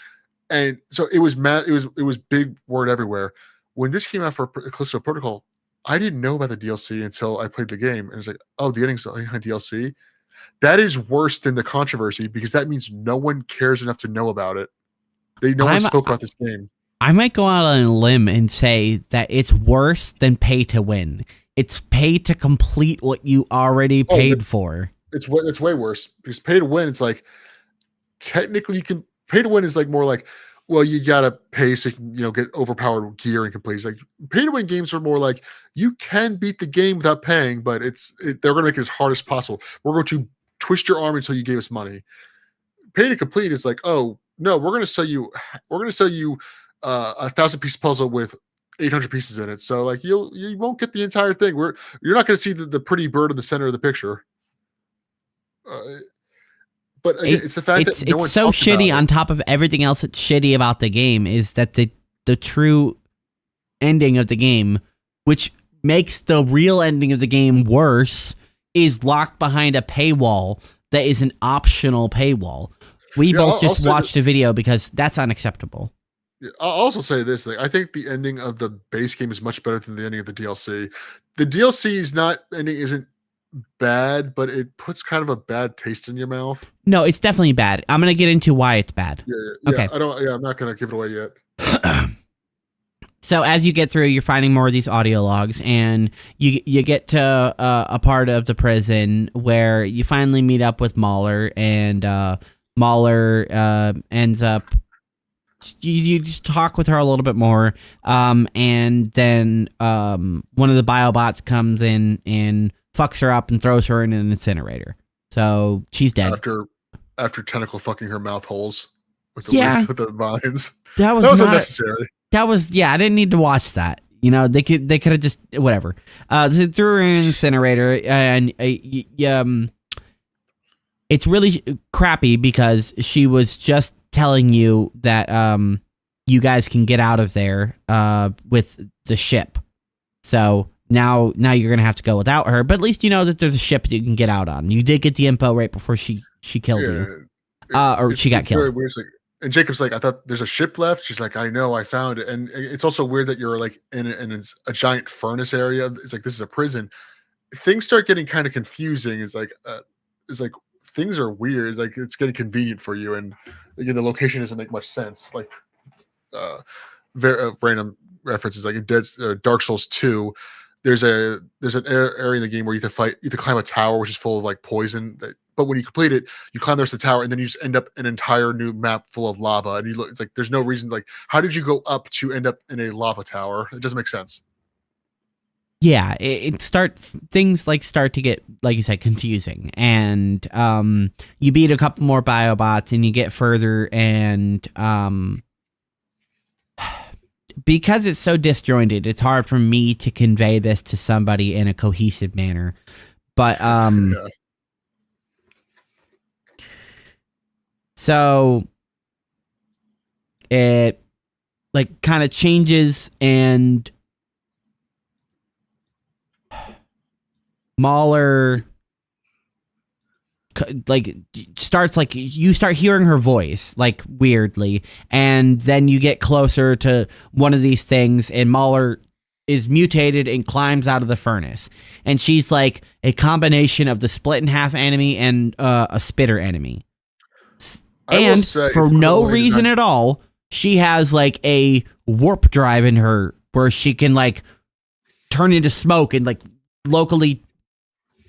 And so it was mad. It was big word everywhere. When this came out for Callisto Protocol, I didn't know about the DLC until I played the game. And it's like, oh, the ending's behind DLC. That is worse than the controversy because that means no one cares enough to know about it. No one spoke about this game. I might go out on a limb and say that it's worse than pay to win. It's pay to complete what you already paid for. It's way worse because pay to win. It's like technically you can pay to win is like more like, well, you gotta pay so you can get overpowered gear and complete. It's like pay to win games are more like you can beat the game without paying, but they're gonna make it as hard as possible. We're going to twist your arm until you gave us money. Pay to complete is like, oh no, we're gonna sell you a 1,000-piece puzzle with 800 pieces in it. So like you won't get the entire thing. You're not gonna see the pretty bird in the center of the picture. But it's the fact that it's so shitty on top of everything else that's shitty about the game is that the true ending of the game, which makes the real ending of the game worse, is locked behind a paywall that is an optional paywall. We both just watched a video because that's unacceptable. I'll also say this thing. I think the ending of the base game is much better than the ending of the DLC. The DLC's ending isn't bad, but it puts kind of a bad taste in your mouth. No, it's definitely bad. I'm gonna get into why it's bad. Yeah. Okay. I'm not gonna give it away yet. So as you get through, you're finding more of these audio logs, and you get to a part of the prison where you finally meet up with Mahler, and Mahler ends up. You just talk with her a little bit more, and then one of the biobots comes in and fucks her up and throws her in an incinerator. So she's dead. After tentacle fucking her mouth holes with the vines. That was unnecessary. I didn't need to watch that. They could have just whatever. So they threw her in an incinerator, and it's really crappy because she was just telling you that you guys can get out of there with the ship. So now you're gonna have to go without her, but at least you know that there's a ship that you can get out on. You did get the info right before she killed you, or she got killed. Very weird. It's like, and Jacob's like, I thought there's a ship left. She's like, I know, I found it. And it's also weird that you're like in a giant furnace area. It's like this is a prison. Things start getting kind of confusing. It's like things are weird. It's like it's getting convenient for you, and again, the location doesn't make much sense. Like very random references, like in Dark Souls 2. There's an area in the game where you have to climb a tower which is full of like poison. But when you complete it, you climb the rest of the tower, and then you just end up an entire new map full of lava. And you look, it's like there's no reason. Like, how did you go up to end up in a lava tower? It doesn't make sense. Yeah, things start to get, like you said, confusing, and you beat a couple more biobots, and you get further, and because it's so disjointed, it's hard for me to convey this to somebody in a cohesive manner. But Yeah. So it like kind of changes, and Mahler like starts, like you start hearing her voice like weirdly, and then you get closer to one of these things, and Mahler is mutated and climbs out of the furnace, and she's like a combination of the split in half enemy and a spitter enemy. And for no reason at all, she has like a warp drive in her where she can like turn into smoke and like locally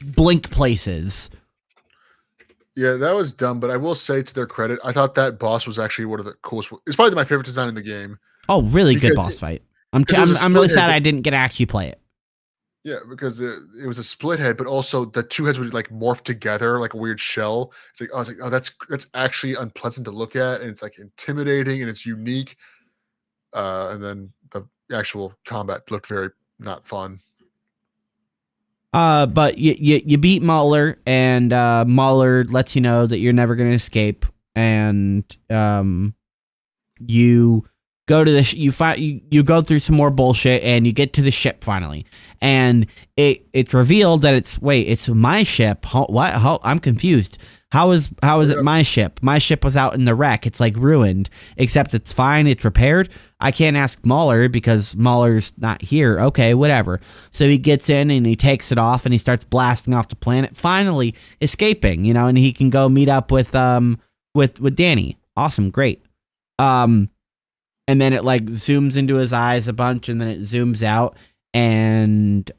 blink places. Yeah, that was dumb, but I will say to their credit, I thought that boss was actually one of the coolest. It's probably my favorite design in the game. Oh, really good boss fight. I'm really sad I didn't get to actually play it. Yeah, because it was a split head, but also the two heads would like morph together like a weird shell. It's like I was like, oh, that's actually unpleasant to look at, and it's like intimidating and it's unique. And then the actual combat looked very not fun. But you beat Mahler, and Mahler lets you know that you're never going to escape, and you go to the you go through some more bullshit, and you get to the ship finally, and it's revealed that it's my ship. What? I'm confused. How is it my ship? My ship was out in the wreck. It's like ruined, except it's fine. It's repaired. I can't ask Mahler because Mahler's not here. Okay, whatever. So he gets in and he takes it off and he starts blasting off the planet, finally escaping, and he can go meet up with Danny. Awesome, great. And then it like zooms into his eyes a bunch, and then it zooms out, and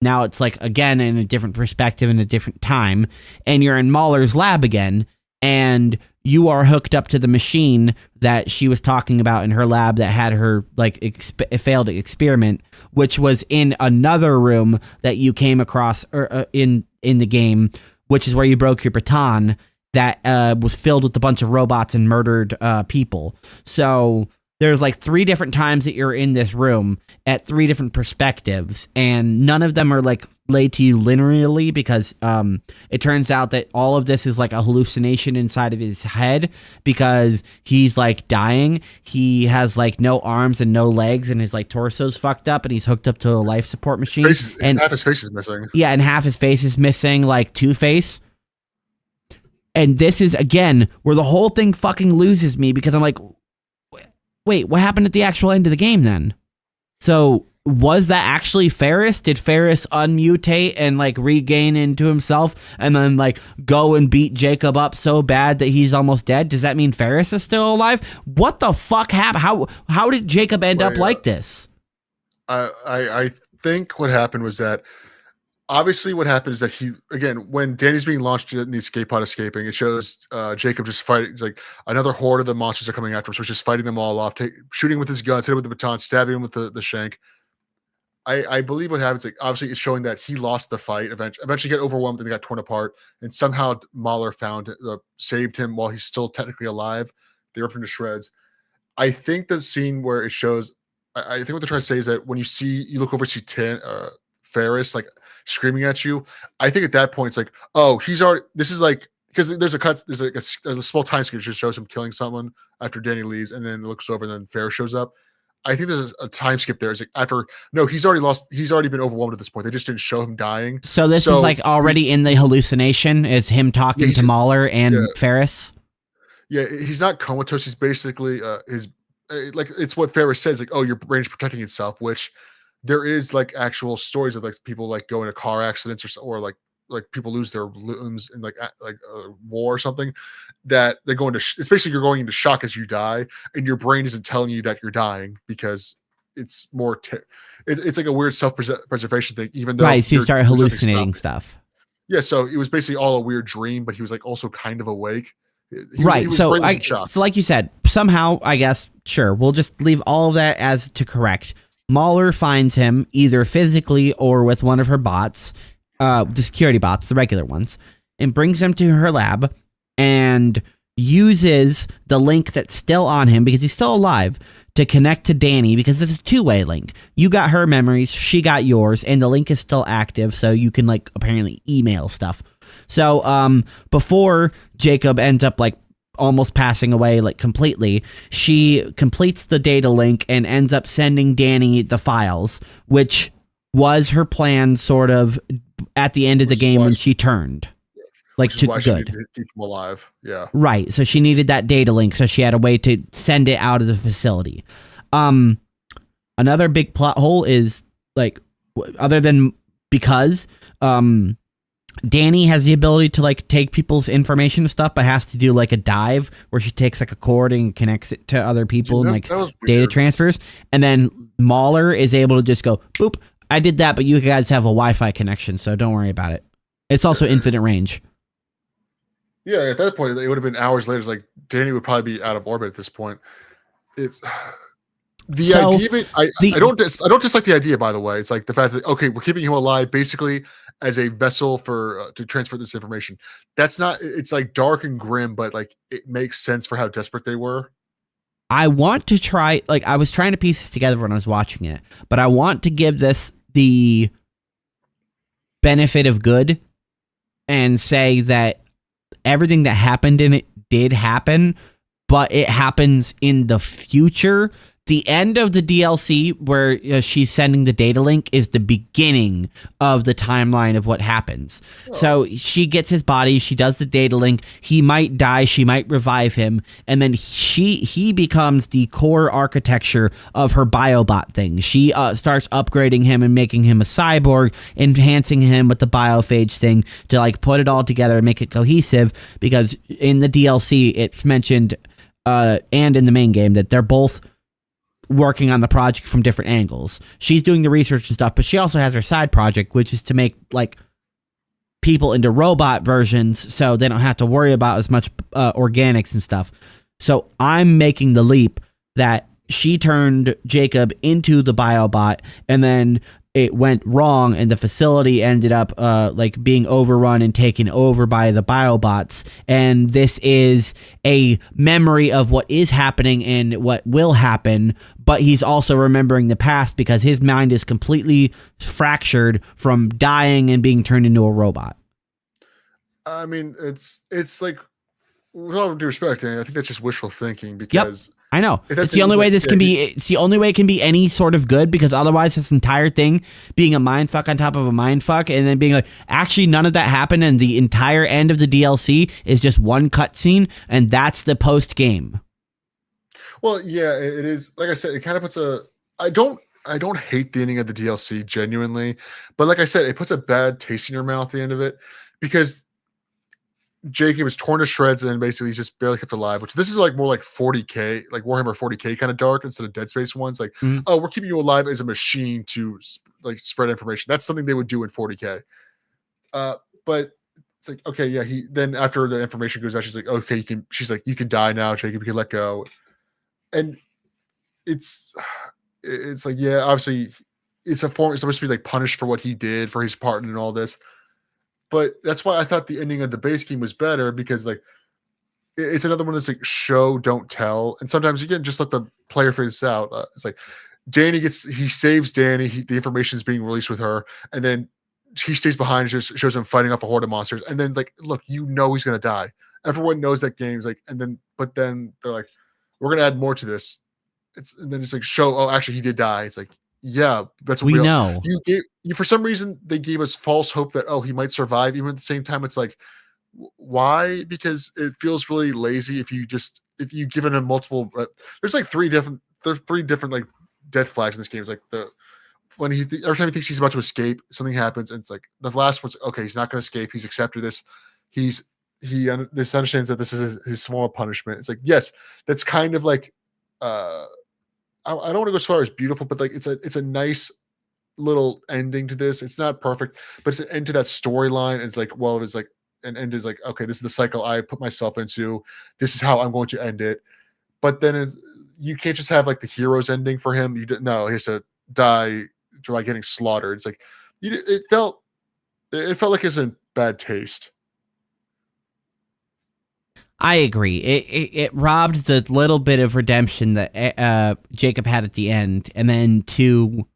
now it's like again in a different perspective in a different time, and you're in Mahler's lab again, and you are hooked up to the machine that she was talking about in her lab that had her like failed experiment, which was in another room that you came across in the game, which is where you broke your baton that was filled with a bunch of robots and murdered people. So there's like 3 different times that you're in this room at 3 different perspectives, and none of them are like laid to you linearly, because it turns out that all of this is like a hallucination inside of his head, because he's like dying. He has like no arms and no legs, and his like torso's fucked up, and he's hooked up to a life support machine. And half his face is missing. Yeah, and half his face is missing, like Two-Face. And this is again where the whole thing fucking loses me, because I'm like, wait, what happened at the actual end of the game then? So was that actually Ferris? Did Ferris unmutate and like regain into himself and then like go and beat Jacob up so bad that he's almost dead? Does that mean Ferris is still alive? What the fuck happened? How did Jacob end up like this? I think what happened was that obviously what happened is that he, again, when Danny's being launched in the escape pod escaping, it shows Jacob just fighting. It's like another horde of the monsters are coming after him, so he's just fighting them all off, shooting with his guns, hitting with the baton, stabbing him with the shank. I believe what happens, like obviously it's showing that he lost the fight, eventually got overwhelmed and they got torn apart, and somehow Mahler saved him while he's still technically alive. They ripped him to shreds. I think the scene where it shows I think what they're trying to say is that when you look over, see Ferris like screaming at you. I think at that point it's like, oh, he's already. This is like because there's like a small time skip that just shows him killing someone after Danny leaves, and then it looks over, and then Ferris shows up. I think there's a time skip there. It's like after no, he's already lost. He's already been overwhelmed at this point. They just didn't show him dying. So this is like already in the hallucination. Is him talking to Mahler and Ferris? Yeah, he's not comatose. He's basically like it's what Ferris says. Like, oh, your brain's protecting itself. Which there is like actual stories of like people like go into car accidents or like people lose their limbs in like war or something. That they go into it's basically you're going into shock as you die, and your brain isn't telling you that you're dying because it's more it's like a weird self-preservation thing. Even though so you start hallucinating stuff. Yeah, so it was basically all a weird dream, but he was like also kind of awake. So like you said, somehow I guess sure we'll just leave all of that as to correct. Mahler finds him either physically or with one of her bots, the security bots, the regular ones, and brings him to her lab and uses the link that's still on him because he's still alive to connect to Danny because it's a two-way link. You got her memories, she got yours, and the link is still active, so you can like apparently email stuff. So before Jacob ends up like almost passing away like completely, she completes the data link and ends up sending Danny the files, which was her plan sort of at the end of the game when she turned. Like to good. Keep him alive. Yeah. Right. So she needed that data link, so she had a way to send it out of the facility. Another big plot hole is like other than because Danny has the ability to like take people's information and stuff, but has to do like a dive where she takes like a cord and connects it to other people and like data transfers. And then Mahler is able to just go, boop, I did that, but you guys have a Wi-Fi connection, so don't worry about it. It's also infinite range. Yeah, at that point, it would have been hours later. Like Danny would probably be out of orbit at this point. It's the idea of it. I don't dislike the idea. By the way, it's like the fact that okay, we're keeping him alive basically as a vessel for to transfer this information. That's not. It's like dark and grim, but like it makes sense for how desperate they were. I want to try. Like I was trying to piece this together when I was watching it, but I want to give this the benefit of good and say that everything that happened in it did happen, but it happens in the future. The end of the DLC where she's sending the data link is the beginning of the timeline of what happens. Oh. So she gets his body, she does the data link, he might die, she might revive him, and then he becomes the core architecture of her biobot thing. She starts upgrading him and making him a cyborg, enhancing him with the biophage thing to like put it all together and make it cohesive, because in the DLC it's mentioned and in the main game that they're both working on the project from different angles. She's doing the research and stuff, but she also has her side project, which is to make like people into robot versions so they don't have to worry about as much organics and stuff. So I'm making the leap that she turned Jacob into the biobot, and then it went wrong and the facility ended up like being overrun and taken over by the biobots. And this is a memory of what is happening and what will happen, but he's also remembering the past because his mind is completely fractured from dying and being turned into a robot. I mean, it's like, with all due respect, I think that's just wishful thinking because... Yep. I know. It's the only way this can be. It's the only way it can be any sort of good, because otherwise, this entire thing being a mindfuck on top of a mindfuck, and then being like, actually, none of that happened, and the entire end of the DLC is just one cutscene, and that's the post game. Well, yeah, it is. Like I said, it kind of puts a. I don't hate the ending of the DLC genuinely, but like I said, it puts a bad taste in your mouth at the end of it, because Jacob was torn to shreds and then basically he's just barely kept alive, which this is like more like 40K, like Warhammer 40K kind of dark instead of Dead Space ones. Like, oh, we're keeping you alive as a machine to like spread information. That's something they would do in 40K. But it's like, okay, yeah, then after the information goes out, she's like, okay, she's like, you can die now, Jacob, you can let go. And it's like, yeah, obviously it's supposed to be like punished for what he did for his part in all this. But that's why I thought the ending of the base game was better, because like it's another one that's like show, don't tell. And sometimes you can just let the player figure this out. It's like he saves Danny. The information is being released with her, and then he stays behind and just shows him fighting off a horde of monsters. And then like, look, he's gonna die. Everyone knows that game's like, but then they're like, we're gonna add more to this. And then it's like actually he did die. It's like, yeah, that's we real. know. You for some reason they gave us false hope that he might survive. Even at the same time, it's like, why? Because it feels really lazy if you given him multiple. There's like three different like death flags in this game. It's like when every time he thinks he's about to escape, something happens, and it's like the last one's okay. He's not going to escape. He's accepted this. He understands that this is his small punishment. It's like, yes, that's kind of like I don't want to go as far as beautiful, but like it's a nice little ending to this. It's not perfect, but it's an end to that storyline. It's like, well, it's like an end is like, okay, this is the cycle I put myself into. This is how I'm going to end it. But then you can't just have like the hero's ending for him. He has to die by getting slaughtered. It's like it felt like it's in bad taste. I agree. It robbed the little bit of redemption that Jacob had at the end, and then to,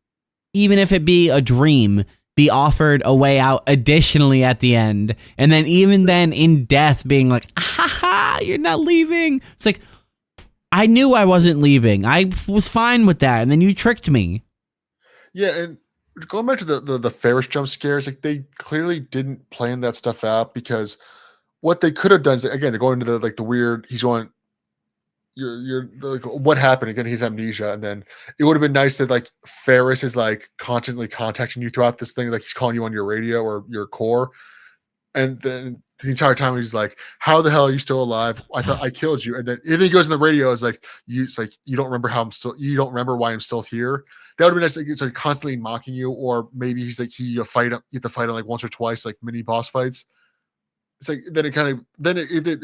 even if it be a dream, be offered a way out additionally at the end, and then even then in death being like, ha, you're not leaving. It's like, I knew I wasn't leaving. I was fine with that, and then you tricked me. Yeah, and going back to the Ferris jump scares, like they clearly didn't plan that stuff out, because what they could have done is, again, they're going into the weird. He's going, you're like, what happened again? He's amnesia, and then it would have been nice that like Ferris is like constantly contacting you throughout this thing, like he's calling you on your radio or your core, and then the entire time he's like, "How the hell are you still alive? I thought I killed you." And then he goes in the radio, it's like you don't remember you don't remember why I'm still here. That would be nice. Like, it's like constantly mocking you, or maybe he's like you have to fight him like once or twice, like mini boss fights. It's like then it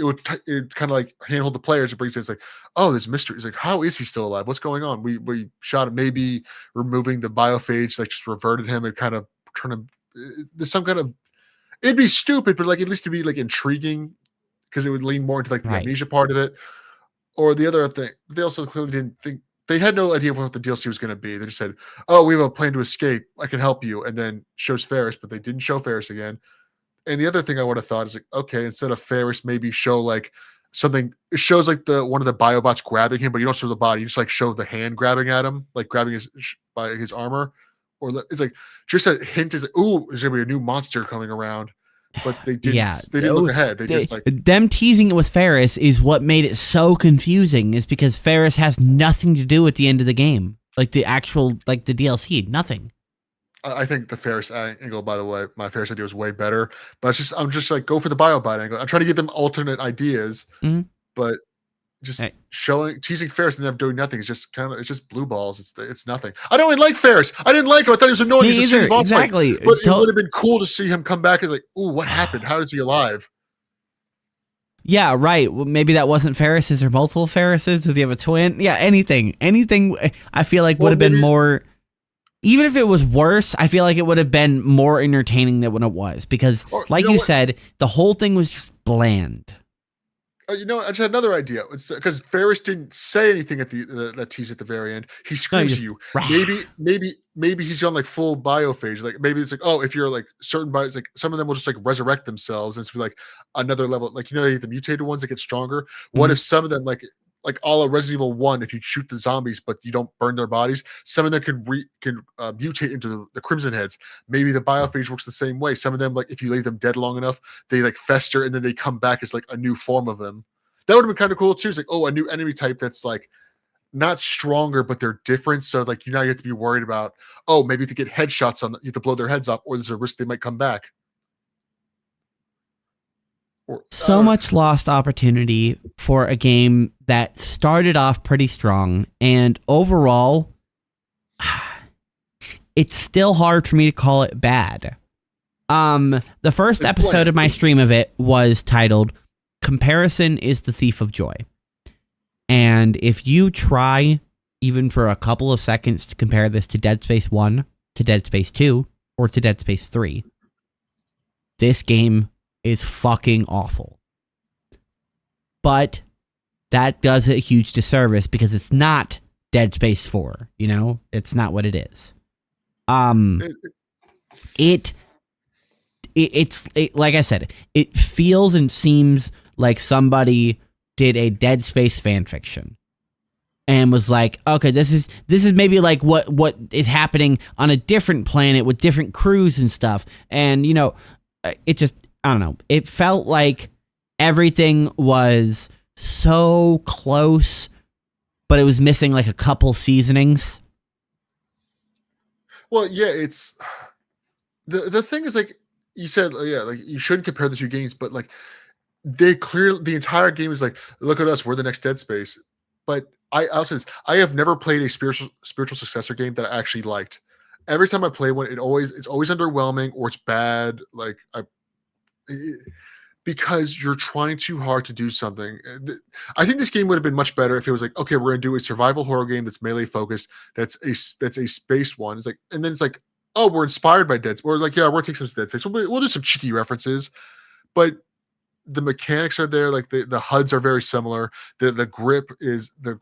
would kind of like handhold the players. It brings it. It's like, oh, there's mystery. It's like, how is he still alive? What's going on? We shot him. Maybe removing the biophage like just reverted him and kind of turned him. There's some kind of. It'd be stupid, but like at least to be like intriguing, because it would lean more into like the amnesia part of it. Or the other thing, they also clearly didn't think. They had no idea what the DLC was going to be. They just said, "Oh, we have a plan to escape. I can help you," and then shows Ferris, but they didn't show Ferris again. And the other thing I would have thought is like, okay, instead of Ferris, maybe show like something. It shows like one of the biobots grabbing him, but you don't show the body. You just like show the hand grabbing at him, like grabbing by his armor. Or it's like just a hint is like, ooh, there's gonna be a new monster coming around. But they didn't. Yeah, they didn't look ahead. They just like them teasing it with Ferris is what made it so confusing. Is because Ferris has nothing to do at the end of the game, like the actual like the DLC, nothing. I think the Ferris angle, by the way, my Ferris idea was way better. But I'm just like, go for the biobot angle. I'm trying to give them alternate ideas, but just teasing Ferris and them doing nothing is just it's just blue balls. It's nothing. I don't even like Ferris. I didn't like him. I thought he was annoying. Me either. Exactly. Fight. But it would have been cool to see him come back and like, ooh, what happened? How is he alive? Yeah, right. Well, maybe that wasn't Ferris's or multiple Ferris's. Does he have a twin? Yeah, anything. I feel like would have been more. Even if it was worse, I feel like it would have been more entertaining than when it was. Because, like you said, the whole thing was just bland. I just had another idea. It's because Ferris didn't say anything at that tease at the very end. He screams at you. Maybe he's on like full biophage. Like maybe it's like, oh, if you're like certain bios, like some of them will just like resurrect themselves, and it's like another level. Like the mutated ones that get stronger. What if some of them like a la Resident Evil 1, if you shoot the zombies but you don't burn their bodies, some of them can mutate into the Crimson Heads. Maybe the biophage works the same way. Some of them, like if you leave them dead long enough, they like fester and then they come back as like a new form of them. That would have been kind of cool too. It's like, oh, a new enemy type that's like not stronger, but they're different. So like you have to be worried about, oh, maybe to get headshots on, you have to blow their heads up, or there's a risk they might come back. So much lost opportunity for a game that started off pretty strong, and overall, it's still hard for me to call it bad. The first episode of my stream of it was titled "Comparison is the Thief of Joy," and if you try even for a couple of seconds to compare this to Dead Space 1, to Dead Space 2, or to Dead Space 3, this game is fucking awful. But that does it a huge disservice because it's not Dead Space 4. You know, it's not what it is. It's like I said, it feels and seems like somebody did a Dead Space fan fiction and was like, okay, this is maybe like what is happening on a different planet with different crews and stuff. And you know, it just, I don't know. It felt like everything was so close, but it was missing like a couple seasonings. Well, yeah, it's the thing is, like you said, yeah, like you shouldn't compare the two games, but like they clearly, the entire game is like, look at us, we're the next Dead Space. But I'll say this, I have never played a spiritual successor game that I actually liked. Every time I play one, it's always underwhelming or it's bad. Like because you're trying too hard to do something. I think this game would have been much better if it was like, okay, we're gonna do a survival horror game that's melee focused, that's a space one. It's like, and then it's like, oh, we're inspired by Dead Space. Or like, yeah, we'll take some Dead Space. We'll do some cheeky references, but the mechanics are there. Like the HUDs are very similar. The grip is the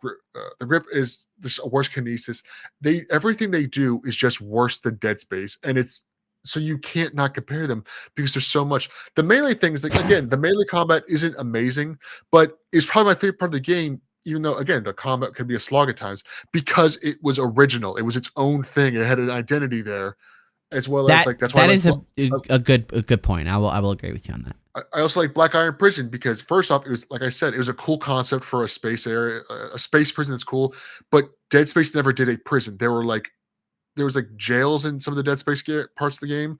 grip is the worse kinesis. Everything they do is just worse than Dead Space, and it's so you can't not compare them because there's so much. The melee thing is like, again, the melee combat isn't amazing, but it's probably my favorite part of the game. Even though, again, the combat can be a slog at times because it was original. It was its own thing. It had an identity there, as well as like that's why that is a good point. I will agree with you on that. I also like Black Iron Prison because first off, it was, like I said, it was a cool concept for a space area, a space prison that's cool. But Dead Space never did a prison. There was like jails in some of the Dead Space parts of the game,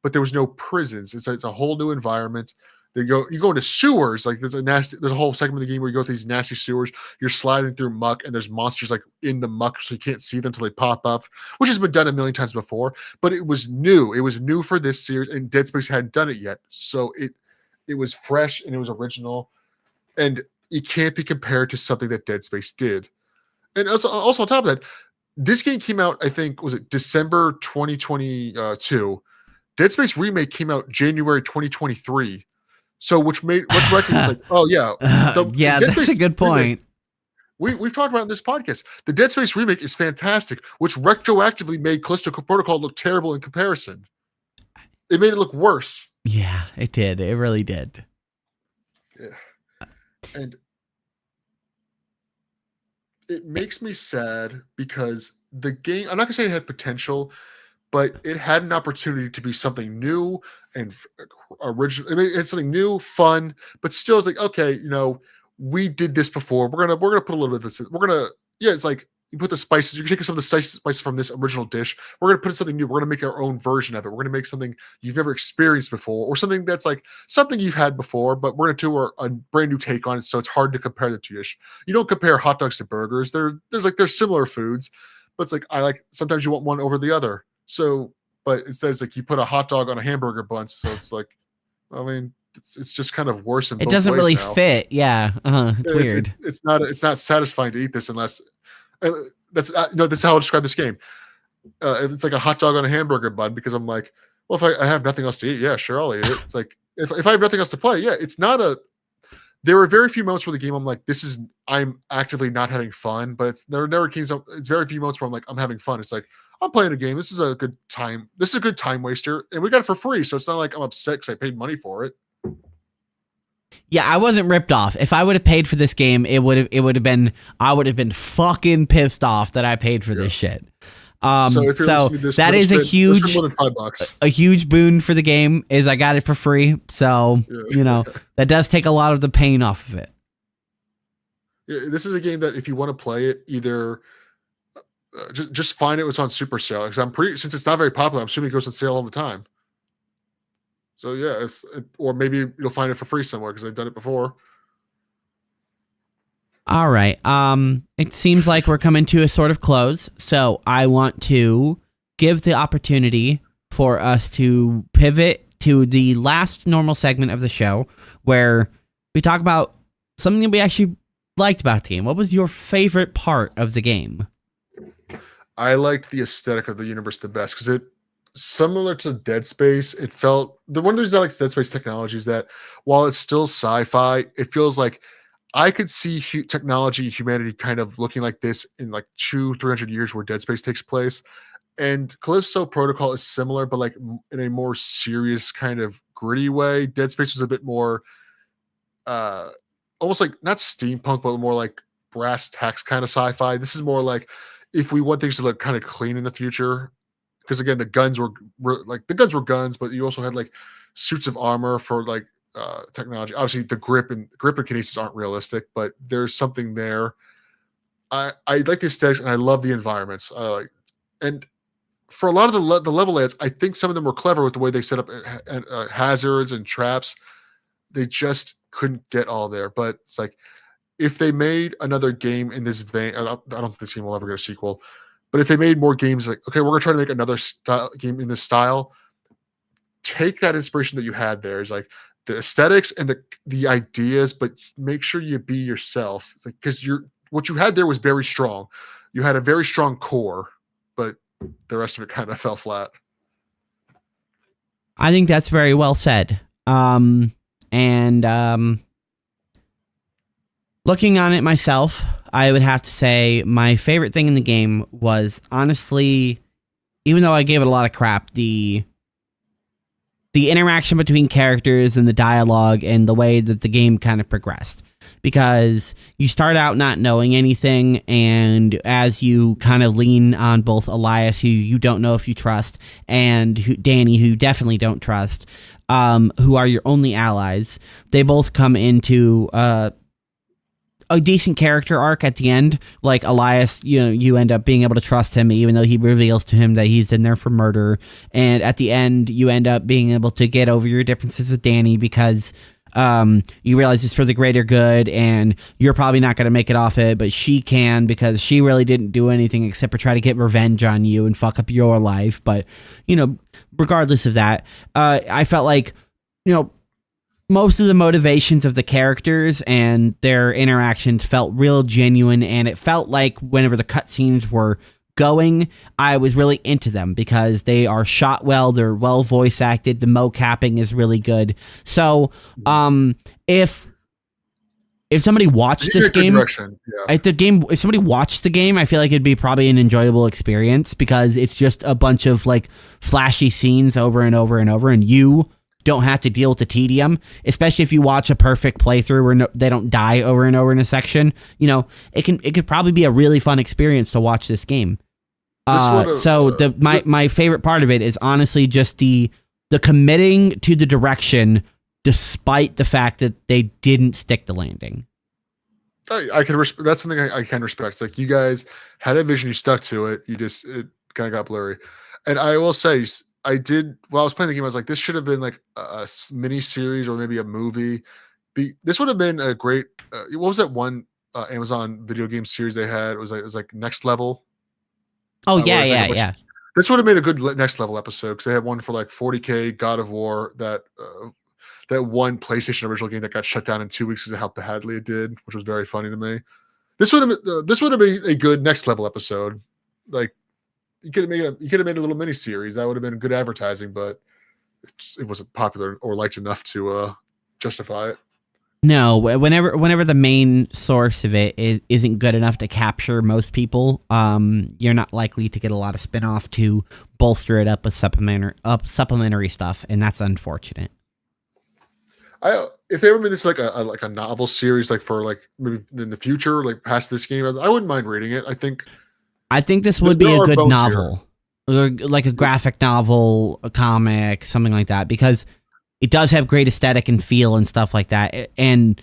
but there was no prisons. It's a whole new environment. You go into sewers. Like there's a whole segment of the game where you go through these nasty sewers. You're sliding through muck, and there's monsters like in the muck, so you can't see them until they pop up, which has been done a million times before. But it was new. It was new for this series, and Dead Space hadn't done it yet, so it was fresh and it was original, and it can't be compared to something that Dead Space did. And also on top of that, this game came out, I think, was it December 2022? Dead Space Remake came out January 2023. So which record was like, oh yeah, yeah, that's Space a good point. We've talked about it in this podcast. The Dead Space Remake is fantastic, which retroactively made Callisto Protocol look terrible in comparison. It made it look worse. Yeah, it did. It really did. Yeah. And it makes me sad because the game, I'm not going to say it had potential, but it had an opportunity to be something new and original. I mean, it's something new, fun, but still it's like, okay, you know, we did this before. We're going to put a little bit of this in. It's like, you put the spices, you can take some of the spices from this original dish. We're going to put in something new. We're going to make our own version of it. We're going to make something you've never experienced before, or something that's like something you've had before, but we're going to do a brand new take on it. So it's hard to compare the two dish. You don't compare hot dogs to burgers. They're similar foods, but it's like, sometimes you want one over the other. So, but instead it's like you put a hot dog on a hamburger bun. So it's like, I mean, it's just kind of worse. It doesn't really fit. Yeah. It's weird. It's not satisfying to eat this unless, that's this is how I describe this game. It's like a hot dog on a hamburger bun, because I'm like, well, if I have nothing else to eat, yeah, sure, I'll eat it. It's like if I have nothing else to play, yeah, it's not a. There were very few moments where the game I'm like, I'm actively not having fun, but there are never games. It's very few moments where I'm like, I'm having fun. It's like, I'm playing a game. This is a good time. This is a good time waster, and we got it for free, so it's not like I'm upset because I paid money for it. Yeah, I wasn't ripped off. If I would have paid for this game, I would have been fucking pissed off that I paid for this shit. So that is a huge, more than $5. A huge boon for the game is I got it for free. So that does take a lot of the pain off of it. Yeah, this is a game that if you want to play it, either just find it when it's on Super Sale, because since it's not very popular, I'm assuming it goes on sale all the time. So yeah, or maybe you'll find it for free somewhere because I've done it before. All right. It seems like we're coming to a sort of close, so I want to give the opportunity for us to pivot to the last normal segment of the show, where we talk about something that we actually liked about the game. What was your favorite part of the game? I liked the aesthetic of the universe the best because similar to Dead Space, it felt one of the reasons I like Dead Space technology is that while it's still sci-fi, it feels like I could see technology, humanity kind of looking like this in like 200-300 years where Dead Space takes place. And Callisto Protocol is similar, but like in a more serious kind of gritty way. Dead Space was a bit more uh almost like not steampunk, but more like brass tacks kind of sci-fi. This is more like if we want things to look kind of clean in the future, because again the guns were like the guns were guns, but you also had like suits of armor for like technology. Obviously the grip and kinesis aren't realistic, but there's something there. I like the aesthetics and I love the environments. And for a lot of the level layouts, I think some of them were clever with the way they set up hazards and traps. They just couldn't get all there. But it's like if they made another game in this vein, I don't think this game will ever get a sequel. But if they made more games, like okay, we're gonna try to make another game in this style. Take that inspiration that you had there. Is like the aesthetics and the ideas, but make sure you be yourself. It's like because what you had there was very strong. You had a very strong core, but the rest of it kind of fell flat. I think that's very well said. Looking on it myself, I would have to say my favorite thing in the game was honestly, even though I gave it a lot of crap, the interaction between characters and the dialogue and the way that the game kind of progressed. Because you start out not knowing anything, and as you kind of lean on both Elias, who you don't know if you trust, and Danny, who you definitely don't trust, who are your only allies, they both come into a decent character arc at the end. Like Elias, you end up being able to trust him, even though he reveals to him that he's in there for murder. And at the end, you end up being able to get over your differences with Danny because you realize it's for the greater good, and you're probably not going to make it off it, but she can because she really didn't do anything except for try to get revenge on you and fuck up your life. But, regardless of that, I felt like, most of the motivations of the characters and their interactions felt real genuine, and it felt like whenever the cutscenes were going, I was really into them because they are shot well, they're well voice acted, the mocapping is really good. So, if somebody watched this game, if somebody watched the game, I feel like it'd be probably an enjoyable experience because it's just a bunch of like flashy scenes over and over and over, and you don't have to deal with the tedium, especially if you watch a perfect playthrough where they don't die over and over in a section. It could probably be a really fun experience to watch this game. My favorite part of it is honestly just the committing to the direction, despite the fact that they didn't stick the landing. I can that's something I can respect. It's like you guys had a vision, you stuck to it. It kind of got blurry, and I will say. While I was playing the game, I was like, this should have been like a mini series or maybe a movie. This would have been a great, what was that one Amazon video game series they had? It was like Next Level. Oh, yeah. This would have made a good Next Level episode because they had one for like 40K God of War, that one PlayStation original game that got shut down in 2 weeks because of how badly it did, which was very funny to me. This would have been a good Next Level episode. Like, you could have made a little mini series. That would have been good advertising, but it wasn't popular or liked enough to justify it. No, whenever the main source of it isn't good enough to capture most people, you're not likely to get a lot of spinoff to bolster it up with supplementary stuff, and that's unfortunate. If they ever made this like a novel series, like for like maybe in the future, like past this game, I wouldn't mind reading it. I think this would be a good novel, or like a graphic novel, a comic, something like that, because it does have great aesthetic and feel and stuff like that. And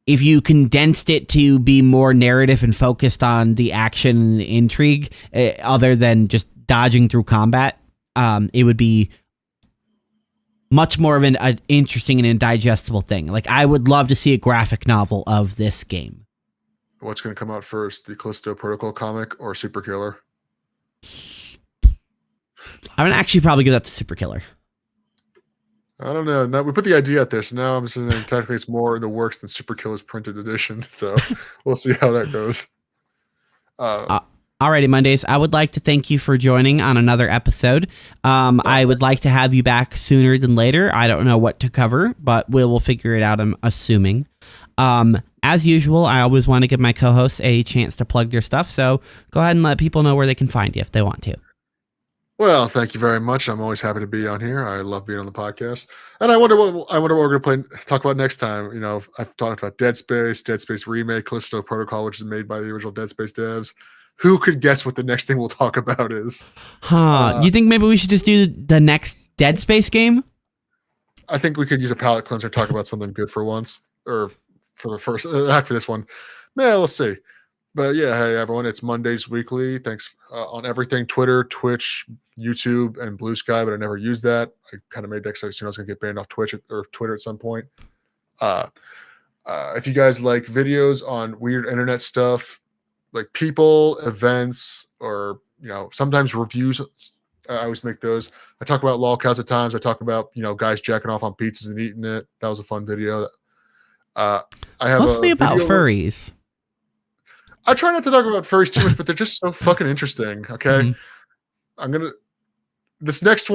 if you condensed it to be more narrative and focused on the action and the intrigue, other than just dodging through combat, it would be much more of an interesting and indigestible thing. Like, I would love to see a graphic novel of this game. What's going to come out first, the Callisto Protocol comic or Super Killer? I would actually probably give that to Super Killer. I don't know. Now we put the idea out there, so now I'm saying technically it's more in the works than Super Killer's printed edition. So we'll see how that goes. Alrighty, Mondays. I would like to thank you for joining on another episode. I would like to have you back sooner than later. I don't know what to cover, but we'll figure it out, I'm assuming. As usual, I always want to give my co-hosts a chance to plug their stuff, so go ahead and let people know where they can find you if they want to. Well, thank you very much. I'm always happy to be on here. I love being on the podcast, and I wonder what we're going to talk about next time. You know, I've talked about Dead Space remake, Callisto Protocol, which is made by the original Dead Space devs. Who could guess what the next thing we'll talk about is? You think maybe we should just do the next Dead Space game? I think we could use a palate cleanser and talk about something good for once, or for the first after this one. Yeah, let's see. But yeah, hey everyone, it's Mondays Weekly. Thanks on everything: Twitter, Twitch, YouTube, and Blue Sky. But I never used that. I kind of made that because I assumed I was going to get banned off Twitch or Twitter at some point. If you guys like videos on weird internet stuff, like people, events, or sometimes reviews, I always make those. I talk about lolcows at times. I talk about guys jacking off on pizzas and eating it. That was a fun video. I have mostly about furries. I try not to talk about furries too much, but they're just so fucking interesting. Okay, the next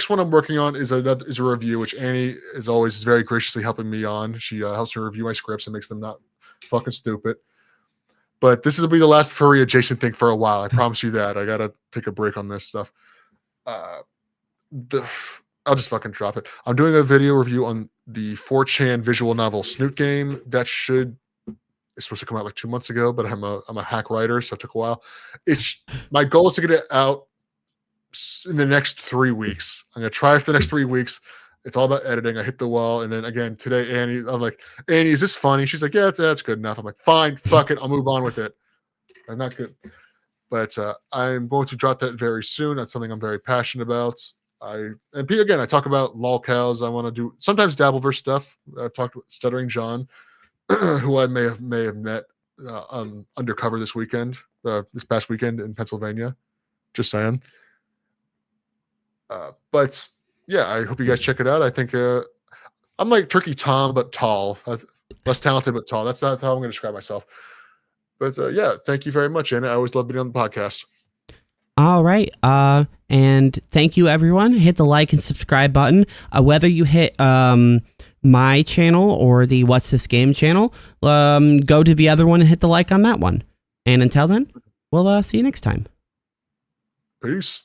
one I'm working on is a review, which Annie is very graciously helping me on. She helps me review my scripts and makes them not fucking stupid. But this will be the last furry adjacent thing for a while. I promise you that. I gotta take a break on this stuff. I'll just fucking drop it. I'm doing a video review on the 4chan visual novel Snoot game that it's supposed to come out like 2 months ago, but I'm a hack writer, so it took a while. My goal is to get it out in the next 3 weeks. I'm gonna try for the next 3 weeks. It's all about editing. I hit the wall, and then again today, I'm like, Annie, is this funny? She's like, yeah, that's good enough. I'm like, fine, fuck it, I'll move on with it. I'm not good, but I'm going to drop that very soon. That's something I'm very passionate about. I talk about lolcows. I want to do sometimes Dabbleverse stuff. I've talked with Stuttering John, who I may have met undercover this past weekend in Pennsylvania. Just saying. But yeah, I hope you guys check it out. I think I'm like Turkey Tom, but tall. Less talented, but tall. That's how I'm going to describe myself. But yeah, thank you very much, Anna. I always love being on the podcast. All right. And thank you, everyone. Hit the like and subscribe button. Whether you hit my channel or the What's This Game channel, go to the other one and hit the like on that one. And until then, we'll see you next time. Peace.